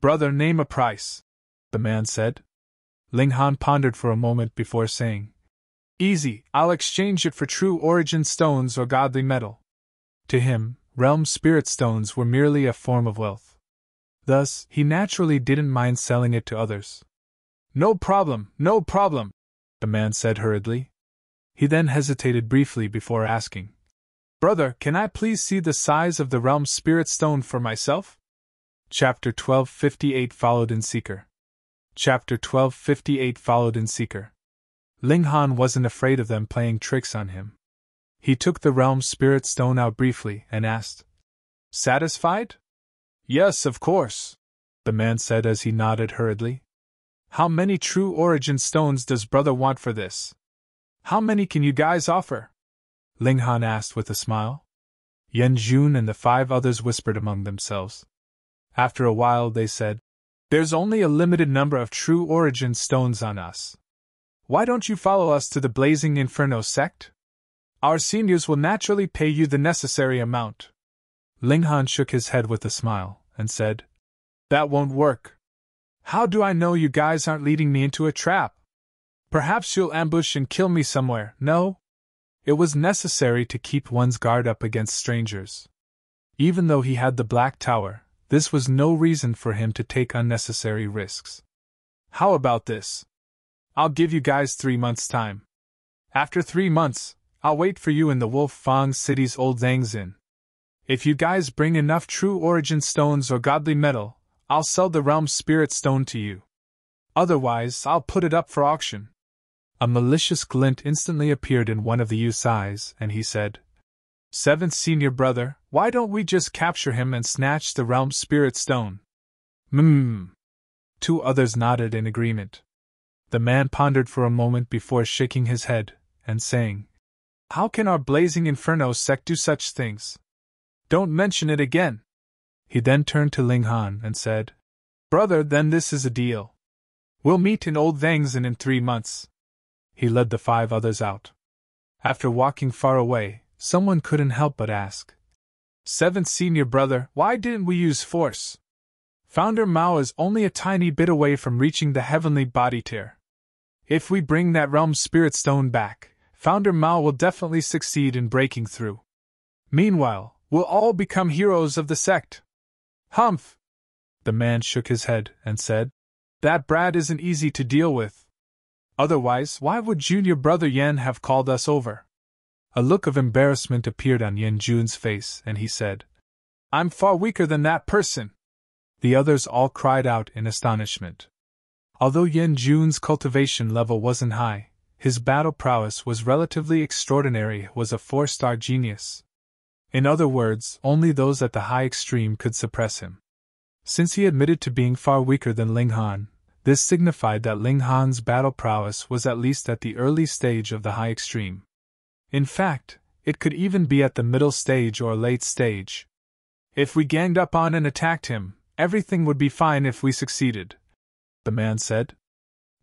"Brother, name a price," the man said. Ling Han pondered for a moment before saying, "Easy, I'll exchange it for true origin stones or godly metal." To him, realm spirit stones were merely a form of wealth. Thus, he naturally didn't mind selling it to others. No problem," the man said hurriedly. He then hesitated briefly before asking, "Brother, can I please see the size of the realm spirit stone for myself?" Chapter 1258 followed in Secre. Chapter 1258 followed in Secre. Ling Han wasn't afraid of them playing tricks on him. He took the realm spirit stone out briefly and asked, "Satisfied?" "Yes, of course," the man said as he nodded hurriedly. "How many true origin stones does brother want for this? How many can you guys offer?" Ling Han asked with a smile. Yan Jun and the 5 others whispered among themselves. After a while they said, "There's only a limited number of true origin stones on us. Why don't you follow us to the Blazing Inferno sect? Our seniors will naturally pay you the necessary amount." Ling Han shook his head with a smile and said, "That won't work. How do I know you guys aren't leading me into a trap? Perhaps you'll ambush and kill me somewhere, no?" It was necessary to keep one's guard up against strangers. Even though he had the Black Tower, this was no reason for him to take unnecessary risks. "How about this? I'll give you guys 3 months' time. After 3 months, I'll wait for you in the Wolf Fang City's Old Zhang's Inn. If you guys bring enough true origin stones or godly metal, I'll sell the realm spirit stone to you. Otherwise, I'll put it up for auction. A malicious glint instantly appeared in one of the youth's eyes, and he said, Seventh senior brother, why don't we just capture him and snatch the realm spirit stone? Two others nodded in agreement. The man pondered for a moment before shaking his head, and saying, How can our blazing inferno sect do such things? Don't mention it again. He then turned to Ling Han and said, Brother, then this is a deal. We'll meet in Old Zhang's Inn in 3 months. He led the 5 others out. After walking far away, someone couldn't help but ask, Seventh senior brother, why didn't we use force? Founder Mao is only a tiny bit away from reaching the heavenly body tier. If we bring that realm spirit stone back, Founder Mao will definitely succeed in breaking through. Meanwhile, we'll all become heroes of the sect. Humph! The man shook his head and said, That brat isn't easy to deal with. Otherwise, why would junior brother Yan have called us over? A look of embarrassment appeared on Yan Jun's face, and he said, I'm far weaker than that person. The others all cried out in astonishment. Although Yan Jun's cultivation level wasn't high, his battle prowess was relatively extraordinary, was a 4-star genius. In other words, only those at the high extreme could suppress him. Since he admitted to being far weaker than Ling Han, this signified that Ling Han's battle prowess was at least at the early stage of the high extreme. In fact, it could even be at the middle stage or late stage. If we ganged up on and attacked him, everything would be fine if we succeeded, the man said.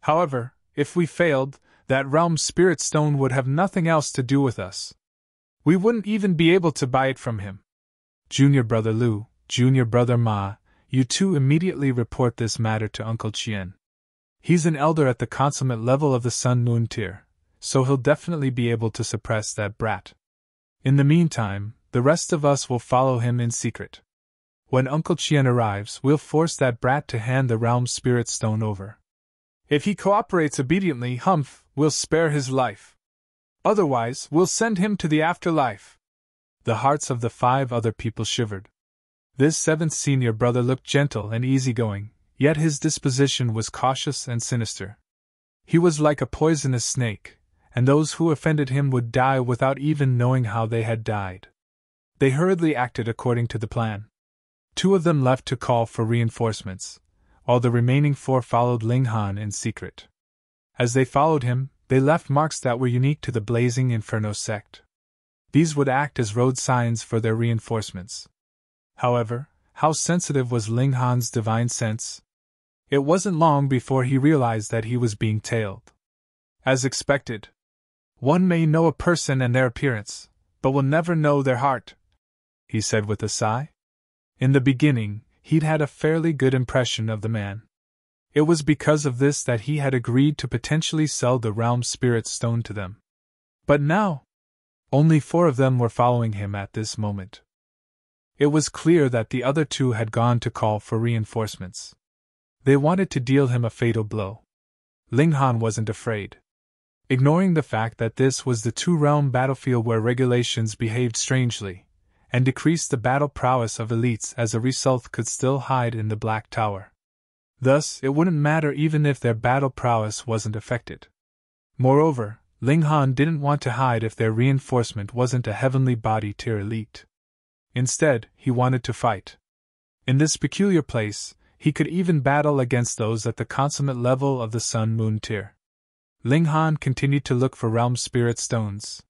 However, if we failed, that realm spirit stone would have nothing else to do with us. We wouldn't even be able to buy it from him. Junior brother Lu, junior brother Ma, you two immediately report this matter to Uncle Qian. He's an elder at the consummate level of the Sun Moon tier, so he'll definitely be able to suppress that brat. In the meantime, the rest of us will follow him in secret. When Uncle Qian arrives, we'll force that brat to hand the realm spirit stone over. If he cooperates obediently, humph, we'll spare his life. Otherwise, we'll send him to the afterlife. The hearts of the 5 other people shivered. This 7th senior brother looked gentle and easygoing, yet his disposition was cautious and sinister. He was like a poisonous snake, and those who offended him would die without even knowing how they had died. They hurriedly acted according to the plan. 2 of them left to call for reinforcements, while the remaining 4 followed Ling Han in secret. As they followed him, they left marks that were unique to the Blazing Inferno sect. These would act as road signs for their reinforcements. However, how sensitive was Ling Han's divine sense? It wasn't long before he realized that he was being tailed. As expected. One may know a person and their appearance, but will never know their heart, he said with a sigh. In the beginning, he'd had a fairly good impression of the man. It was because of this that he had agreed to potentially sell the realm spirit stone to them. But now, only 4 of them were following him at this moment. It was clear that the other 2 had gone to call for reinforcements. They wanted to deal him a fatal blow. Ling Han wasn't afraid. Ignoring the fact that this was the 2-realm battlefield where regulations behaved strangely, and decreased the battle prowess of elites as a result could still hide in the Black Tower. Thus, it wouldn't matter even if their battle prowess wasn't affected. Moreover, Ling Han didn't want to hide if their reinforcement wasn't a heavenly body tier elite. Instead, he wanted to fight. In this peculiar place, he could even battle against those at the consummate level of the Sun Moon tier. Ling Han continued to look for realm spirit stones.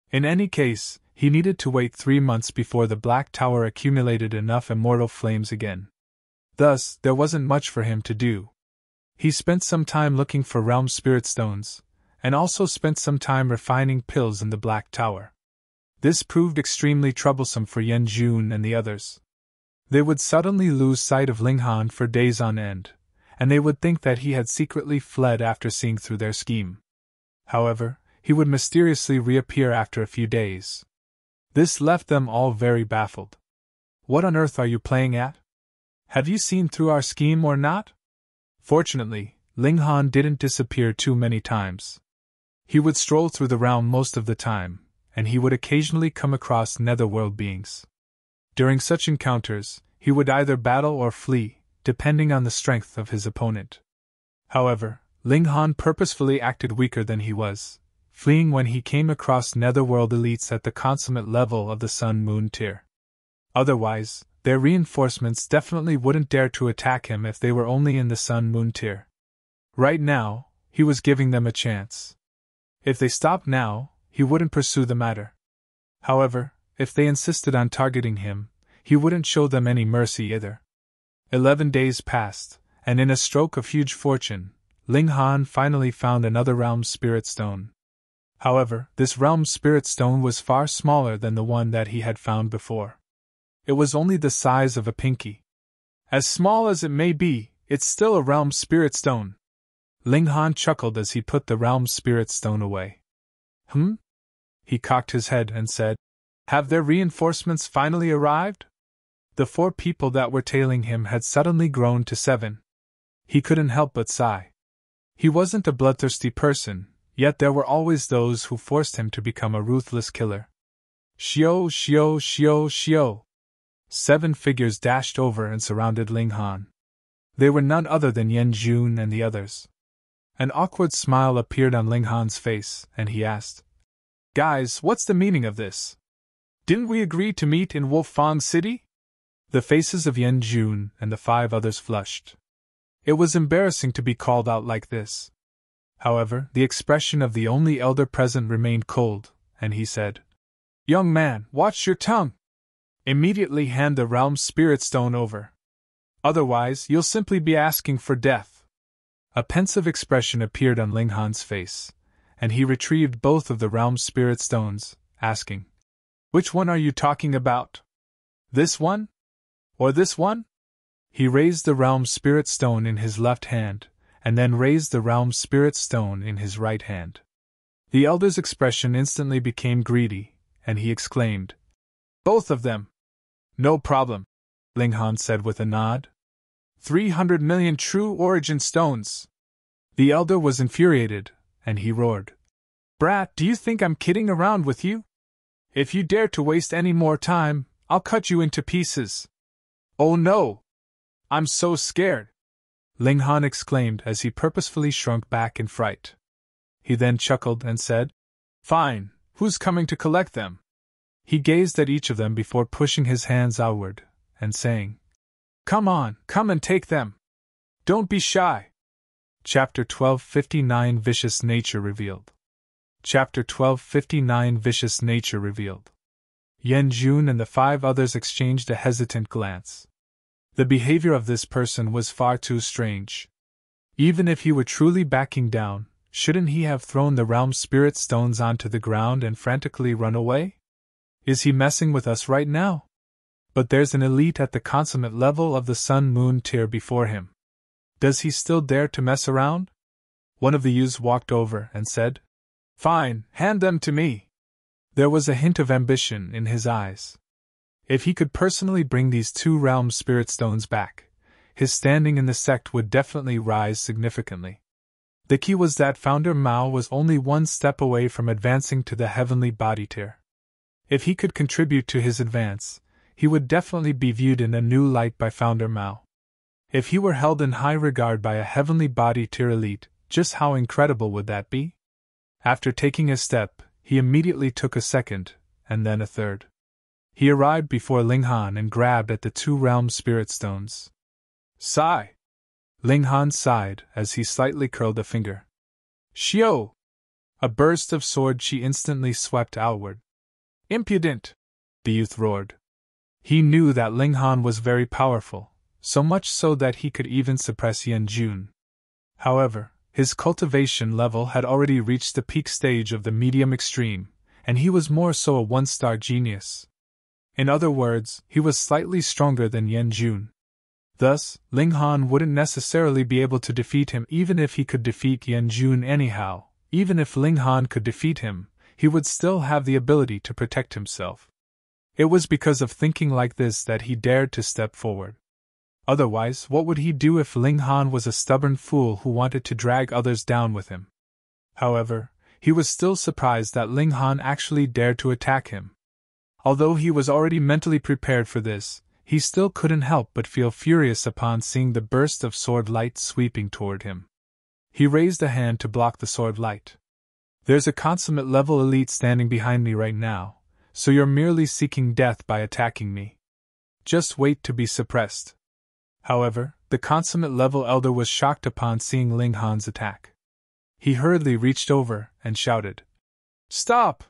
In any case, he needed to wait 3 months before the Black Tower accumulated enough immortal flames again. Thus, there wasn't much for him to do. He spent some time looking for realm spirit stones, and also spent some time refining pills in the Black Tower. This proved extremely troublesome for Yan Jun and the others. They would suddenly lose sight of Ling Han for days on end, and they would think that he had secretly fled after seeing through their scheme. However, he would mysteriously reappear after a few days. This left them all very baffled. What on earth are you playing at? Have you seen through our scheme or not? Fortunately, Ling Han didn't disappear too many times. He would stroll through the realm most of the time, and he would occasionally come across Netherworld beings. During such encounters, he would either battle or flee, depending on the strength of his opponent. However, Ling Han purposefully acted weaker than he was, fleeing when he came across Netherworld elites at the consummate level of the Sun-Moon tier. Otherwise, their reinforcements definitely wouldn't dare to attack him if they were only in the Sun-Moon tier. Right now, he was giving them a chance. If they stopped now, he wouldn't pursue the matter. However, if they insisted on targeting him, he wouldn't show them any mercy either. 11 days passed, and in a stroke of huge fortune, Ling Han finally found another Realm Spirit Stone. However, this Realm Spirit Stone was far smaller than the one that he had found before. It was only the size of a pinky. As small as it may be, it's still a Realm Spirit Stone. Ling Han chuckled as he put the Realm Spirit Stone away. He cocked his head and said, "Have their reinforcements finally arrived?" The 4 people that were tailing him had suddenly grown to 7. He couldn't help but sigh. He wasn't a bloodthirsty person, yet there were always those who forced him to become a ruthless killer. Shio, shio, shio, shio. 7 figures dashed over and surrounded Ling Han. They were none other than Yan Jun and the others. An awkward smile appeared on Ling Han's face, and he asked, "Guys, what's the meaning of this? Didn't we agree to meet in Wolfang City?" The faces of Yan Jun and the 5 others flushed. It was embarrassing to be called out like this. However, the expression of the only elder present remained cold, and he said, "Young man, watch your tongue! Immediately hand the Realm Spirit Stone over. Otherwise, you'll simply be asking for death." A pensive expression appeared on Ling Han's face, and he retrieved both of the Realm Spirit Stones, asking, "Which one are you talking about? This one? Or this one?" He raised the Realm Spirit Stone in his left hand, and then raised the Realm Spirit Stone in his right hand. The elder's expression instantly became greedy, and he exclaimed, "Both of them!" "No problem," Ling Han said with a nod. 300 million true origin stones! The elder was infuriated, and he roared, "Brat, do you think I'm kidding around with you? If you dare to waste any more time, I'll cut you into pieces." "Oh no! I'm so scared!" Ling Han exclaimed as he purposefully shrunk back in fright. He then chuckled and said, "Fine, who's coming to collect them?" He gazed at each of them before pushing his hands outward, and saying, "Come on, come and take them! Don't be shy!" Chapter 1259 Vicious Nature Revealed. Chapter 1259 Vicious Nature Revealed. Yan Jun and the 5 others exchanged a hesitant glance. The behavior of this person was far too strange. Even if he were truly backing down, shouldn't he have thrown the Realm Spirit Stones onto the ground and frantically run away? Is he messing with us right now? But there's an elite at the consummate level of the Sun-Moon tier before him. Does he still dare to mess around? One of the youths walked over and said, "Fine, hand them to me." There was a hint of ambition in his eyes. If he could personally bring these 2 Realm Spirit Stones back, his standing in the sect would definitely rise significantly. The key was that Founder Mao was only 1 step away from advancing to the Heavenly Body tier. If he could contribute to his advance, he would definitely be viewed in a new light by Founder Mao. If he were held in high regard by a Heavenly Body tier elite, just how incredible would that be? After taking a step, he immediately took a second, and then a third. He arrived before Ling Han and grabbed at the 2 Realm Spirit Stones. "Sigh!" Ling Han sighed as he slightly curled a finger. "Shio!" A burst of sword chi instantly swept outward. "Impudent!" the youth roared. He knew that Ling Han was very powerful, so much so that he could even suppress Yan Jun. However, his cultivation level had already reached the peak stage of the medium extreme, and he was more so a 1-star genius. In other words, he was slightly stronger than Yan Jun. Thus, Ling Han wouldn't necessarily be able to defeat him even if he could defeat Yan Jun anyhow. Even if Ling Han could defeat him, he would still have the ability to protect himself. It was because of thinking like this that he dared to step forward. Otherwise, what would he do if Ling Han was a stubborn fool who wanted to drag others down with him? However, He was still surprised that Ling Han actually dared to attack him. Although he was already mentally prepared for this, he still couldn't help but feel furious upon seeing the burst of sword light sweeping toward him. He raised a hand to block the sword light. "There's a consummate level elite standing behind me right now, so you're merely seeking death by attacking me. Just wait to be suppressed." However, the consummate level elder was shocked upon seeing Ling Han's attack. He hurriedly reached over and shouted, "Stop!"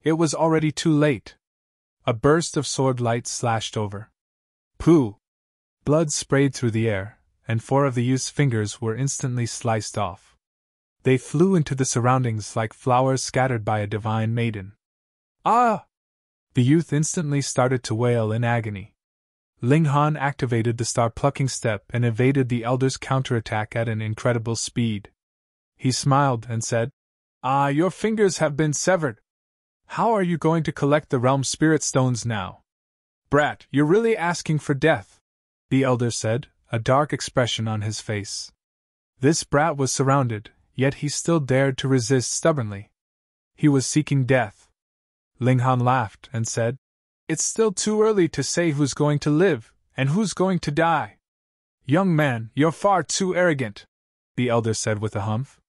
It was already too late. A burst of sword light slashed over. Pooh! Blood sprayed through the air, and 4 of the youth's fingers were instantly sliced off. They flew into the surroundings like flowers scattered by a divine maiden. "Ah!" The youth instantly started to wail in agony. Ling Han activated the star-plucking step and evaded the elder's counterattack at an incredible speed. He smiled and said, "Ah, your fingers have been severed. How are you going to collect the realm spirit stones now?" "Brat, you're really asking for death," the elder said, a dark expression on his face. This brat was surrounded, yet he still dared to resist stubbornly. He was seeking death. Ling Han laughed and said, "It's still too early to say who's going to live and who's going to die." "Young man, you're far too arrogant," the elder said with a humph.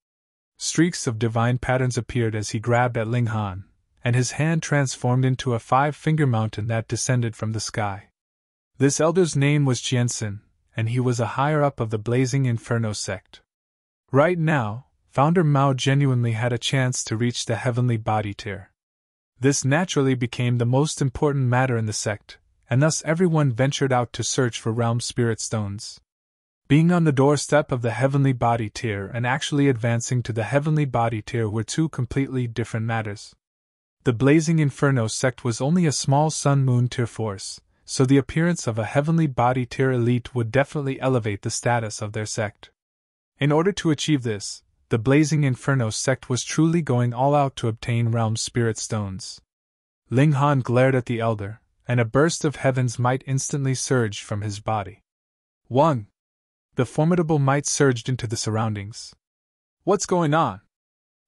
Streaks of divine patterns appeared as he grabbed at Ling Han, and his hand transformed into a 5-finger mountain that descended from the sky. This elder's name was Jianxin, and he was a higher-up of the Blazing Inferno sect. Right now, Founder Mao genuinely had a chance to reach the heavenly body tier. This naturally became the most important matter in the sect, and thus everyone ventured out to search for realm spirit stones. Being on the doorstep of the heavenly body tier and actually advancing to the heavenly body tier were 2 completely different matters. The Blazing Inferno sect was only a small sun-moon tier force, so the appearance of a heavenly body tier elite would definitely elevate the status of their sect. In order to achieve this, the Blazing Inferno sect was truly going all out to obtain realm spirit stones. Ling Han glared at the elder, and a burst of heaven's might instantly surged from his body. 1. The formidable might surged into the surroundings. "What's going on?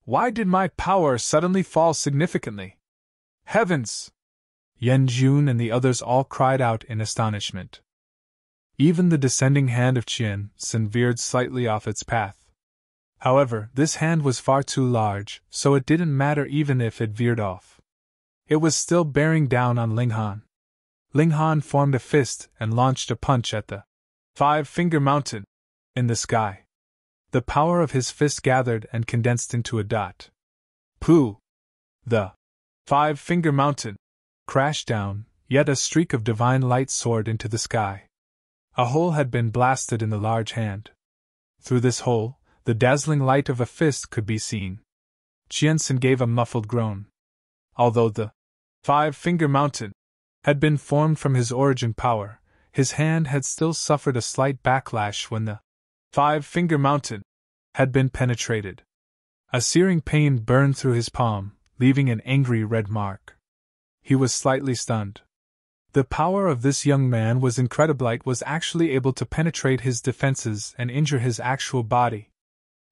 Why did my power suddenly fall significantly? Heavens!" Yan Jun and the others all cried out in astonishment. Even the descending hand of Jianxin veered slightly off its path. However, this hand was far too large, so it didn't matter even if it veered off. It was still bearing down on Ling Han. Ling Han formed a fist and launched a punch at the 5-finger mountain in the sky. The power of his fist gathered and condensed into a dot. Pooh! The 5-finger mountain crashed down, yet a streak of divine light soared into the sky. A hole had been blasted in the large hand. Through this hole, the dazzling light of a fist could be seen. Jianxin gave a muffled groan. Although the 5-finger mountain had been formed from his origin power, his hand had still suffered a slight backlash when the 5-finger mountain had been penetrated. A searing pain burned through his palm, leaving an angry red mark. He was slightly stunned. The power of this young man was incredible. It was actually able to penetrate his defenses and injure his actual body.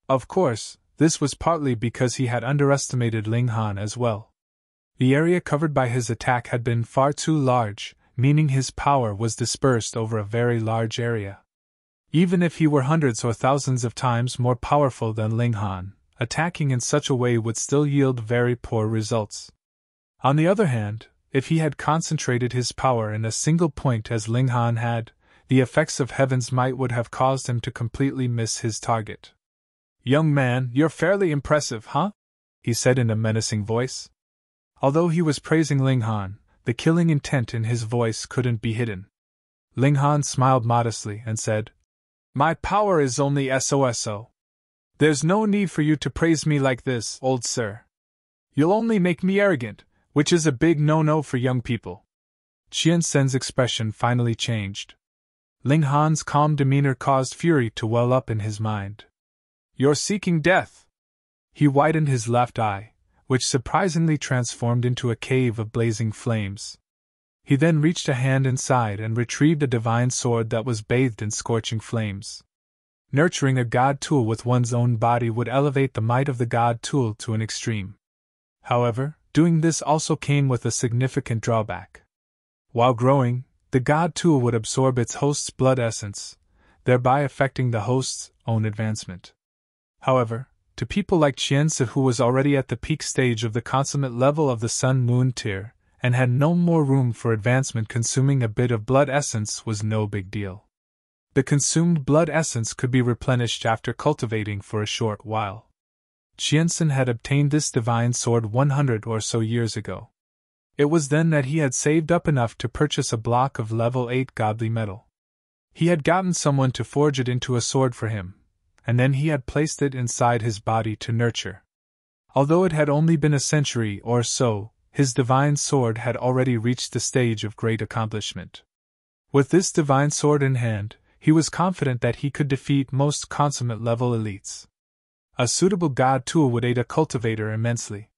Of course, this was partly because he had underestimated Ling Han as well. The area covered by his attack had been far too large, meaning his power was dispersed over a very large area. Even if he were hundreds or thousands of times more powerful than Ling Han, attacking in such a way would still yield very poor results. On the other hand, if he had concentrated his power in a single point as Ling Han had, the effects of heaven's might would have caused him to completely miss his target. "Young man, you're fairly impressive, huh?" he said in a menacing voice. Although he was praising Ling Han, the killing intent in his voice couldn't be hidden. Ling Han smiled modestly and said, "My power is only SOSO. There's no need for you to praise me like this, old sir. You'll only make me arrogant, which is a big no-no for young people." Jianxin's expression finally changed. Ling Han's calm demeanor caused fury to well up in his mind. "You're seeking death." He widened his left eye, which surprisingly transformed into a cave of blazing flames. He then reached a hand inside and retrieved a divine sword that was bathed in scorching flames. Nurturing a god tool with one's own body would elevate the might of the god tool to an extreme. However, doing this also came with a significant drawback. While growing, the god tool would absorb its host's blood essence, thereby affecting the host's own advancement. However, to people like Qianzi, who was already at the peak stage of the consummate level of the Sun-Moon tier, and had no more room for advancement, consuming a bit of blood essence was no big deal. The consumed blood essence could be replenished after cultivating for a short while. Qianzi had obtained this divine sword 100 or so years ago. It was then that he had saved up enough to purchase a block of level 8 godly metal. He had gotten someone to forge it into a sword for him, and then he had placed it inside his body to nurture. Although it had only been a century or so, his divine sword had already reached the stage of great accomplishment. With this divine sword in hand, he was confident that he could defeat most consummate level elites. A suitable god tool would aid a cultivator immensely.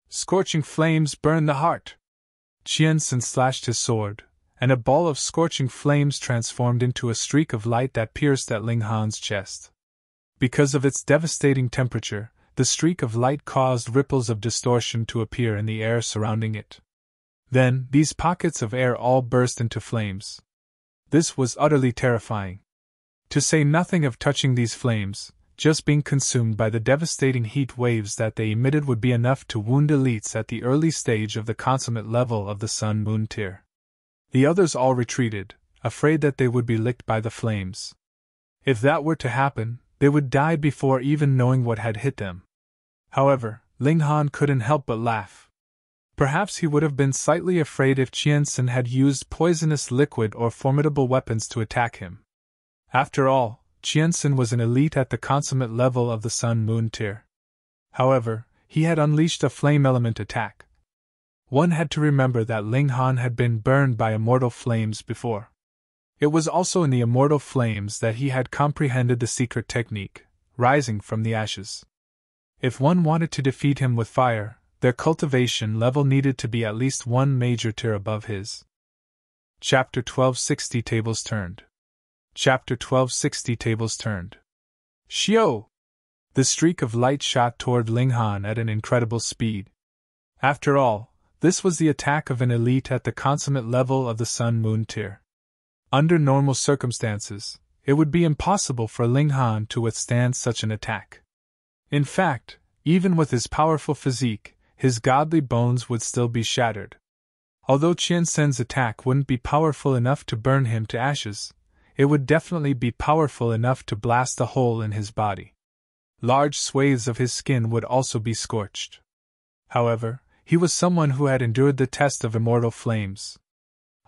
Scorching flames burn the heart. Qianzi slashed his sword, and a ball of scorching flames transformed into a streak of light that pierced at Ling Han's chest. Because of its devastating temperature, the streak of light caused ripples of distortion to appear in the air surrounding it. Then, these pockets of air all burst into flames. This was utterly terrifying. To say nothing of touching these flames, just being consumed by the devastating heat waves that they emitted would be enough to wound elites at the early stage of the consummate level of the Sun-Moon tier. The others all retreated, afraid that they would be licked by the flames. If that were to happen, they would die before even knowing what had hit them. However, Ling Han couldn't help but laugh. Perhaps he would have been slightly afraid if Qianzi had used poisonous liquid or formidable weapons to attack him. After all, Qianzi was an elite at the consummate level of the Sun-Moon tier. However, he had unleashed a flame element attack. One had to remember that Ling Han had been burned by immortal flames before. It was also in the immortal flames that he had comprehended the secret technique, rising from the ashes. If one wanted to defeat him with fire, their cultivation level needed to be at least one major tier above his. Chapter 1260 Tables Turned. Chapter 1260 Tables Turned. Xiao! The streak of light shot toward Ling Han at an incredible speed. After all, this was the attack of an elite at the consummate level of the Sun-Moon tier. Under normal circumstances, it would be impossible for Ling Han to withstand such an attack. In fact, even with his powerful physique, his godly bones would still be shattered. Although Qianzi's attack wouldn't be powerful enough to burn him to ashes, it would definitely be powerful enough to blast a hole in his body. Large swathes of his skin would also be scorched. However, he was someone who had endured the test of immortal flames.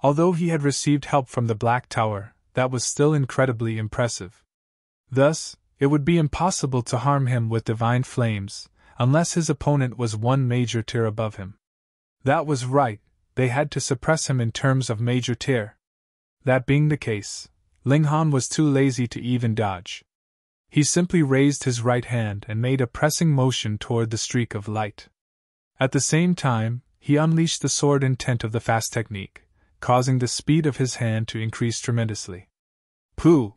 Although he had received help from the Black Tower, that was still incredibly impressive. Thus, it would be impossible to harm him with divine flames, unless his opponent was one major tier above him. That was right, they had to suppress him in terms of major tier. That being the case, Ling Han was too lazy to even dodge. He simply raised his right hand and made a pressing motion toward the streak of light. At the same time, he unleashed the sword intent of the fast technique, causing the speed of his hand to increase tremendously. Pooh!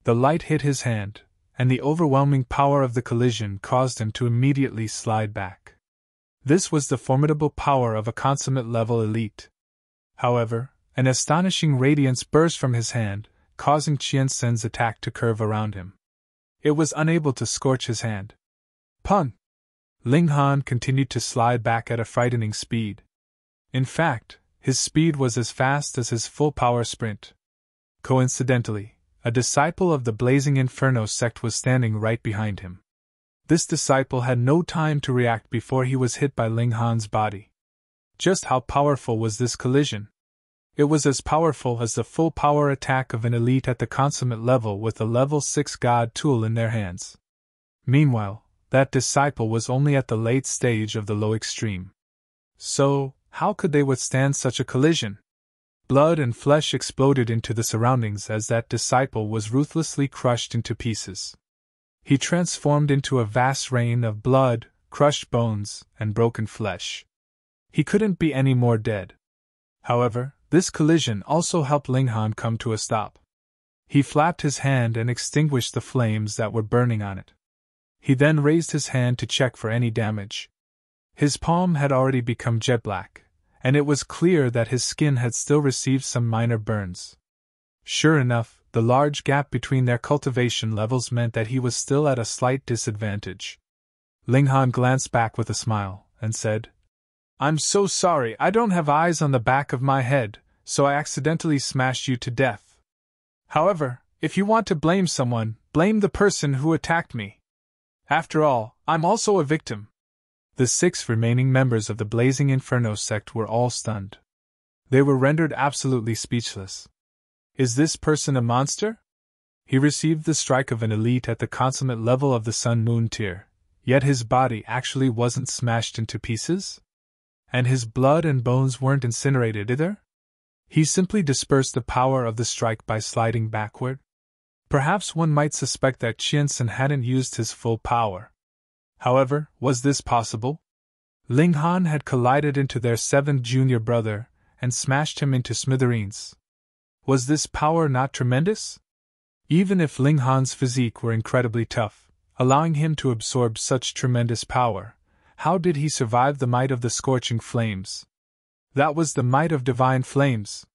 The light hit his hand, and the overwhelming power of the collision caused him to immediately slide back. This was the formidable power of a consummate level elite. However, an astonishing radiance burst from his hand, causing Qianzi's attack to curve around him. It was unable to scorch his hand. Pung! Ling Han continued to slide back at a frightening speed. In fact, his speed was as fast as his full power sprint. Coincidentally, a disciple of the Blazing Inferno sect was standing right behind him. This disciple had no time to react before he was hit by Ling Han's body. Just how powerful was this collision? It was as powerful as the full power attack of an elite at the consummate level with a level 6 god tool in their hands. Meanwhile, that disciple was only at the late stage of the low extreme. So, how could they withstand such a collision? Blood and flesh exploded into the surroundings as that disciple was ruthlessly crushed into pieces. He transformed into a vast rain of blood, crushed bones, and broken flesh. He couldn't be any more dead. However, this collision also helped Ling Han come to a stop. He flapped his hand and extinguished the flames that were burning on it. He then raised his hand to check for any damage. His palm had already become jet black, and it was clear that his skin had still received some minor burns. Sure enough, the large gap between their cultivation levels meant that he was still at a slight disadvantage. Ling Han glanced back with a smile, and said, "I'm so sorry, I don't have eyes on the back of my head, so I accidentally smashed you to death. However, if you want to blame someone, blame the person who attacked me. After all, I'm also a victim." The 6 remaining members of the Blazing Inferno sect were all stunned. They were rendered absolutely speechless. Is this person a monster? He received the strike of an elite at the consummate level of the Sun-Moon tier, yet his body actually wasn't smashed into pieces? And his blood and bones weren't incinerated either? He simply dispersed the power of the strike by sliding backward? Perhaps one might suspect that Qiansun hadn't used his full power. However, was this possible? Ling Han had collided into their 7th junior brother and smashed him into smithereens. Was this power not tremendous? Even if Ling Han's physique were incredibly tough, allowing him to absorb such tremendous power, how did he survive the might of the scorching flames? That was the might of divine flames.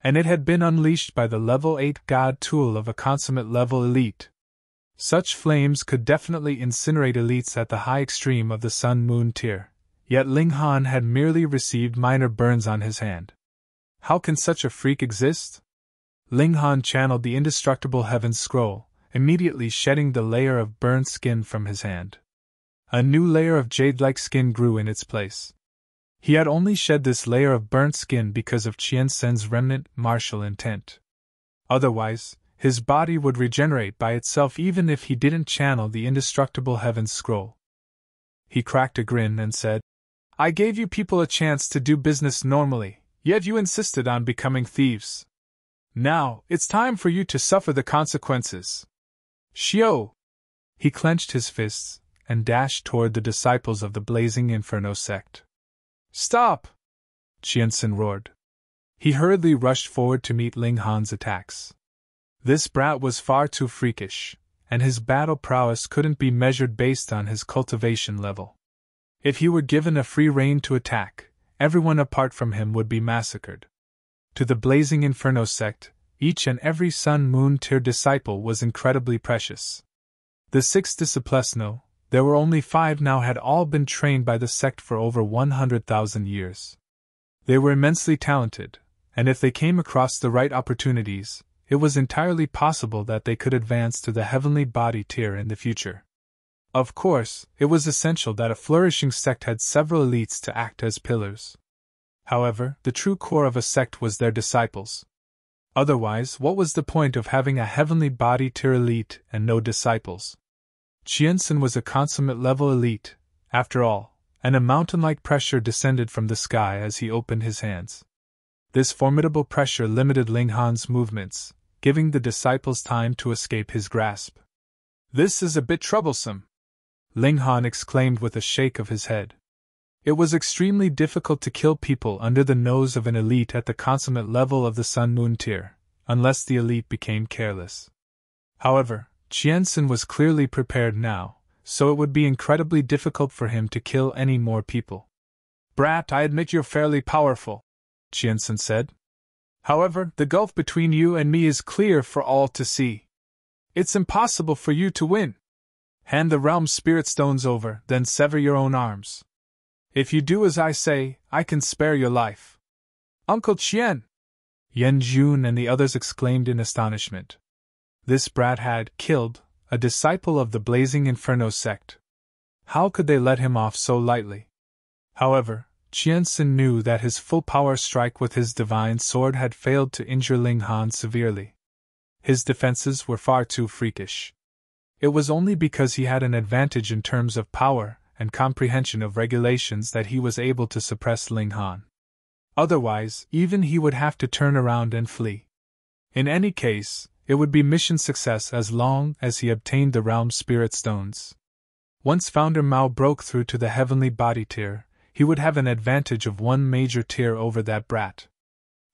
And it had been unleashed by the level 8 god tool of a consummate level elite. Such flames could definitely incinerate elites at the high extreme of the Sun-Moon tier, yet Ling Han had merely received minor burns on his hand. How can such a freak exist? Ling Han channeled the indestructible Heaven's Scroll, immediately shedding the layer of burned skin from his hand. A new layer of jade-like skin grew in its place. He had only shed this layer of burnt skin because of Qiansun's remnant martial intent. Otherwise, his body would regenerate by itself even if he didn't channel the indestructible Heaven's Scroll. He cracked a grin and said, "I gave you people a chance to do business normally, yet you insisted on becoming thieves. Now, it's time for you to suffer the consequences. Xiao!" He clenched his fists and dashed toward the disciples of the Blazing Inferno sect. "Stop!" Qiansun roared. He hurriedly rushed forward to meet Ling Han's attacks. This brat was far too freakish, and his battle prowess couldn't be measured based on his cultivation level. If he were given a free rein to attack, everyone apart from him would be massacred. To the Blazing Inferno sect, each and every Sun-Moon tier disciple was incredibly precious. The 6 disciplesno, there were only 5 now, had all been trained by the sect for over 100,000 years. They were immensely talented, and if they came across the right opportunities, it was entirely possible that they could advance to the heavenly body tier in the future. Of course, it was essential that a flourishing sect had several elites to act as pillars. However, the true core of a sect was their disciples. Otherwise, what was the point of having a heavenly body tier elite and no disciples? Qiansun was a consummate level elite, after all, and a mountain-like pressure descended from the sky as he opened his hands. This formidable pressure limited Ling Han's movements, giving the disciples time to escape his grasp. "This is a bit troublesome," Ling Han exclaimed with a shake of his head. It was extremely difficult to kill people under the nose of an elite at the consummate level of the Sun-Moon tier, unless the elite became careless. However, Qiansun was clearly prepared now, so it would be incredibly difficult for him to kill any more people. "Brat, I admit you're fairly powerful," Qiansun said. "However, the gulf between you and me is clear for all to see. It's impossible for you to win. Hand the realm spirit stones over, then sever your own arms. If you do as I say, I can spare your life." "Uncle Qian!" Yan Jun and the others exclaimed in astonishment. This brat had killed a disciple of the Blazing Inferno sect. How could they let him off so lightly? However, Qiansun knew that his full power strike with his divine sword had failed to injure Ling Han severely. His defenses were far too freakish. It was only because he had an advantage in terms of power and comprehension of regulations that he was able to suppress Ling Han. Otherwise, even he would have to turn around and flee. In any case, it would be mission success as long as he obtained the realm spirit stones. Once Founder Mao broke through to the heavenly body tier, he would have an advantage of one major tier over that brat.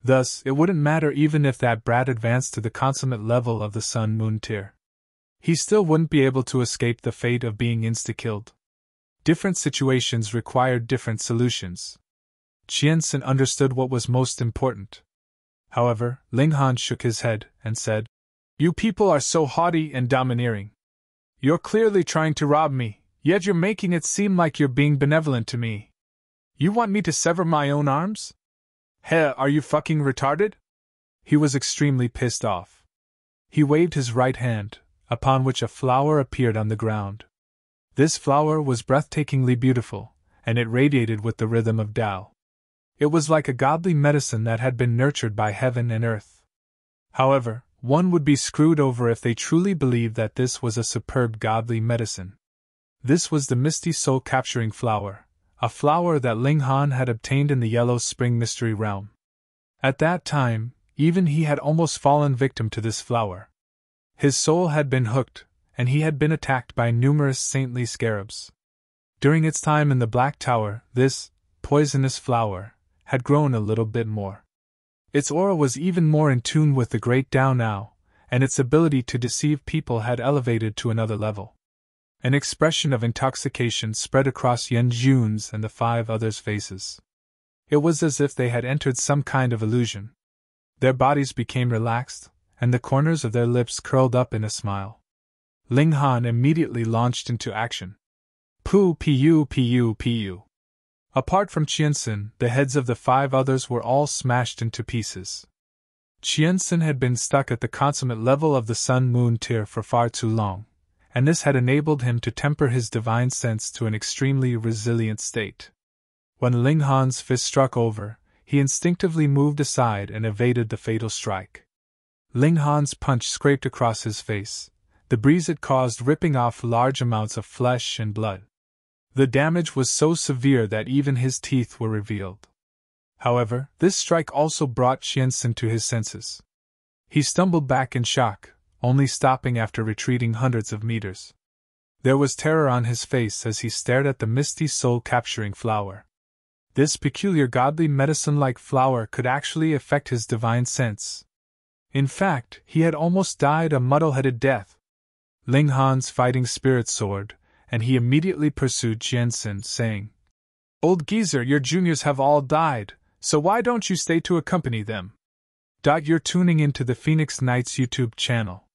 Thus, it wouldn't matter even if that brat advanced to the consummate level of the sun-moon tier. He still wouldn't be able to escape the fate of being insta-killed. Different situations required different solutions. Qianxin understood what was most important. However, Ling Han shook his head and said, "You people are so haughty and domineering. You're clearly trying to rob me, yet you're making it seem like you're being benevolent to me. You want me to sever my own arms? Heh, are you fucking retarded?" He was extremely pissed off. He waved his right hand, upon which a flower appeared on the ground. This flower was breathtakingly beautiful, and it radiated with the rhythm of Tao. It was like a godly medicine that had been nurtured by heaven and earth. However, one would be screwed over if they truly believed that this was a superb godly medicine. This was the misty soul-capturing flower, a flower that Ling Han had obtained in the Yellow Spring Mystery Realm. At that time, even he had almost fallen victim to this flower. His soul had been hooked, and he had been attacked by numerous saintly scarabs. During its time in the Black Tower, this poisonous flower had grown a little bit more. Its aura was even more in tune with the great Tao now, and its ability to deceive people had elevated to another level. An expression of intoxication spread across Yen Jun's and the 5 others' faces. It was as if they had entered some kind of illusion. Their bodies became relaxed, and the corners of their lips curled up in a smile. Ling Han immediately launched into action. Pu. Apart from Qianxin, the heads of the 5 others were all smashed into pieces. Qianxin had been stuck at the consummate level of the sun-moon tier for far too long, and this had enabled him to temper his divine sense to an extremely resilient state. When Ling Han's fist struck over, he instinctively moved aside and evaded the fatal strike. Ling Han's punch scraped across his face, the breeze it caused ripping off large amounts of flesh and blood. The damage was so severe that even his teeth were revealed. However, this strike also brought Qianxin to his senses. He stumbled back in shock, only stopping after retreating hundreds of meters. There was terror on his face as he stared at the misty soul-capturing flower. This peculiar godly medicine-like flower could actually affect his divine sense. In fact, he had almost died a muddle-headed death. Ling Han's fighting spirit soared, and he immediately pursued Qianxin, saying, "Old geezer, your juniors have all died, so why don't you stay to accompany them?" You're tuning into the Phoenix Knights YouTube channel.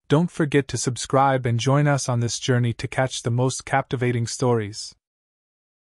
Don't forget to subscribe and join us on this journey to catch the most captivating stories.